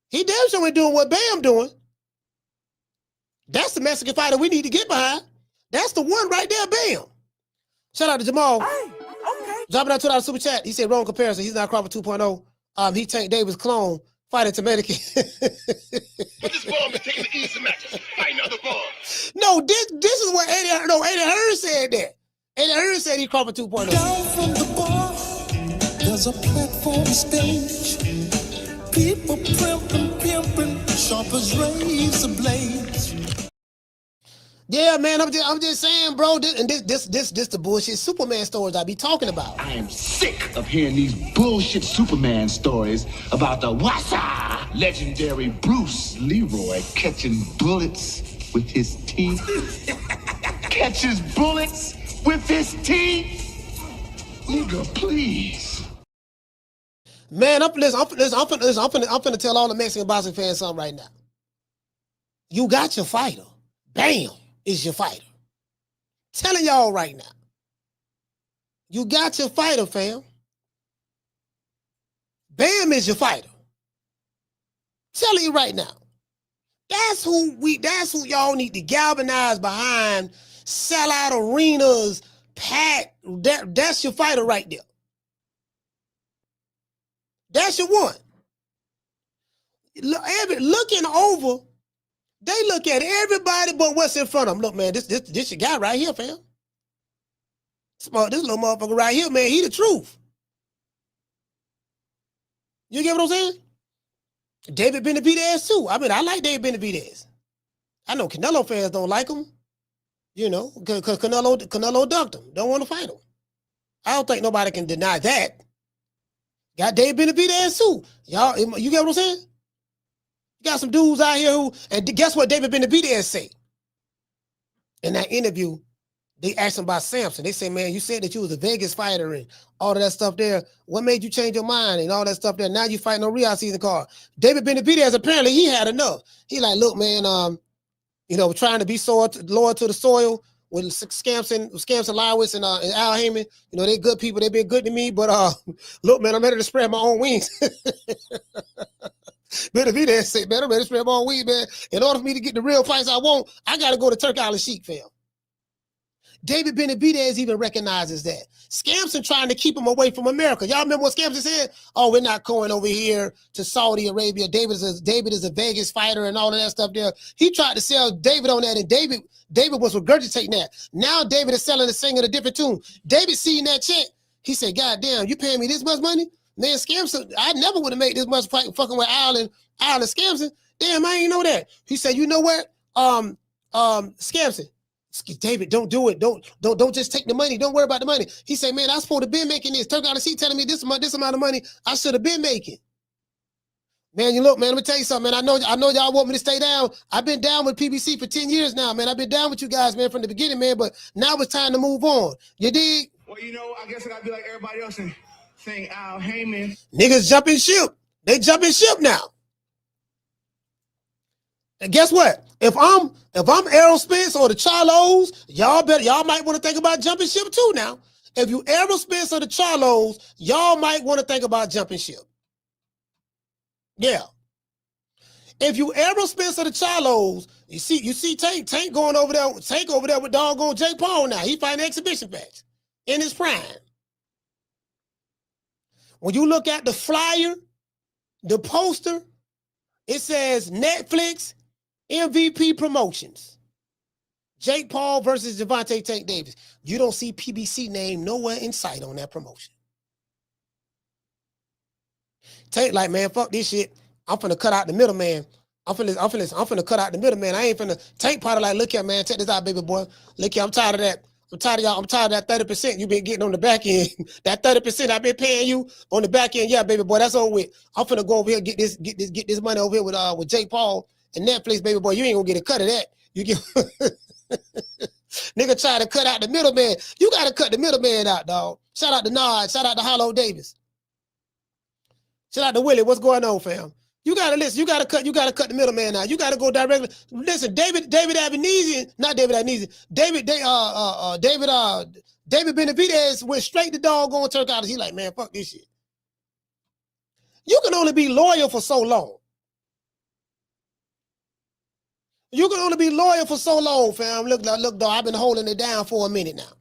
He damn sure ain't doing what Bam doing. That's the Mexican fighter we need to get behind. That's the one right there, bam. Shout out to Jamal. Dropping out $2 super chat. He said wrong comparison. He's not Crawford 2.0. He Tank Davis clone fighting Dominican. But this bomb is taking the easy matches. Fight another bomb. No, this is what Eddie Hearn said that. Eddie Hearn said he Crawford 2.0. Down from the bar, there's a platform stage. People pimping, sharp as razor blades. Yeah, man, I'm just saying, bro. This the bullshit Superman stories I be talking about. I am sick of hearing these bullshit Superman stories about the wassa legendary Bruce Leroy catching bullets with his teeth. Catches bullets with his teeth. Nigga, please. Man, I'm finna tell all the Mexican boxing fans something right now. You got your fighter. Bam. Is your fighter. Telling y'all right now. You got your fighter, fam. Bam is your fighter. Telling you right now. That's who y'all need to galvanize behind, sell out arenas, pack. That's your fighter right there. That's your one. Looking over. They look at everybody but what's in front of them. Look, man, this your guy right here, fam. This little motherfucker right here, man, he the truth. You get what I'm saying? David Benavidez too. I mean, I like David Benavidez. I know Canelo fans don't like him, you know, because Canelo ducked him. Don't want to fight him. I don't think nobody can deny that. Got David Benavidez too. Y'all, you get what I'm saying? You got some dudes out here who, and guess what David Benavidez say? In that interview, they asked him about Samson. They say, man, you said that you was a Vegas fighter and all of that stuff there. What made you change your mind and all that stuff there? Now you fighting on Real season card. David Benavidez, apparently he had enough. He like, look, man, you know, trying to be loyal to the soil with Scamson, Lawitz, and Al Heyman. You know, they good people. They've been good to me, but look, man, I'm ready to spread my own wings. Benavidez say, man, I'm ready to spread my own wings, man. In order for me to get the real fights I want, I got to go to Turk Island Sheik, fam. David Benavidez even recognizes that. Scamson trying to keep him away from America. Y'all remember what Scamson said? Oh, we're not going over here to Saudi Arabia. David is a Vegas fighter and all of that stuff there. He tried to sell David on that, and David was regurgitating that. Now David is selling and singing a different tune. David seeing that check. He said, God damn, you paying me this much money? Man, Scamson, I never would have made this much fucking with Al and Scamson. Damn, I ain't know that. He said, you know what? Scamson, David, don't do it. Don't just take the money. Don't worry about the money. He said, man, I was supposed to been making this. Turk Island Sheik telling me this amount of money I should have been making. Man, you look, man, let me tell you something, man. I know y'all want me to stay down. I've been down with PBC for 10 years now, man. I've been down with you guys, man, from the beginning, man, but now it's time to move on. You dig? Well, you know, I guess I gotta be like everybody else and saying Al Heyman. Niggas jumping ship. They jumping ship now. And guess what? If I'm Errol Spence or the Charlos, y'all might want to think about jumping ship too now. If you Errol Spence or the Charlos, y'all might want to think about jumping ship. Yeah. If you Errol Spence or the Charlos, you see Tank going over there, Tank over there with doggone Jake Paul now. He fighting exhibition match in his prime. When you look at the flyer, the poster, it says Netflix MVP Promotions. Jake Paul versus Gervonta Tank Davis. You don't see PBC name nowhere in sight on that promotion. Tank like, man, fuck this shit. I'm finna cut out the middleman. I'm finna cut out the middleman. I ain't finna. Tank probably like, look here, man, check this out, baby boy. Look here, I'm tired of that. I'm tired of y'all. I'm tired of that 30% you've been getting on the back end. That 30% I've been paying you on the back end. Yeah, baby boy, that's over with. I'm finna go over here get this money over here with Jake Paul and Netflix, baby boy. You ain't gonna get a cut of that. You get nigga try to cut out the middleman. You gotta cut the middleman out, dog. Shout out to Nod. Shout out to Hollow Davis. Shout out to Willie. What's going on, fam? You gotta listen. You gotta cut the middleman out. You gotta go directly. Listen, David Benavidez went straight to doggone Turk Island. He like, man, fuck this shit. You can only be loyal for so long. You can only be loyal for so long, fam. Look, dog, I've been holding it down for a minute now.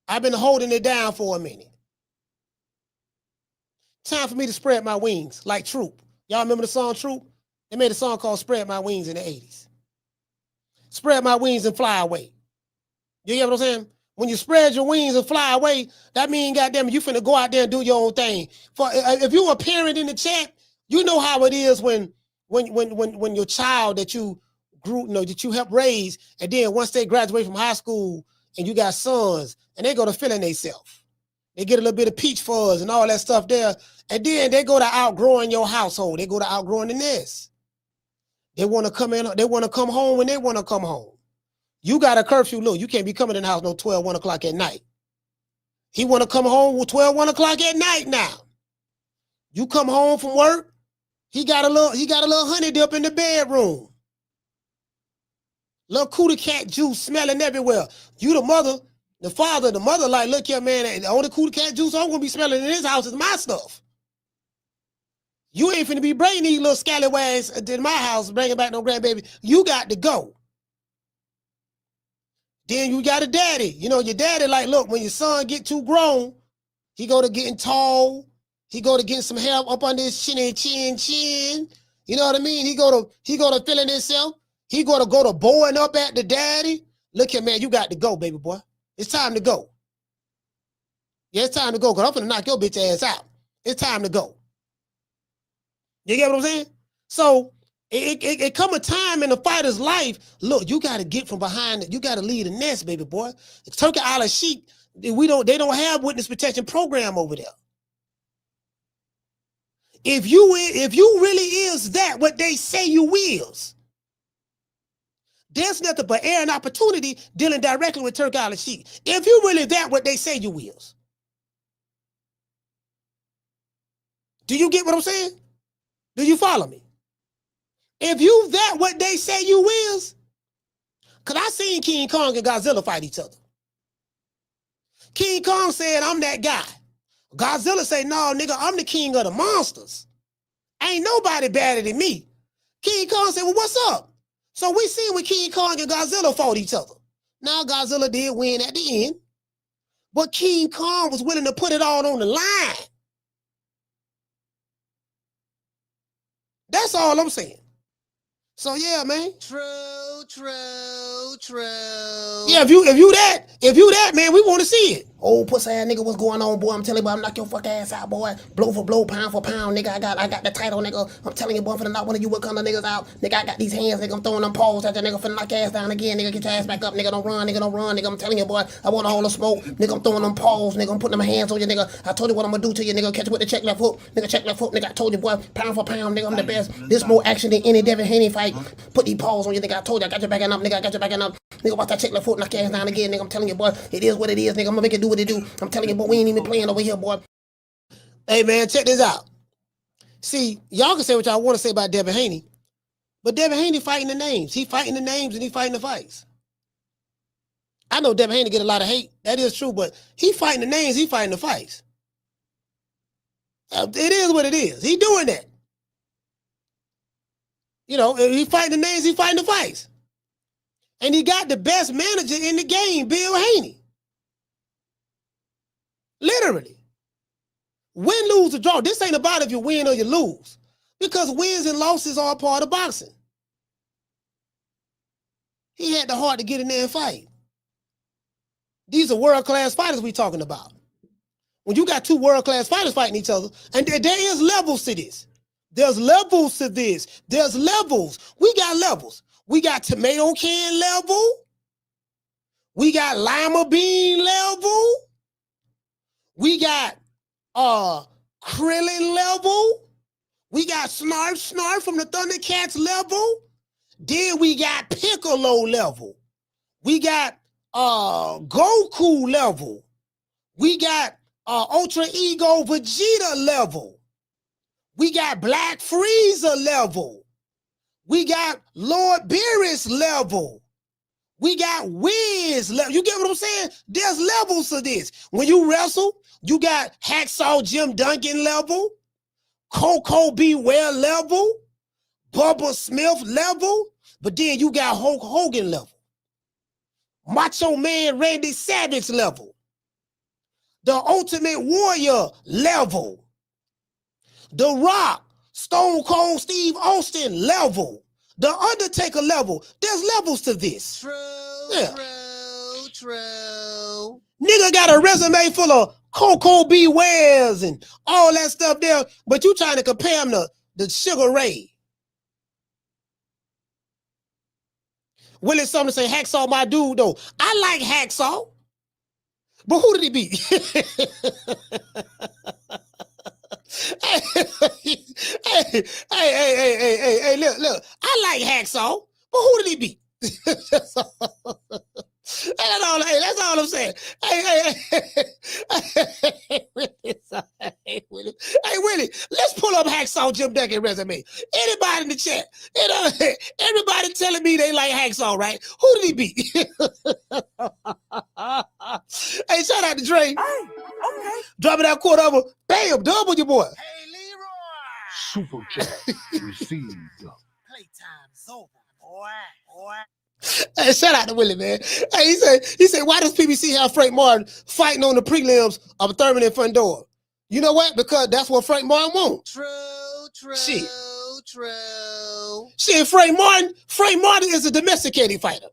I've been holding it down for a minute. Time for me to spread my wings like Troop. Y'all remember the song Troop? They made a song called Spread My Wings in the 80s. Spread my wings and fly away. You get what I'm saying? When you spread your wings and fly away, that means, goddamn, you finna go out there and do your own thing. For if you're a parent in the chat, you know how it is when your child that you grew, that you helped raise, and then once they graduate from high school and you got sons and they go to feeling themselves. They get a little bit of peach fuzz and all that stuff there. And then they go to outgrowing your household. They go to outgrowing the nest. They want to come in. They want to come home when they want to come home. You got a curfew. Look, you can't be coming in the house no 12, 1 o'clock at night. He want to come home with 12, 1 o'clock at night now. You come home from work. He got a little honey dip in the bedroom. Little cootie cat juice smelling everywhere. You the mother. The father, the mother, like, look here, man, the only cootie cat juice I'm going to be smelling in this house is my stuff. You ain't finna be bringing these little scallywags to my house, bringing back no grandbaby. You got to go. Then you got a daddy. You know, your daddy, like, look, when your son get too grown, he go to getting tall. He go to getting some hair up under his chin. You know what I mean? He go to feeling himself. He go to bowing up at the daddy. Look here, man, you got to go, baby boy. It's time to go. Yeah, it's time to go, because I'm finna knock your bitch ass out. It's time to go. You get what I'm saying? So it come a time in a fighter's life, look, you got to get from behind it. You got to leave the nest, baby boy. It's Turkey Island sheep. They don't have witness protection program over there. If you really is that what they say you is, there's nothing but air and opportunity dealing directly with Turkey Island sheep. If you really that what they say you is. Do you get what I'm saying? Do you follow me? If you that what they say you is, because I seen King Kong and Godzilla fight each other. King Kong said, I'm that guy. Godzilla say, no, nigga, I'm the king of the monsters. Ain't nobody badder than me. King Kong said, well, what's up? So we seen when King Kong and Godzilla fought each other. Now Godzilla did win at the end, but King Kong was willing to put it all on the line. That's all I'm saying. So yeah, man. True. Yeah, if you that, man, we want to see it. Oh, pussy ass nigga, what's going on, boy? I'm telling you, boy, I'm knock your fuck ass out, boy. Blow for blow, pound for pound, nigga. I got the title, nigga. I'm telling you, boy, I'm finna knock one of you what kind of niggas out. Nigga, I got these hands, nigga. I'm throwing them paws at that nigga, finna knock your ass down again, nigga. Get your ass back up, nigga. Don't run, nigga. I'm telling you, boy, I want all the smoke, nigga. I'm throwing them paws, nigga. I'm putting them hands on you, nigga. I told you what I'm gonna do to you, nigga. Catch you with the check left hook, nigga. Check left hook, nigga. I told you, boy, pound for pound, nigga. I'm the best. This more action than any Devin Haney fight. Put these paws on you, nigga. I told you, I got your back up, nigga. I got your back up. Nigga, watch that check left foot, knock your ass down again, nigga. I'm telling you, boy, it is what it is, nigga. I'm gonna make it do what it do. I'm telling you, boy, we ain't even playing over here, boy. Hey, man, check this out. See, y'all can say what y'all want to say about Devin Haney, but Devin Haney fighting the names. He fighting the names and he fighting the fights. I know Devin Haney get a lot of hate. That is true, but he fighting the names, he fighting the fights. It is what it is. He doing that. You know, he fighting the names, he fighting the fights. And he got the best manager in the game, Bill Haney. Literally. Win, lose, or draw. This ain't about if you win or you lose. Because wins and losses are a part of boxing. He had the heart to get in there and fight. These are world-class fighters we talking about. When you got two world-class fighters fighting each other, and there is levels to this. There's levels to this. There's levels. We got levels. We got tomato can level. We got Limabean level. We got Krillin level. We got Snarf from the Thundercats level. Then we got Piccolo level. We got Goku level. We got Ultra Ego Vegeta level. We got Black Frieza level. We got Lord Beerus level. We got Wiz level. You get what I'm saying? There's levels to this. When you wrestle, you got Hacksaw Jim Duncan level, Coco Beware level, Bubba Smith level. But then you got Hulk Hogan level, Macho Man Randy Savage level, the Ultimate Warrior level, The Rock, Stone Cold Steve Austin level, The Undertaker level. There's levels to this. True. Nigga got a resume full of Coco B. Wares and all that stuff there, but you trying to compare him to the Sugar Ray. Willie Sumner say, Hacksaw my dude, though. I like Hacksaw, but who did he beat? Hey, look. I like Hacksaw, but who did he beat? That's all I'm saying. Hey, Willie, let's pull up Hacksaw Jim Duggan resume. Anybody in the chat? Everybody telling me they like Hacksaw, right? Who did he beat? Hey, shout out to Dre. Hey, okay. Dropping that quarter over. Bam, double your boy. Hey, Leroy. Super chat received. Playtime's over, boy. Hey, shout out to Willie, man. Hey, he said, why does PBC have Frank Martin fighting on the prelims of Thurman and Fundora? You know what? Because that's what Frank Martin wants. True. Shit, Frank Martin is a domesticated fighter.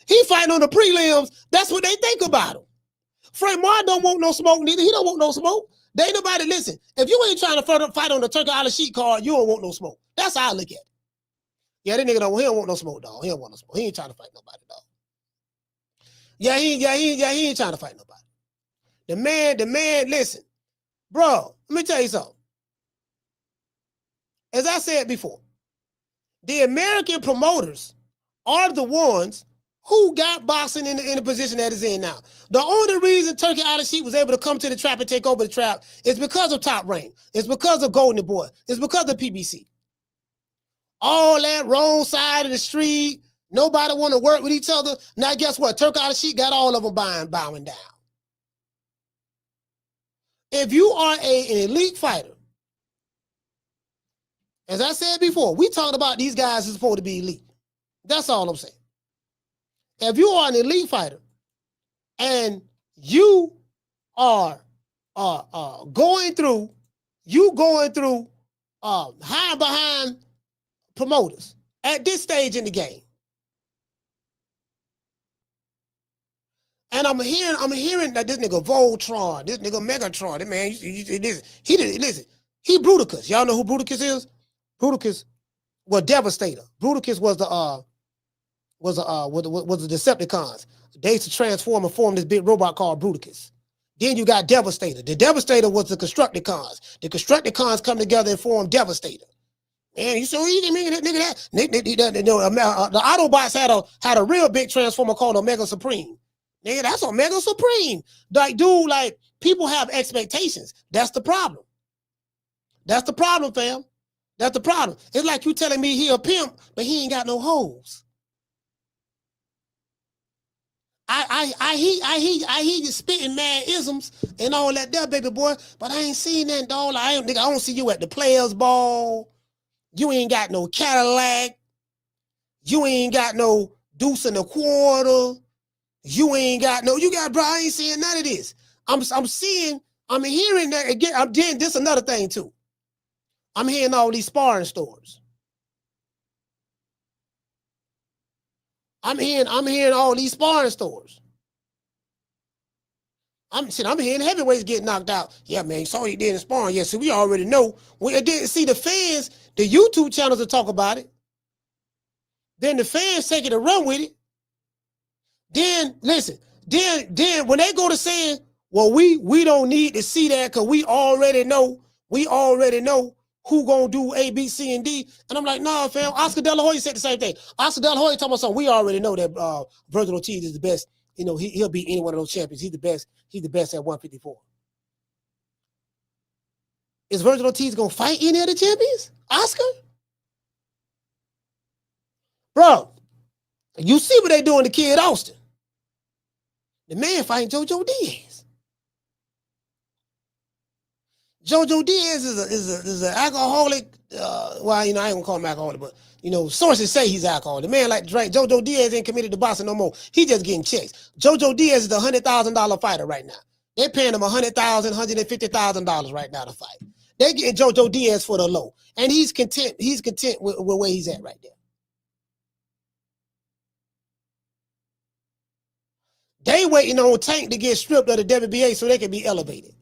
He fighting on the prelims. That's what they think about him. Frank Martin don't want no smoke neither. He don't want no smoke. There ain't nobody, listen, if you ain't trying to fight on the Turkey Island sheet card, you don't want no smoke. That's how I look at it. Yeah, that nigga he don't want no smoke, dog. He don't want no smoke. He ain't trying to fight nobody, dog. He ain't trying to fight nobody. The man, listen, bro, let me tell you something. As I said before, the American promoters are the ones who got boxing in the position that it's in now. The only reason Turkey Island Sheep was able to come to the trap and take over the trap is because of Top Rank. It's because of Golden Boy. It's because of PBC. All that wrong side of the street, nobody want to work with each other. Now guess what? Turkey Island Sheep got all of them bowing down. If you are an elite fighter, as I said before, we talked about these guys are supposed to be elite. That's all I'm saying. If you are an elite fighter and you are going through high behind promoters at this stage in the game, and I'm hearing that this nigga Voltron, this nigga Megatron, that man, he Bruticus. Y'all know who Bruticus is? Bruticus was Devastator. Bruticus was the Decepticons. They used to transform and form this big robot called Bruticus. Then you got Devastator. The Devastator was the Constructicons. The Constructicons come together and form Devastator. Man, you so easy, man. The Autobots had a real big transformer called Omega Supreme. Nigga, that's Omega Supreme. Like, dude, like, people have expectations. That's the problem. That's the problem, fam. That's the problem. It's like you telling me he a pimp, but he ain't got no hoes. I hear you spitting mad isms and all that there, baby boy, but I ain't seen that, dog. I don't see you at the Players Ball. You ain't got no Cadillac. You ain't got no deuce and a quarter. You got, bro, I ain't seeing none of this. I'm hearing that again. I'm doing this another thing too. I'm hearing all these sparring stories. I'm hearing all these sparring stories. I'm hearing heavyweights get knocked out. Yeah, man, you saw what he did in sparring. Yeah, so we already know. We didn't see the fans, the YouTube channels to talk about it. Then the fans take it and run with it. Then listen, then when they go to saying, well, we don't need to see that because we already know who gonna do A, B, C, and D. And I'm like, nah, fam. Oscar De La Hoya said the same thing. Oscar De La Hoya talking about something. We already know that Virgil Ortiz is the best. You know, he'll beat any one of those champions. He's the best. He's the best at 154. Is Virgil Ortiz gonna fight any of the champions? Oscar? Bro, you see what they doing to Kid Austin. The man fighting JoJo Diaz. JoJo Diaz is an alcoholic. Well, you know, I ain't gonna call him alcoholic, but you know, sources say he's alcoholic. The man like to drink. JoJo Diaz ain't committed to boxing no more. He just getting checks. JoJo Diaz is a $100,000 fighter right now. They're paying him $100,000, $150,000 right now to fight. They getting JoJo Diaz for the low, and he's content. He's content with where he's at right there. They waiting on Tank to get stripped of the WBA so they can be elevated.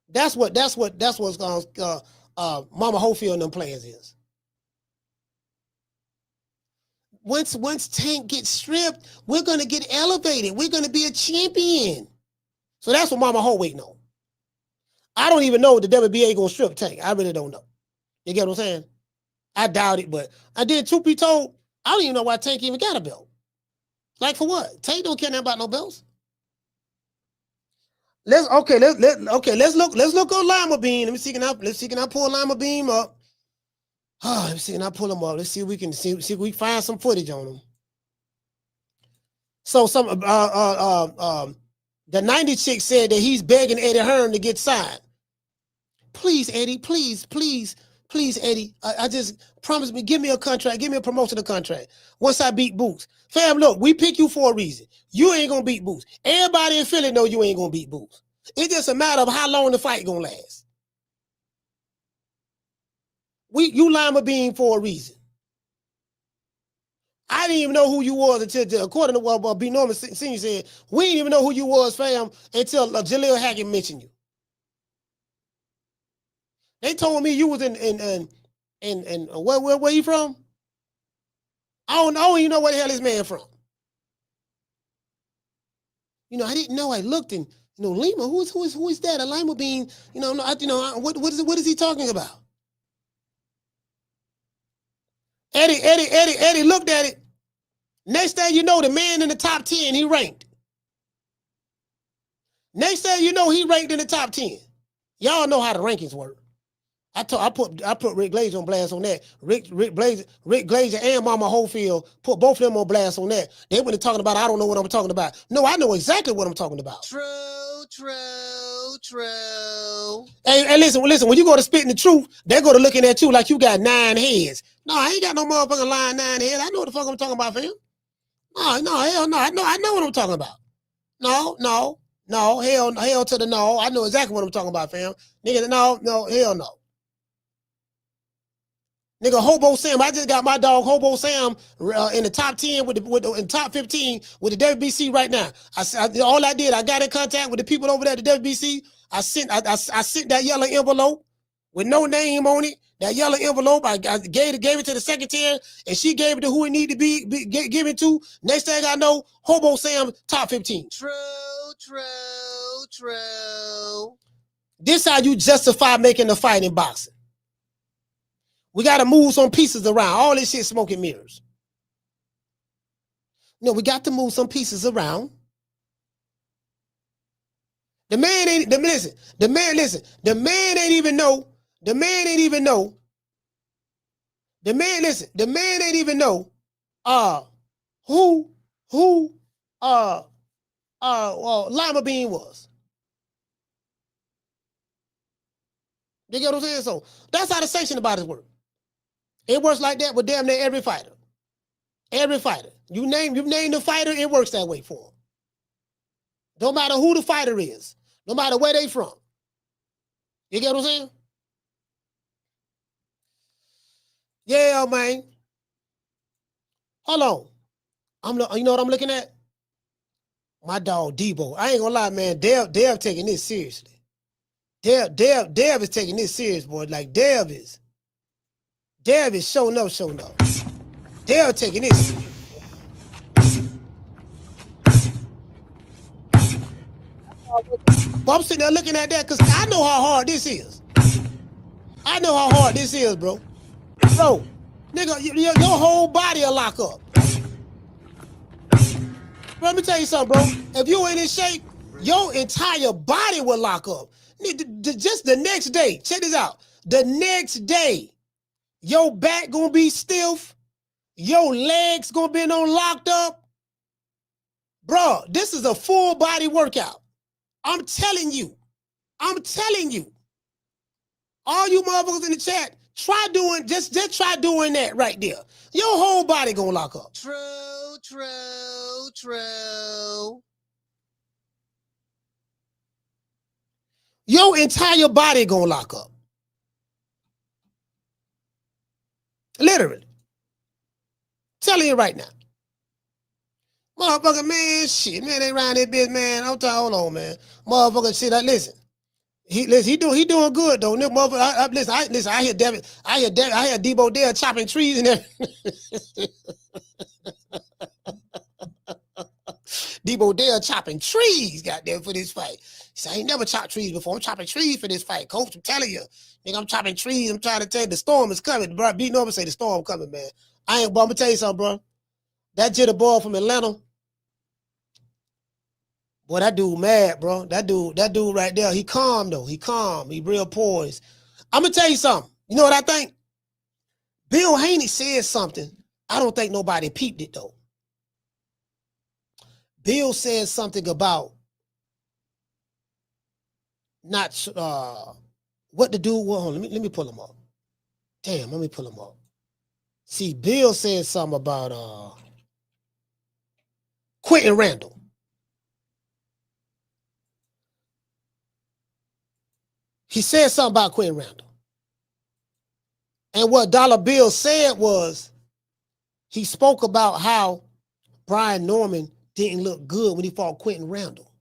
That's what's Mama Holyfield and them players is. Once Tank gets stripped, we're gonna get elevated. We're gonna be a champion. So that's what Mama Ho waiting on. I don't even know if the WBA gonna strip Tank. I really don't know. You get what I'm saying? I doubt it, but I did. Truth be told, I don't even know why Tank even got a belt. Like for what? Tank don't care nothing about no belts. Let's look on Limabean. Let me see can I pull Limabean up. Let me see can I pull him up. Let's see if we can see if we can find some footage on him. So some the 90 chick said that he's begging Eddie Hearn to get signed. Please, Eddie, please, Eddie. I just promise me, give me a contract, give me a promotional contract. Once I beat Boots. Fam, look, we pick you for a reason. You ain't gonna beat Boots. Everybody in Philly know you ain't gonna beat Boots. It's just a matter of how long the fight gonna last. You Limabean for a reason. I didn't even know who you was until, according to what B. Norman Sr. said, we didn't even know who you was, fam, until Jaleel Hackett mentioned you. They told me you was in where you from? I don't even know where the hell this man from. You know, I didn't know. I looked and Lima, who is that? A Limabean? What is he talking about? Eddie looked at it. Next thing you know, the man in the top 10, he ranked. Next thing you know, he ranked in the top 10. Y'all know how the rankings work. I put Rick Glazer on blast on that. Rick Glazer and Mama Holyfield put both of them on blast on that. They went talking about, I don't know what I'm talking about. No, I know exactly what I'm talking about. True. Hey, listen, when you go to spitting the truth, they go to looking at you like you got 9 heads. No, I ain't got no motherfucking line 9 heads. I know what the fuck I'm talking about, fam. No, hell no. I know what I'm talking about. No, hell to the no. I know exactly what I'm talking about, fam. Nigga, no, hell no. Nigga, Hobo Sam, I just got my dog Hobo Sam in the top 10 in top 15 with the WBC right now. All I did, I got in contact with the people over there at the WBC. I sent that yellow envelope with no name on it. That yellow envelope, I gave it to the secretary, and she gave it to who it needed to be given to. Next thing I know, Hobo Sam top 15. True. This how you justify making the fight in boxing. We got to move some pieces around. All this shit smoke and mirrors. No, we got to move some pieces around. The man ain't even know. Who Limabean was. You get what I'm saying? So that's how the sanction about it works. It works like that with damn near every fighter. Every fighter. You name the fighter, it works that way for them. No matter who the fighter is. No matter where they from. You get what I'm saying? Yeah, man. Hold on. You know what I'm looking at? My dog Debo. I ain't gonna lie, man. Dev taking this seriously. Dev is taking this serious, boy. Like Dev is showing up. Dev taking this. But I'm sitting there looking at that because I know how hard this is. Bro. Bro, nigga, your whole body will lock up. Bro, let me tell you something, bro. If you ain't in shape, your entire body will lock up. Just the next day, check this out. The next day, your back gonna be stiff. Your legs gonna be on locked up. Bro, this is a full body workout. I'm telling you. All you motherfuckers in the chat, try doing just try doing that right there. Your whole body gonna lock up. True, true, true. Your entire body gonna lock up. Literally. Telling you right now. Motherfucker, man, shit, man, they around that bitch, man. I'm talking, hold on, man. Motherfucker, shit, listen. He doing good though. Listen, I hear Debo Dale chopping trees and everything. Debo Dale chopping trees, goddamn, for this fight. He said, I ain't never chopped trees before. I'm chopping trees for this fight, coach. I'm telling you. Nigga, I'm chopping trees. I'm trying to tell you the storm is coming. Bro, B Norman say the storm coming, man. But I'm gonna tell you something, bro. That jitter boy from Atlanta, boy, that dude mad, bro. That dude right there, he calm though. He calm. He real poised. I'm gonna tell you something. You know what I think? Bill Haney said something. I don't think nobody peeped it though. Bill said something about not what to do. Well, let me pull him up. Damn, let me pull him up. See, Bill said something about Quentin Randall. He said something about Quentin Randall. And what Dollar Bill said was he spoke about how Brian Norman didn't look good when he fought Quentin Randall.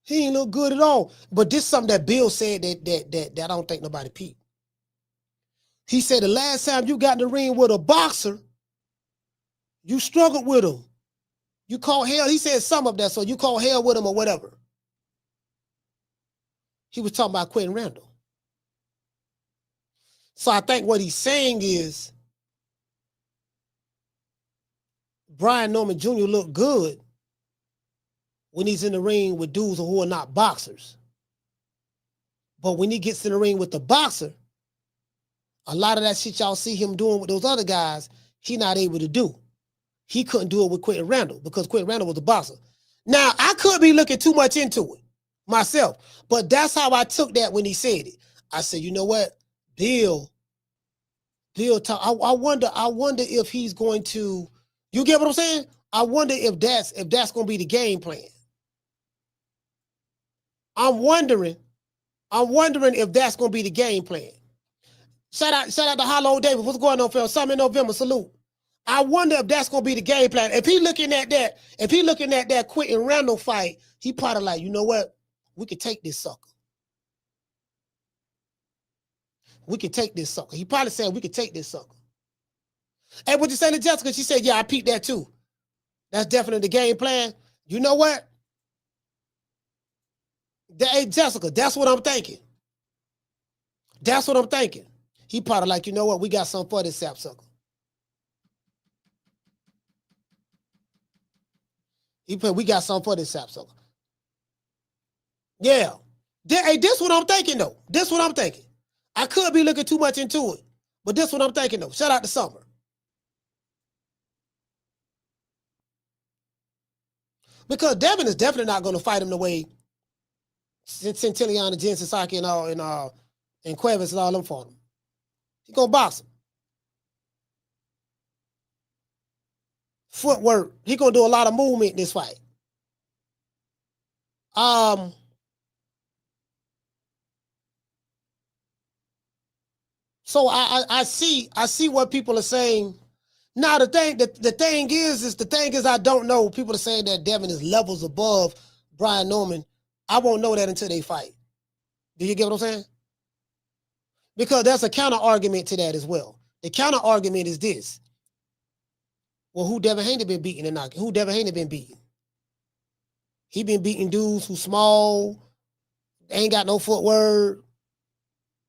He didn't look good at all. But this is something that Bill said that I don't think nobody peeped. He said the last time you got in the ring with a boxer, you struggled with him. You called hell. He said some of that, so you called hell with him or whatever. He was talking about Quentin Randall. So I think what he's saying is Brian Norman Jr. looked good when he's in the ring with dudes who are not boxers. But when he gets in the ring with the boxer, a lot of that shit y'all see him doing with those other guys, he not able to do. He couldn't do it with Quentin Randall because Quentin Randall was a boxer. Now, I could be looking too much into it myself, but that's how I took that when he said it. I said, you know what? Bill talk, I wonder if he's going to, you get what I'm saying? I wonder if that's going to be the game plan. I'm wondering if that's going to be the game plan. Shout out to Hollow David. What's going on, fam? Something in November. Salute. I wonder if that's going to be the game plan. If he looking at that Quentin Randall fight, he probably like, you know what? We could take this sucker. We could take this sucker. He probably said we could take this sucker. Hey, what you saying to Jessica? She said, yeah, I peeped that too. That's definitely the game plan. You know what? Hey, Jessica, that's what I'm thinking. That's what I'm thinking. He probably like, you know what? We got something for this sapsucker. We got something for this sapsucker. Yeah. Hey, this what I'm thinking though. This what I'm thinking. I could be looking too much into it, but this what I'm thinking though. Shout out to Summer. Because Devin is definitely not going to fight him the way Centillion and Jen Sasaki and Cuevas and all them fought him. He's going to box him. Footwork. He's going to do a lot of movement in this fight. So I see what people are saying. Now the thing is I don't know. People are saying that Devin is levels above Brian Norman. I won't know that until they fight. Do you get what I'm saying? Because there's a counter argument to that as well. The counter argument is this. Well, who Devin Haney been beating and knocking? Who Devin Haney been beating? He been beating dudes who small, ain't got no footwork,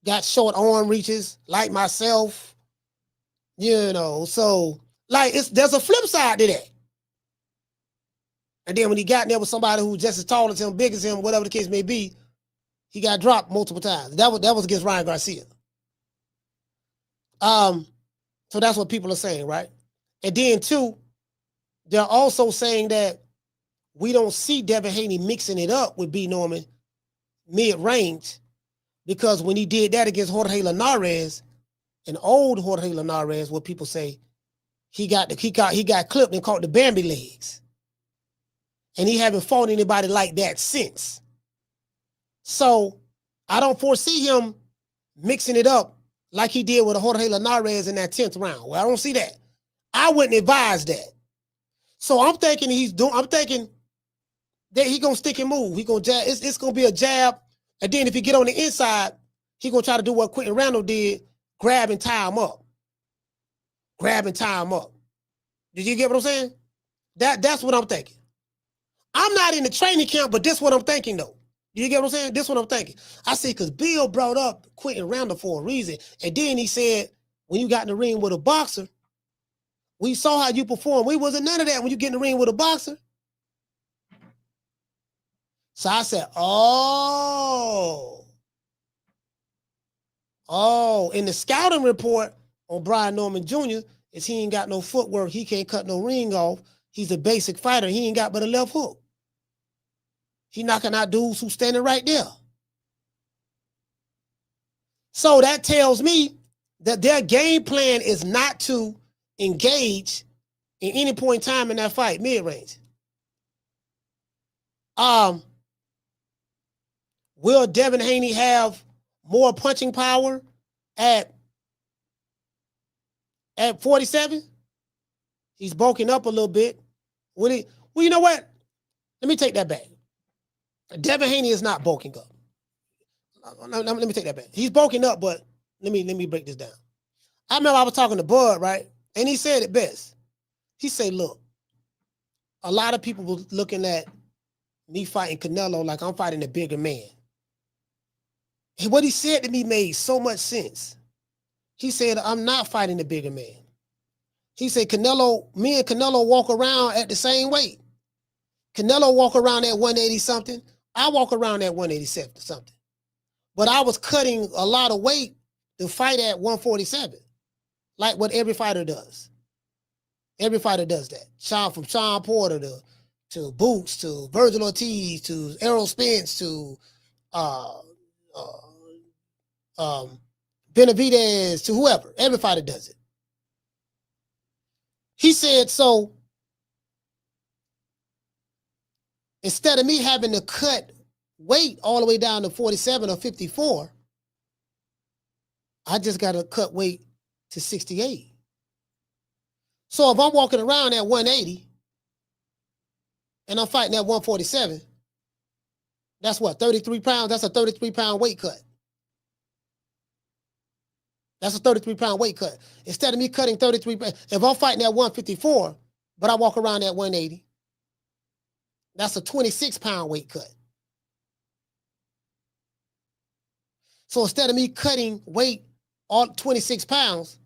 got short arm reaches, like myself. You know, so like there's a flip side to that. And then when he got in there with somebody who's just as tall as him, big as him, whatever the case may be, he got dropped multiple times. That was against Ryan Garcia. So that's what people are saying, right? And then too, they're also saying that we don't see Devin Haney mixing it up with B. Norman mid-range because when he did that against Jorge Linares, an old Jorge Linares, what people say, he got clipped and caught the Bambi legs. And he haven't fought anybody like that since. So I don't foresee him mixing it up like he did with Jorge Linares in that 10th round. Well, I don't see that. I wouldn't advise that. So I'm thinking that he gonna stick and move. He gonna jab. It's gonna be a jab. And then if he get on the inside, he gonna try to do what Quentin Randall did, grab and tie him up. Grab and tie him up. Did you get what I'm saying? That's what I'm thinking. I'm not in the training camp, but this is what I'm thinking though. You get what I'm saying? This is what I'm thinking. I see, because Bill brought up Quentin Randall for a reason. And then he said, when you got in the ring with a boxer, we saw how you perform. We wasn't none of that when you get in the ring with a boxer. So I said, oh, in the scouting report on Brian Norman Jr. is he ain't got no footwork. He can't cut no ring off. He's a basic fighter. He ain't got but a left hook. He knocking out dudes who's standing right there. So that tells me that their game plan is not to engage in any point in time in that fight, mid-range. Will Devin Haney have more punching power at 47? He's bulking up a little bit. Will he? Well, you know what? Let me take that back. Devin Haney is not bulking up. Let me take that back. He's bulking up, but let me break this down. I remember I was talking to Bud, right? And he said it best. He said, look, a lot of people were looking at me fighting Canelo like I'm fighting a bigger man. And what he said to me made so much sense. He said, I'm not fighting the bigger man. He said, me and Canelo walk around at the same weight. Canelo walk around at 180 something. I walk around at 187 something. But I was cutting a lot of weight to fight at 147, like what every fighter does. Every fighter does that. From Sean Porter to Boots to Virgil Ortiz to Errol Spence to Benavidez to whoever. Every fighter does it. He said, so instead of me having to cut weight all the way down to 47 or 54, I just got to cut weight to 68. So if I'm walking around at 180 and I'm fighting at 147, that's what, 33 pounds? That's a 33-pound weight cut. That's a 33-pound weight cut. Instead of me cutting 33 pounds, if I'm fighting at 154, but I walk around at 180, that's a 26-pound weight cut. So instead of me cutting weight all 26 pounds,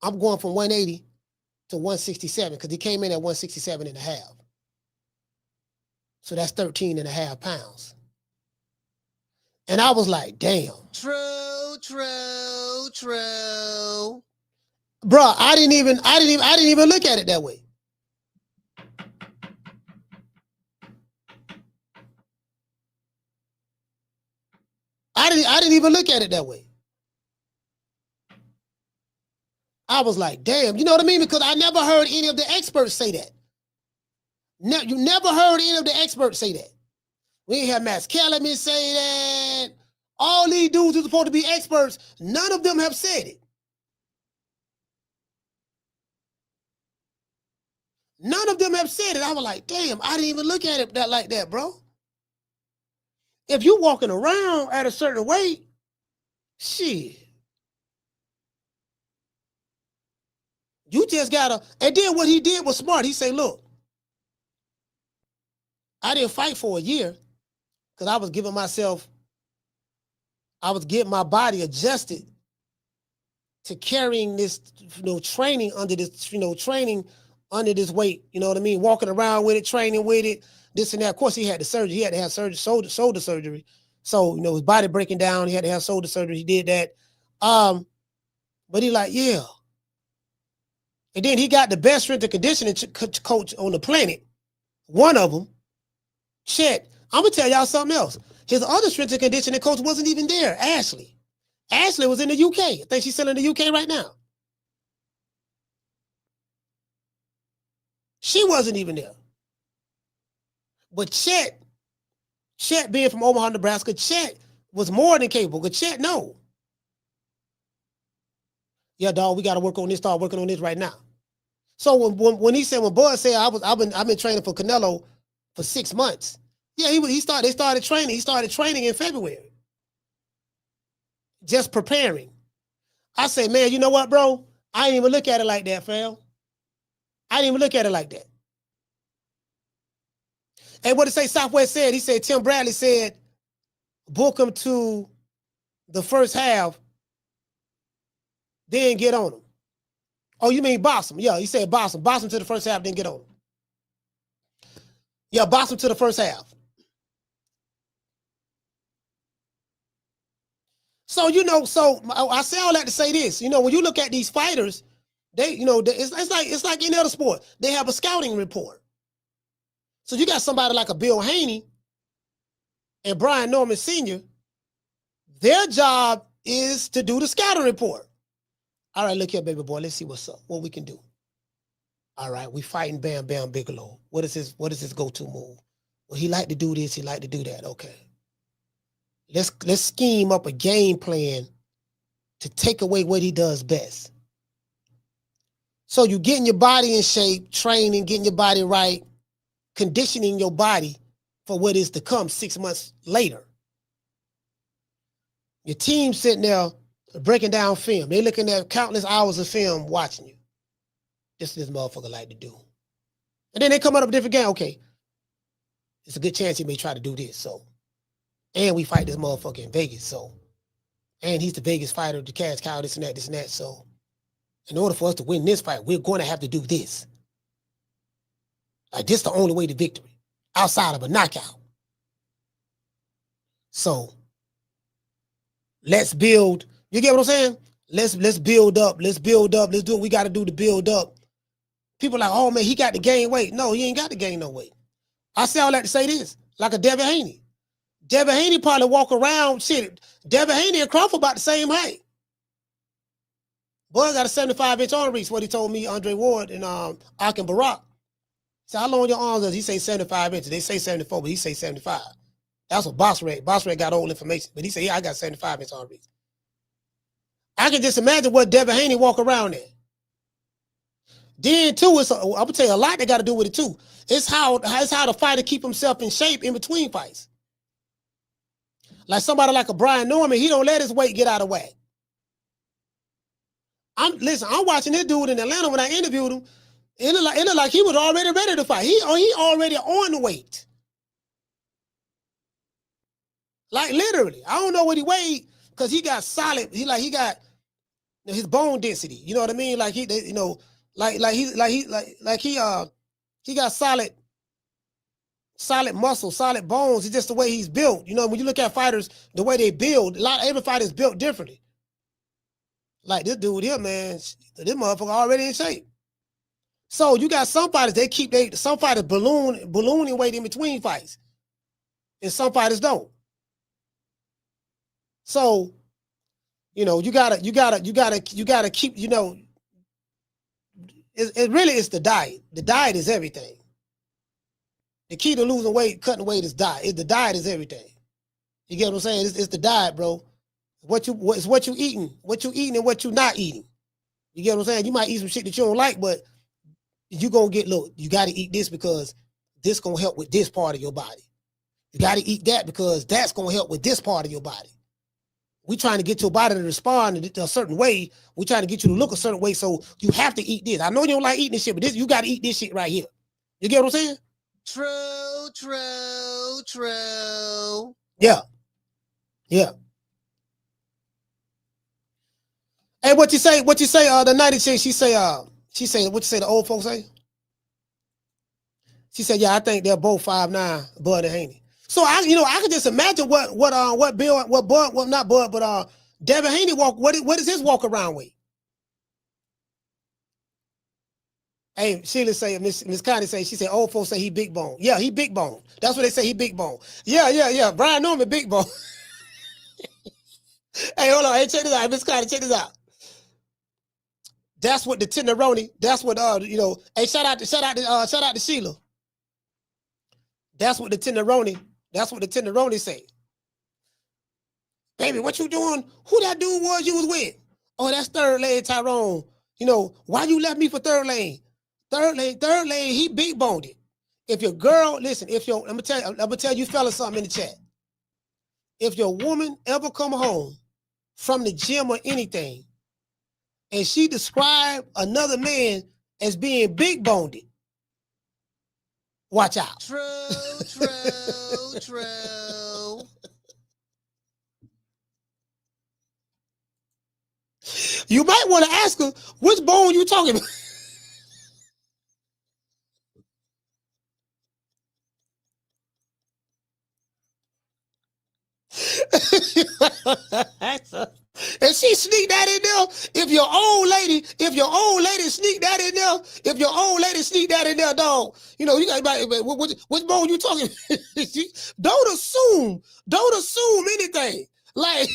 I'm going from 180 to 167 because he came in at 167 and a half. So that's 13 and a half pounds. And I was like, damn. True. Bruh, I didn't even look at it that way. I didn't even look at it that way. I was like, damn, you know what I mean? Because I never heard any of the experts say that. You never heard any of the experts say that. We ain't had Max Kellerman say that. All these dudes who are supposed to be experts, none of them have said it. None of them have said it. I was like, damn, I didn't even look at it like that, bro. If you walking around at a certain weight, shit. You just gotta, and then what he did was smart. He said, look, I didn't fight for a year because I was getting my body adjusted to carrying this, training under this, training under this weight, you know what I mean? Walking around with it, training with it, this and that. Of course, he had the surgery. He had to have shoulder surgery. So, his body breaking down. He had to have shoulder surgery. He did that. But he like, yeah. And then he got the best strength and conditioning coach on the planet. One of them, Chet. I'm gonna tell y'all something else. His other strength and conditioning coach wasn't even there. Ashley. Ashley was in the UK. I think she's still in the UK right now. She wasn't even there. But Chet being from Omaha, Nebraska, Chet was more than capable. But Chet, no. Yeah, dog, we got to work on this. Start working on this right now. So when he said, when Bud said, I've been training for Canelo for 6 months. Yeah, they started training. He started training in February. Just preparing. I say, man, you know what, bro? I didn't even look at it like that, fam. I didn't even look at it like that. And what did say Southwest said? He said, Tim Bradley said, book him to the first half, then get on him. Oh, you mean box him? Yeah, he said box him. Box him to the first half, then get on him. Yeah, box him to the first half. So, I say all that to say this. When you look at these fighters, it's like any other sport. They have a scouting report. So you got somebody like a Bill Haney and Brian Norman Sr., their job is to do the scouting report. All right, look here, baby boy. Let's see what's up, what we can do. All right, we fighting Bam Bam Bigelow. What is his go-to move? Well, he like to do this, he like to do that. Okay. Let's scheme up a game plan to take away what he does best. So you getting your body in shape, training, getting your body right, conditioning your body for what is to come 6 months later. Your team sitting there breaking down film. They're looking at countless hours of film watching you. This motherfucker like to do. And then they come up with a different game. Okay, it's a good chance he may try to do this. So, and we fight this motherfucker in Vegas. So, and he's the Vegas fighter, the cash cow, this and that. So, in order for us to win this fight, we're going to have to do this. Like, this is the only way to victory outside of a knockout. So, let's build. You get what I'm saying? Let's build up. Let's build up. Let's do what we got to do to build up. People are like, oh man, he got to gain weight. No, he ain't got to gain no weight. I say all that to say this, like a Devin Haney. Devin Haney probably walk around, shit. Devin Haney and Crawford about the same height. Boy got a 75-inch arm reach, what he told me, Andre Ward and Akin Barak. So how long your arms is? He say 75 inches. They say 74, but he say 75. That's what Boss Ray got old information. But he said, yeah, I got 75-inch arm reach. I can just imagine what Devin Haney walk around in. Then too, I'm gonna tell you a lot that got to do with it too. It's how the fighter keep himself in shape in between fights. Like somebody like a Brian Norman, he don't let his weight get out of whack. I'm watching this dude in Atlanta when I interviewed him. It looked like he was already ready to fight. He already on the weight. Like literally, I don't know what he weighed because he got solid. He got his bone density. You know what I mean? Like he got solid muscle, solid bones. It's just the way he's built. You know, when you look at fighters, the way they build, every fighter is built differently. Like this dude here, man, this motherfucker already in shape. So you got some fighters, some fighters ballooning weight in between fights. And some fighters don't. So, you gotta keep, it really is the diet. The diet is everything. The key to losing weight, cutting weight is diet. The diet is everything. You get what I'm saying? It's the diet, bro. It's what you eating and what you not eating. You get what I'm saying? You might eat some shit that you don't like, but you gonna get, look, you gotta eat this because this gonna help with this part of your body. You gotta eat that because that's gonna help with this part of your body. We trying to get your body to respond in a certain way. We trying to get you to look a certain way, so you have to eat this. I know you don't like eating this shit, but you gotta eat this shit right here. You get what I'm saying? True. Yeah. Hey, what you say? The 90 chick, she say, what you say? The old folks say? She said, yeah, I think they're both 5'9", Bud and Haney. So I can just imagine what Devin Haney what is his walk around weight? Hey, Sheila say, Miss Connie say, she said, old folks say he big bone. Yeah, he big bone. That's what they say, he big bone. Yeah. Brian Norman, big bone. Hey, hold on. Hey, check this out. Miss Connie, check this out. That's what the tenderoni, that's what, hey, shout out to Sheila. That's what the tenderoni say. Baby, what you doing? Who that dude was you was with? Oh, that's third lane Tyrone. Why you left me for third lane? Third lane, he big boned it. If your girl, listen, I'm gonna tell you fellas something in the chat. If your woman ever come home from the gym or anything, and she describe another man as being big boned, watch out. True. You might want to ask her, which bone you talking about? And she sneak that in there. If your old lady sneak that in there, dog, you got which bone you talking about? Don't assume anything. Like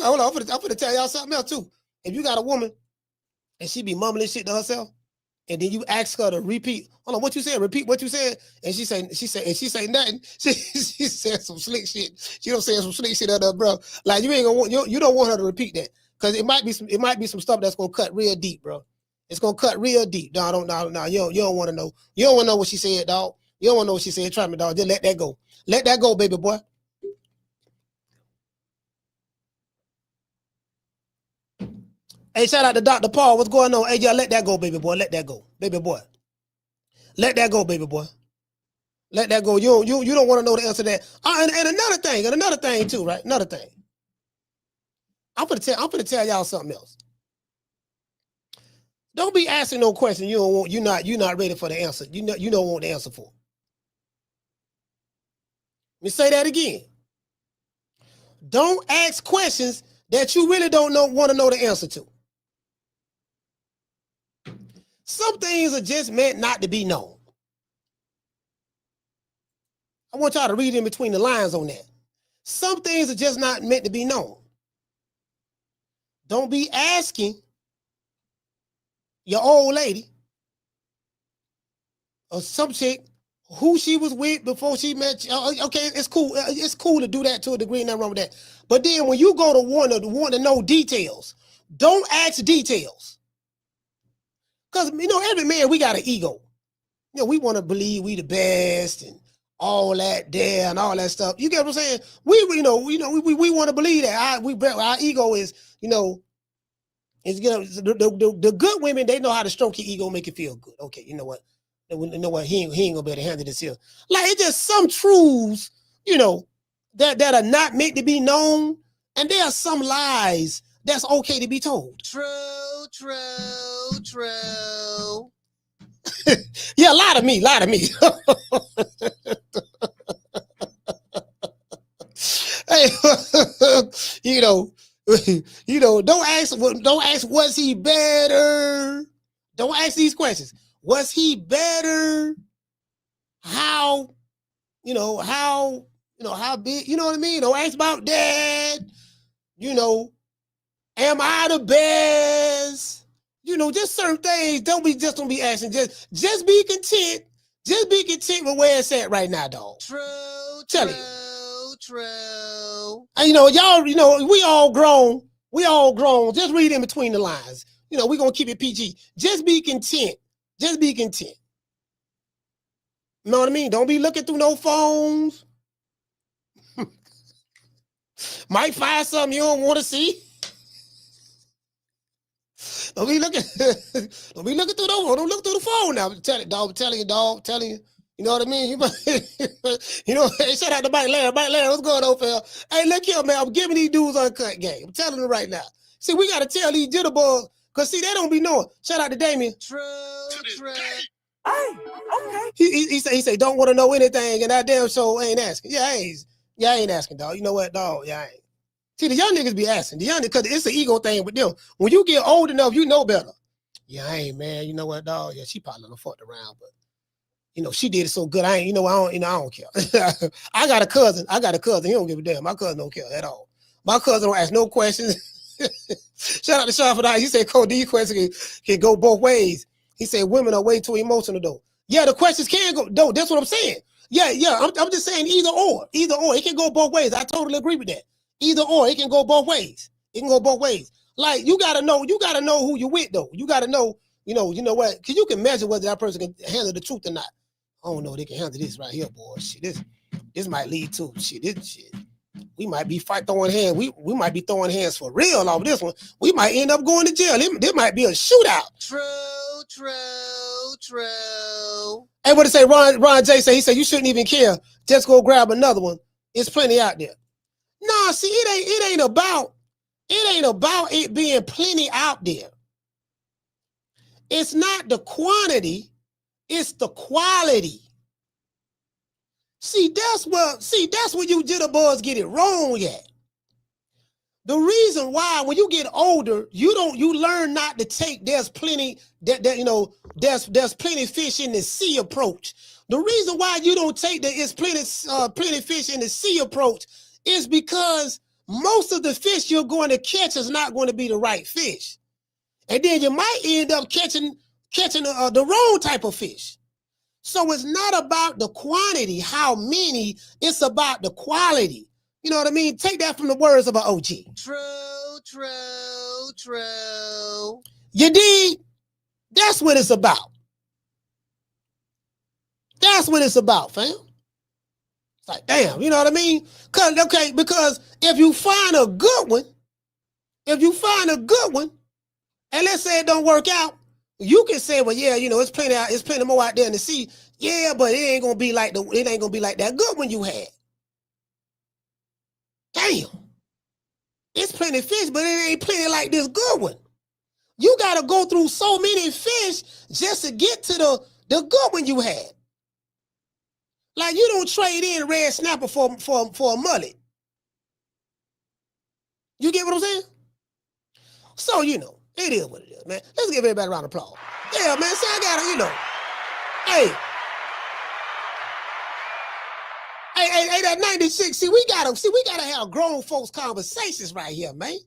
hold on. I'm gonna tell y'all something else too. If you got a woman and she be mumbling shit to herself, and then you ask her to repeat, hold on, what you said? Repeat what you said, and she say nothing. She said some slick shit. She don't say some slick shit at her, bro. Like you ain't gonna want you don't want her to repeat that because it might be some stuff that's gonna cut real deep, bro. It's gonna cut real deep. No. You don't want to know. You don't want to know what she said, dog. You don't want to know what she said. Try me, dog. Just let that go. Let that go, baby boy. Hey, shout out to Dr. Paul. What's going on? Hey, y'all, let that go, baby boy. Let that go, baby boy. Let that go, baby boy. Let that go. You don't want to know the answer to that. And another thing too, right? Another thing. I'm gonna tell y'all something else. Don't be asking no question you don't want. You're not ready for the answer. You don't want the answer for. Let me say that again. Don't ask questions that you really don't want to know the answer to. Some things are just meant not to be known. I want y'all to read in between the lines on that. Some things are just not meant to be known. Don't be asking your old lady or some chick who she was with before she met you. Okay, it's cool. It's cool to do that to a degree, nothing wrong with that. But then when you go to want to know details, don't ask details. Because, every man, we got an ego. We want to believe we the best and all that there and all that stuff. You get what I'm saying? We want to believe that. Our ego is, the good women, they know how to stroke your ego, make it feel good. Okay, you know what? He ain't gonna be able to handle this here. Like, it's just some truths, that are not meant to be known. And there are some lies that's okay to be told. True. Yeah, lie to me. Hey, don't ask was he better? Don't ask these questions. Was he better? How big? You know what I mean? Don't ask about dad. Am I the best? Just certain things. Don't be asking. Just be content. Just be content with where it's at right now, dog. True. And y'all, we all grown. Just read in between the lines. We're gonna keep it PG. Just be content. You know what I mean? Don't be looking through no phones. Might find something you don't want to see. Don't be looking through the Don't look through the phone now. I'm telling you. You know what I mean? Hey, shout out to Mike Larry. Mike Larry, what's going on, fella? Hey, look here, man. I'm giving these dudes uncut game. I'm telling them right now. See, we got to tell these jitterbugs, because, see, they don't be knowing. Shout out to Damien. True. Hey, okay. He say, don't want to know anything, and that damn show ain't asking. Yeah, I ain't asking, dog. You know what, dog? Yeah, I ain't. See, the young niggas be asking. The young because it's an ego thing with them. When you get old enough, you know better. Yeah, I ain't, man. You know what, dog? Yeah, she probably done fucked around, but you know, she did it so good. I don't care. I got a cousin. He don't give a damn. My cousin don't care at all. My cousin don't ask no questions. Shout out to Crawford. He said, "Cole, these questions can go both ways." He said, "Women are way too emotional, though." Yeah, the questions can go. Though that's what I'm saying. Yeah. I'm just saying either or. It can go both ways. I totally agree with that. Either or, it can go both ways. It can go both ways. Like you gotta know who you with though. You gotta know, you know what? Cause you can measure whether that person can handle the truth or not. I don't know, they can handle this right here, boy. Shit, this might lead to shit. We might be throwing hands. We might be throwing hands for real off this one. We might end up going to jail. There might be a shootout. True. Hey, what to say? Ron J said, he said you shouldn't even care. Just go grab another one. There's plenty out there. Nah, see, it ain't about it being plenty out there. It's not the quantity, it's the quality. See, that's where you jitterbugs get it wrong at. The reason why when you get older, you learn not to take there's plenty fish in the sea approach. The reason why you don't take it's plenty fish in the sea approach is because most of the fish you're going to catch is not going to be the right fish. And then you might end up catching the wrong type of fish. So it's not about the quantity, how many, it's about the quality. You know what I mean? Take that from the words of an OG. True. You dig? That's what it's about. That's what it's about, fam. It's like, damn, you know what I mean? Because if you find a good one, and let's say it don't work out, you can say, well, yeah, it's plenty more out there in the sea. Yeah, but it ain't gonna be like that good one you had. Damn. It's plenty of fish, but it ain't plenty like this good one. You gotta go through so many fish just to get to the good one you had. Like you don't trade in red snapper for a mullet. You get what I'm saying? So, it is what it is, man. Let's give everybody a round of applause. Yeah, man. See, I gotta, hey, that 96. See, we gotta have grown folks conversations right here, man.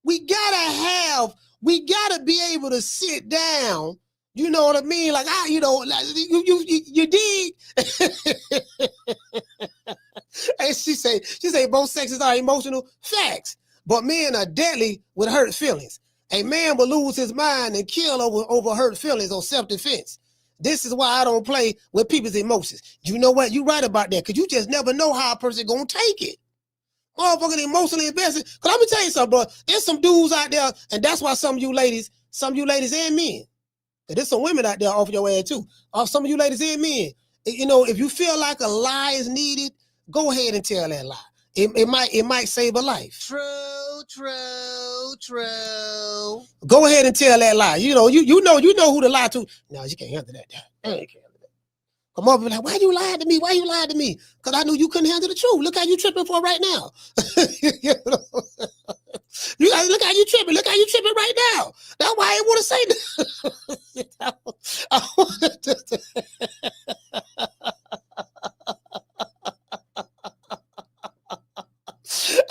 We gotta be able to sit down. You know what I mean? Like you dig? Hey, she say both sexes are emotional. Facts. But men are deadly with hurt feelings. A man will lose his mind and kill over hurt feelings or self-defense. This is why I don't play with people's emotions. You know what? You're right about that, because you just never know how a person gonna take it. Motherfucking emotionally invested. Because I'm gonna tell you something, bro. There's some dudes out there, and that's why some of you ladies and men, and there's some women out there off your ass too. Some of you ladies and men, if you feel like a lie is needed, go ahead and tell that lie. It might save a life. True. Go ahead and tell that lie. You know who to lie to. No, you can't handle that. You can't handle that. Come up and be like, why you lied to me? Why you lied to me? Because I knew you couldn't handle the truth. Look how you tripping for right now. You guys, look how you tripping. Look how you tripping right now. That's why I didn't want to say that.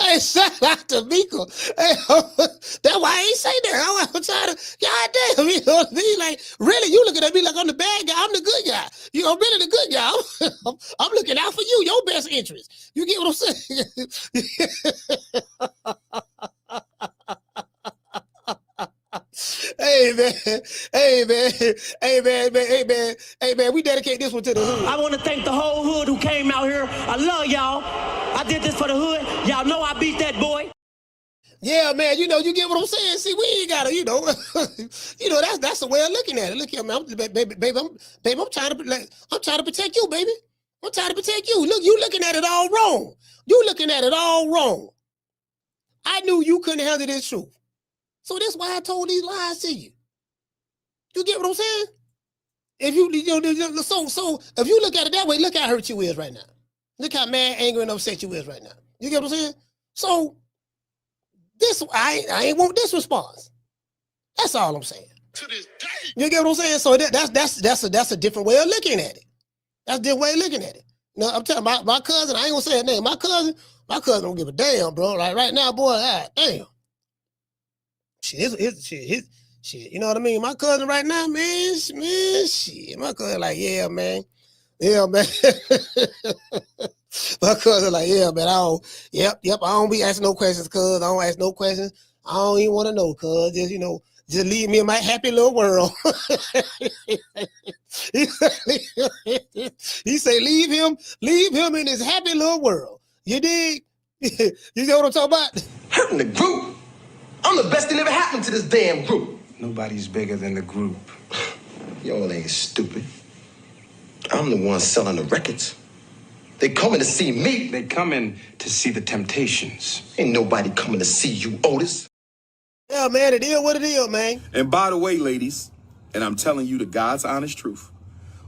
Hey, shout out to Miko. Hey, that's why I ain't say that. I'm trying to, goddamn, you know what I mean? Like, really, you looking at me like I'm the bad guy. I'm the good guy. I'm really the good guy. I'm looking out for you, your best interest. You get what I'm saying? Hey man, we dedicate this one to the hood. I want to thank the whole hood who came out here. I love y'all. I did this for the hood. Y'all know I beat that boy. Yeah, man, you get what I'm saying. See, we ain't gotta, that's the way of looking at it. Look here, man, I'm trying to protect you, baby. I'm trying to protect you. Look, you looking at it all wrong. You looking at it all wrong. I knew you couldn't handle this truth. So that's why I told these lies to you. You get what I'm saying? If so if you look at it that way, look how hurt you is right now. Look how mad, angry, and upset you is right now. You get what I'm saying? So I ain't want this response. That's all I'm saying. To this day. You get what I'm saying? So that's a different way of looking at it. That's a different way of looking at it. No, I'm telling my cousin, I ain't gonna say her name. My cousin don't give a damn, bro. Like right now, boy, damn. Shit, you know what I mean? My cousin right now, man, shit. My cousin like, yeah, man. My cousin like, yeah, man, I don't be asking no questions, cuz. I don't ask no questions. I don't even want to know, cuz. Just leave me in my happy little world. He say, leave him in his happy little world. You dig? You know what I'm talking about? Hurting the group. I'm the best thing ever happened to this damn group. Nobody's bigger than the group. Y'all ain't stupid. I'm the one selling the records. They coming to see me. They coming to see the Temptations. Ain't nobody coming to see you, Otis. Yeah, man, it is what it is, man. And by the way, ladies, and I'm telling you the God's honest truth.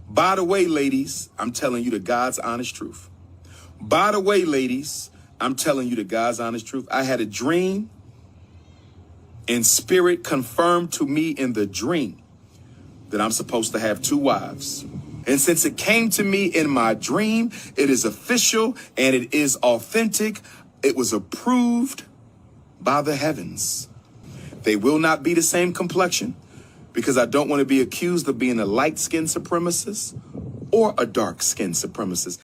By the way, ladies, I'm telling you the God's honest truth. By the way, ladies, I'm telling you the God's honest truth. I had a dream, and spirit confirmed to me in the dream that I'm supposed to have 2 wives. And since it came to me in my dream, it is official and it is authentic. It was approved by the heavens. They will not be the same complexion because I don't want to be accused of being a light-skinned supremacist or a dark-skinned supremacist.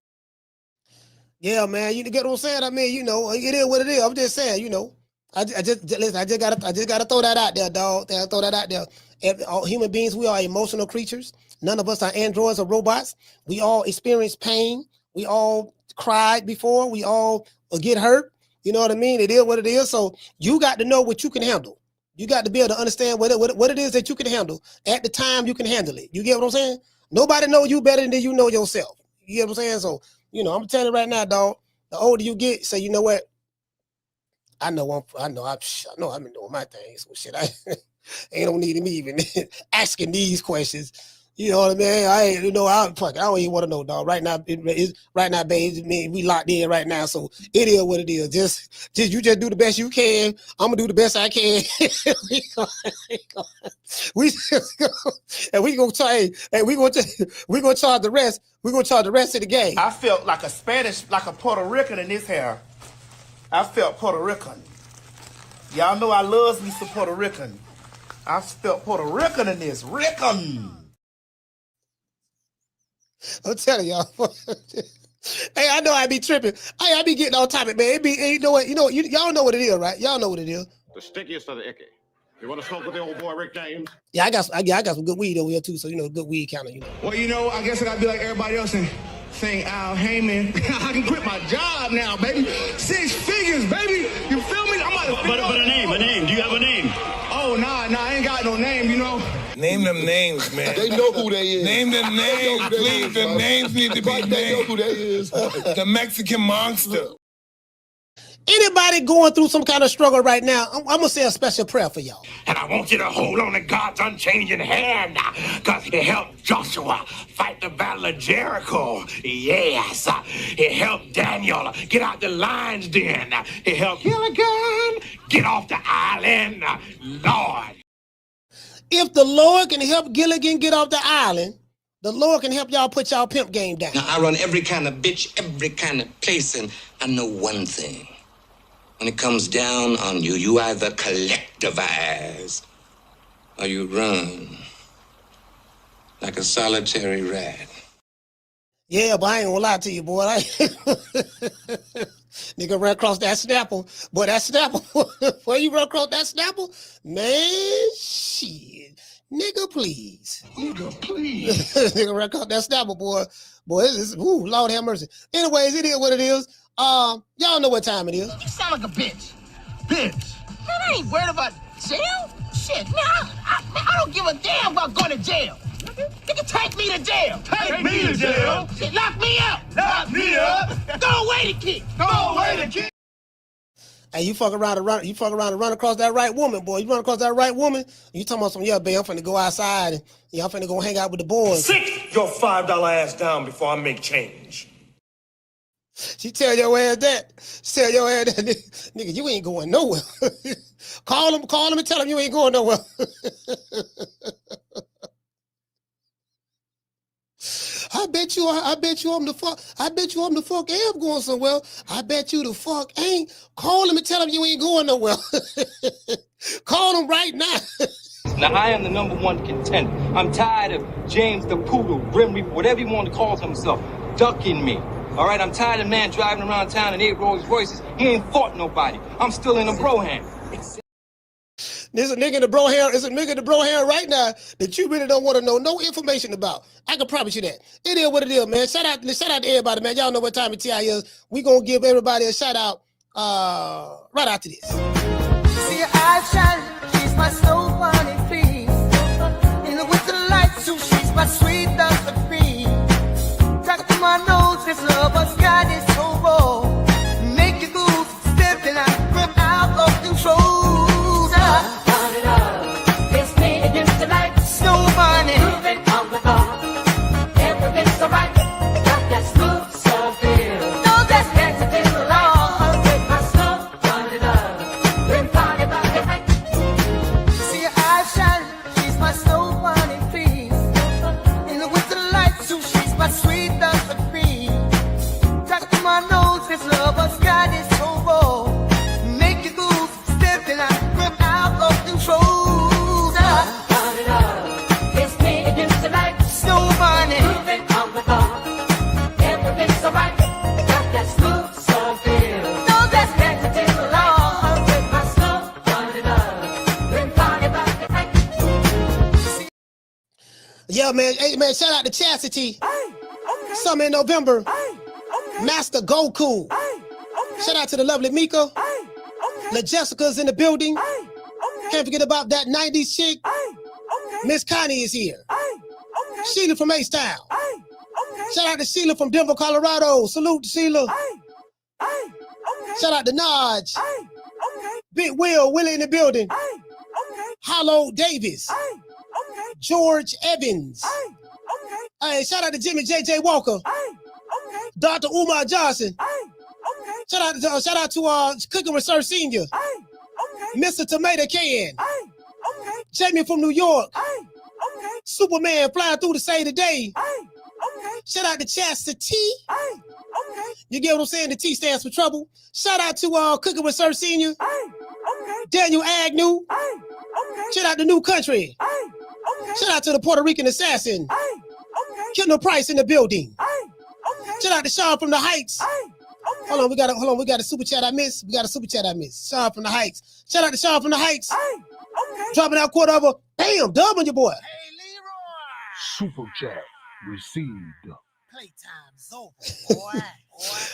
Yeah, man, you get what I'm saying? I mean, it is what it is. I'm just saying, I just gotta throw that out there, dog. Throw that out there. All human beings, we are emotional creatures. None of us are androids or robots. We all experience pain. We all cried before. We all get hurt. You know what I mean? It is what it is. So you got to know what you can handle. You got to be able to understand what it is that you can handle. At the time, you can handle it. You get what I'm saying? Nobody knows you better than you know yourself. You get what I'm saying? So, I'm telling you right now, dog, the older you get, say, you know what? I've been doing my thing. So shit, ain't no need of me even asking these questions. You know what I mean? I don't even want to know, dog. Right now, babe, we locked in right now, so it is what it is. Just you just do the best you can. I'm gonna do the best I can. we gonna charge the rest. We gonna charge the rest of the game. I felt like a Puerto Rican in this hair. I felt Puerto Rican. Y'all know I love me some Puerto Rican. I felt Puerto Rican in this. Rican. I'm telling y'all. Hey, I know I be tripping. Hey, I be getting on topic, man. Y'all know what it is, right? Y'all know what it is. The stickiest of the icky. You want to smoke with the old boy Rick James? Yeah, I got some good weed over here too. So good weed counter. Well, I guess I gotta be like everybody else and sing Al Heyman. I can quit my job now, baby. 6 figures, baby. You feel me? But a name. Do you have a name? Oh, nah, I ain't got no name, Name them names, man. They know who they is. Name them names, please. Them names need to be named. They know who they is. The Mexican monster. Anybody going through some kind of struggle right now, I'm going to say a special prayer for y'all. And I want you to hold on to God's unchanging hand because he helped Joshua fight the battle of Jericho. Yes. He helped Daniel get out the lion's den. He helped Gilligan get off the island. Lord. If the Lord can help Gilligan get off the island, the Lord can help y'all put y'all pimp game down. Now, I run every kind of bitch, every kind of place, and I know one thing. When it comes down on you, you either collectivize or you run like a solitary rat. Yeah, but I ain't gonna lie to you, boy. Nigga run across that Snapple. Boy, that Snapple. Boy, you run across that Snapple? Man, shit. Nigga, please. Nigga run across that Snapple, boy. Boy, Lord have mercy. Anyways, it is what it is. Y'all know what time it is. You sound like a bitch. Bitch. Man, I ain't worried about jail. Shit, man, I don't give a damn about going to jail. Nigga, take me to jail. Take me to jail? Shit, lock me up. Lock me up. Throw away the key. Throw away the key. Hey, you fuck around and run across that right woman, boy. You run across that right woman, you talking about some, yeah, babe, I'm finna go outside and I'm finna go hang out with the boys. Sit your $5 ass down before I make change. She tell your ass that. She tell your ass that, nigga, you ain't going nowhere. Call him and tell him you ain't going nowhere. I bet you I'm the fuck am going somewhere. I bet you the fuck ain't. Call him and tell him you ain't going nowhere. Call him right now. Now, I am the #1 contender. I'm tired of James the Poodle, Grim Reaper, whatever you want to call himself, ducking me. All right, I'm tired of man driving around town in 8 Rolls Royces. He ain't fought nobody. I'm still in a bro hand. There's a nigga in the bro hair. There's a nigga in the bro hair right now that you really don't want to know no information about. I can promise you that. It is what it is, man. Shout out to everybody, man. Y'all know what time of TI is. We gonna give everybody a shout out right after this. See your eyes shining, she's my snow bunny, please. In the winter light, so she's my sweet dust of cream. Tuck to my nose, this love has got it so raw. Make you move, step and I grip out of control. It's me against the light, snow bunny. Moving on the bar, everything's alright. Got that smooth, so feel. No, that's next to the law. With my snow bunny love, then party by the night. See your eyes shining, she's my snow bunny, please. In the winter light, so she's my sweet dust of cream. Tuck to my nose, this love has got it so raw. Make you move, step and I grip out of control. It's me against the light, snow bunny. Moving on the bar, everything's alright. Got that smooth, so feel. No, that's next to the law. With my snow bunny love, then party by the night. Yeah, man. Hey, man, shout out to Chastity. Summer in November. Master Goku. Shout out to the lovely Mika. La Jessica's in the building. Can't forget about that 90s chick. Miss Connie is here. Sheila from H-Town. Shout out to Sheila from Denver, Colorado. Salute to Sheila. Shout out to Naj. Big Willie in the building. Hollow Davis. George Evans. Hey, shout out to Jimmy J.J. Walker. Dr. Umar Johnson. Shout out to Cooking Research Senior. Mr. Tomato Can. Jamie from New York. Superman flying through to say today. Shout out to Chastity. You get what I'm saying? The T stands for trouble. Shout out to Cooking Research Senior. Daniel Agnew. Shout out to New Country. Shout out to the Puerto Rican Assassin. Kendall Price in the building. Shout out to Sean from the Heights. Hold on, we got a super chat I missed. Sean from the Heights. Shout out to Sean from the Heights. Dropping out quarter over. Bam, dub on your boy. Super chat received. Playtime's over, boy.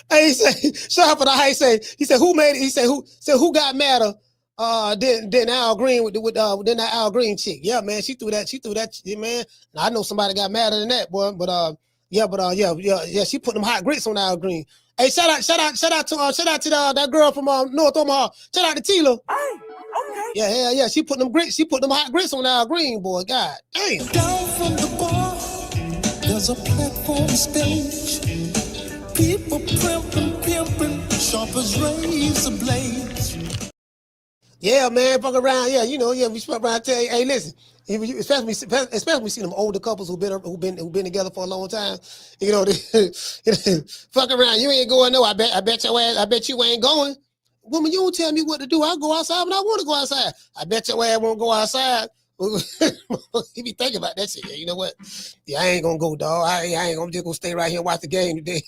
Hey, he said, Sean from the Heights he said, who made it? He said, who got madder? Then Al Green with then that Al Green chick. Yeah, man, she threw that shit, man. Now, I know somebody got madder than that, boy. But she put them hot grits on Al Green. Hey, shout out to that girl from North Omaha. Shout out to Tila. Yeah. She put them hot grits on Al Green, boy. God damn. Down from the bar, there's a platform stage. People pimping, sharp as razor blades. Yeah, man, fuck around. Yeah, we fuck around. Tell you, hey, listen. Especially we see them older couples who've been together for a long time. You know, fuck around. You ain't going no. I bet your ass. I bet you ain't going. Woman, you don't tell me what to do. I go outside when I want to go outside. I bet your ass won't go outside. He be thinking about that shit. Yeah, you know what? Yeah, I ain't gonna go, dog. I ain't gonna just go stay right here and watch the game today.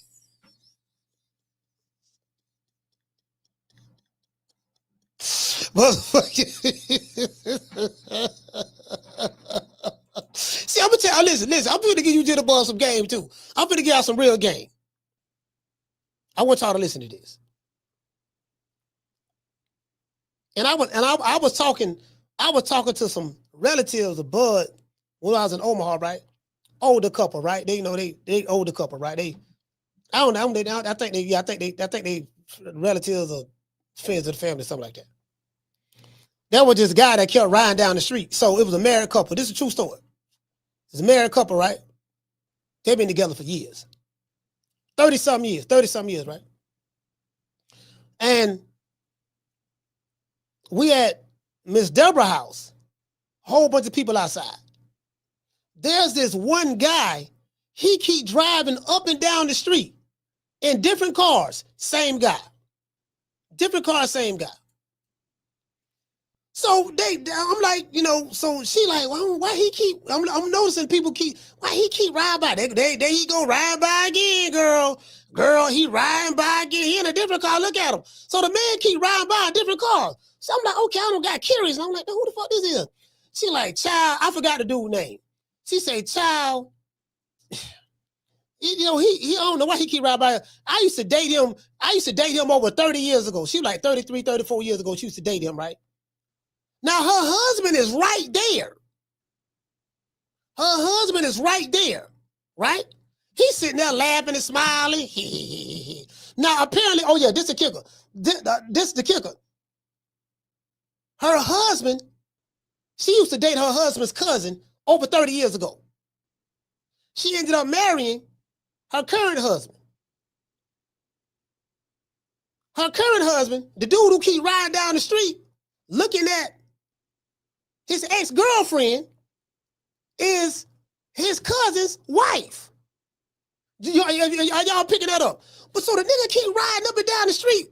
See, I'm gonna tell you, listen, I'm gonna give you Jitterbug some game too. I'm gonna give y'all some real game. I want y'all to listen to this. And I was talking to some relatives of Bud when I was in Omaha, right? Older couple, right? They older couple, right? I think they relatives or friends of the family, something like that. There was this guy that kept riding down the street. So it was a married couple. This is a true story. It's a married couple, right? They've been together for years. 30-something years, right? And we at Miss Deborah's house, whole bunch of people outside. There's this one guy, he keep driving up and down the street in different cars, same guy. Different cars, same guy. So I'm like, so she like, well, why he keep, I'm noticing people why he keep riding by? There he go, ride by again, girl. Girl, he riding by again. He in a different car, look at him. So the man keep riding by a different car. So I'm like, okay, I don't got curious. And I'm like, who the fuck this is? She like, child, I forgot the dude's name. She say, child, he I don't know why he keep riding by. I used to date him over 30 years ago. She was like 33, 34 years ago. She used to date him, right? Now her husband is right there. Her husband is right there, right? He's sitting there laughing and smiling. Now apparently, oh yeah, this is the kicker. This is the kicker. Her husband, she used to date her husband's cousin over 30 years ago. She ended up marrying her current husband. Her current husband, the dude who keep riding down the street, looking at his ex-girlfriend, is his cousin's wife. Are y'all picking that up? But so the nigga keep riding up and down the street.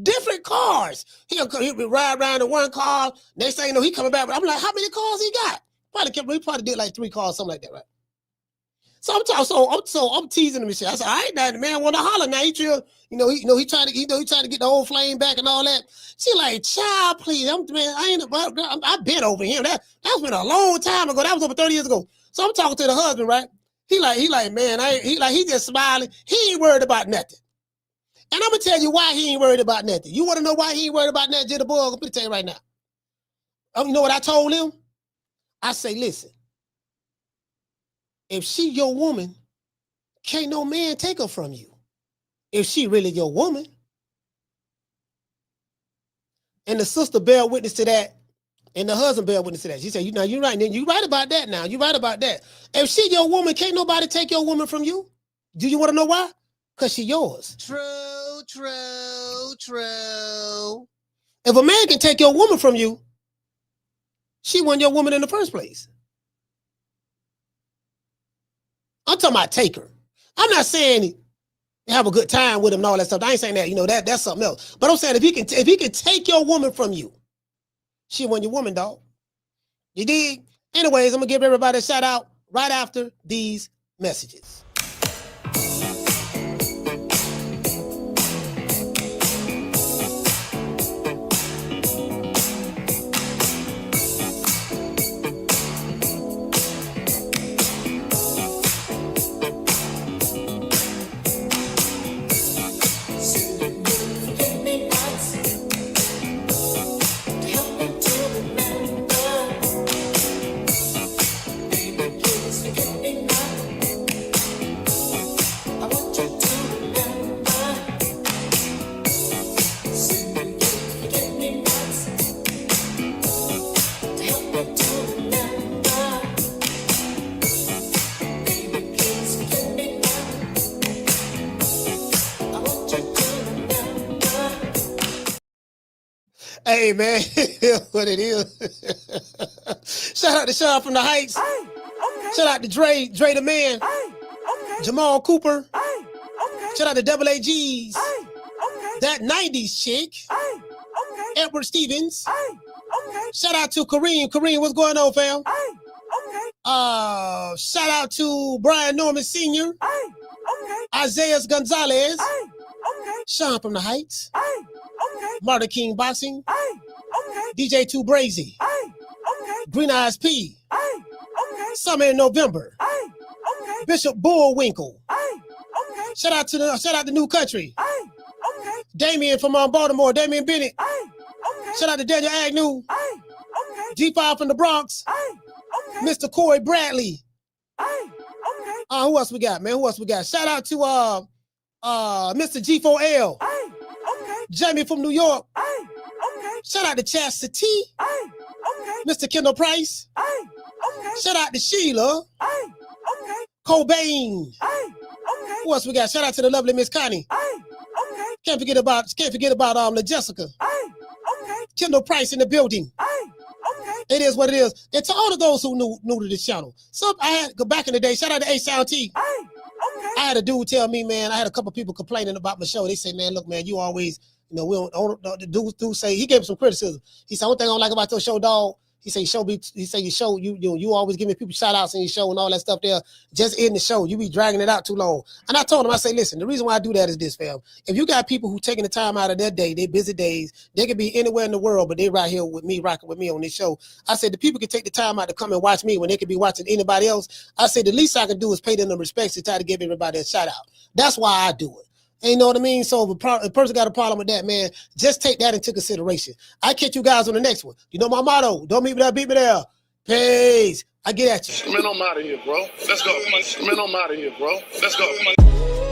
Different cars. He'll be ride around in one car. Next thing you know, he coming back. But I'm like, how many cars he got? He probably did like 3 cars, something like that, right? So I'm teasing him and shit. I said, all right, now the man want to holler. Now he trying to get the old flame back and all that. She like, child, please, I've been over him. That's been a long time ago. That was over 30 years ago. So I'm talking to the husband, right? He like, man, he just smiling. He ain't worried about nothing. And I'm gonna tell you why he ain't worried about nothing. You want to know why he ain't worried about nothing, Jitterbug? I'm gonna tell you right now. You know what I told him? I say, listen, if she your woman, can't no man take her from you. If she really your woman. And the sister bear witness to that, and the husband bear witness to that. She said, you're right. You right about that now. You right about that. If she your woman, can't nobody take your woman from you. Do you want to know why? Because she yours. True. If a man can take your woman from you, she wasn't your woman in the first place. I'm talking about take her. I'm not saying have a good time with him and all that stuff. I ain't saying that. That's something else. But I'm saying if he can take your woman from you, she wasn't your woman, dog. You dig? Anyways, I'm gonna give everybody a shout out right after these messages. Hey, man, what it is. Shout out to Sean from the Heights. Shout out to Dre the Man. Jamal Cooper. Shout out to Double AGs. That 90s chick. Edward Stevens. Shout out to Kareem. Kareem, what's going on, fam? Shout out to Brian Norman Sr. Isaiah Gonzalez. Sean from the Heights. Martin King Boxing. DJ 2 Brazy. Green Eyes P. Summer in November. Bishop Bullwinkle. Shout out to New Country. Damien from Baltimore. Damien Bennett. Shout out to Daniel Agnew. G5 from the Bronx. Mr. Corey Bradley. Who else we got, man? Shout out to Mr. G4L. Jamie from New York. Shout out to Chastity. Mr. Kendall Price. Shout out to Sheila. Cobain. Who else we got? Shout out to the lovely Miss Connie. Can't forget about La Jessica. Kendall Price in the building. It is what it is. And to all of those who new to this channel. So I had go back in the day. Shout out to A-Sound T. I had a dude tell me, man, I had a couple people complaining about my show. They say, man, look, man, you always, you know, we don't the dude say, he gave me some criticism. He said, one thing I don't like about your show, dog. He said, you always giving people shout outs in your show and all that stuff there. Just in the show, you be dragging it out too long. And I told him, I say, listen, the reason why I do that is this, fam. If you got people who taking the time out of their day, they busy days, they could be anywhere in the world, but they right here with me, rocking with me on this show. I said, the people can take the time out to come and watch me when they could be watching anybody else. I said, the least I can do is pay them the respects to try to give everybody a shout out. That's why I do it. You know what I mean? So if a person got a problem with that, man, just take that into consideration. I catch you guys on the next one. You know my motto. Don't meet me there, beat me there. Peace. I get at you. Man, I'm out of here, bro. Let's go. Man, I'm out of here, bro. Let's go.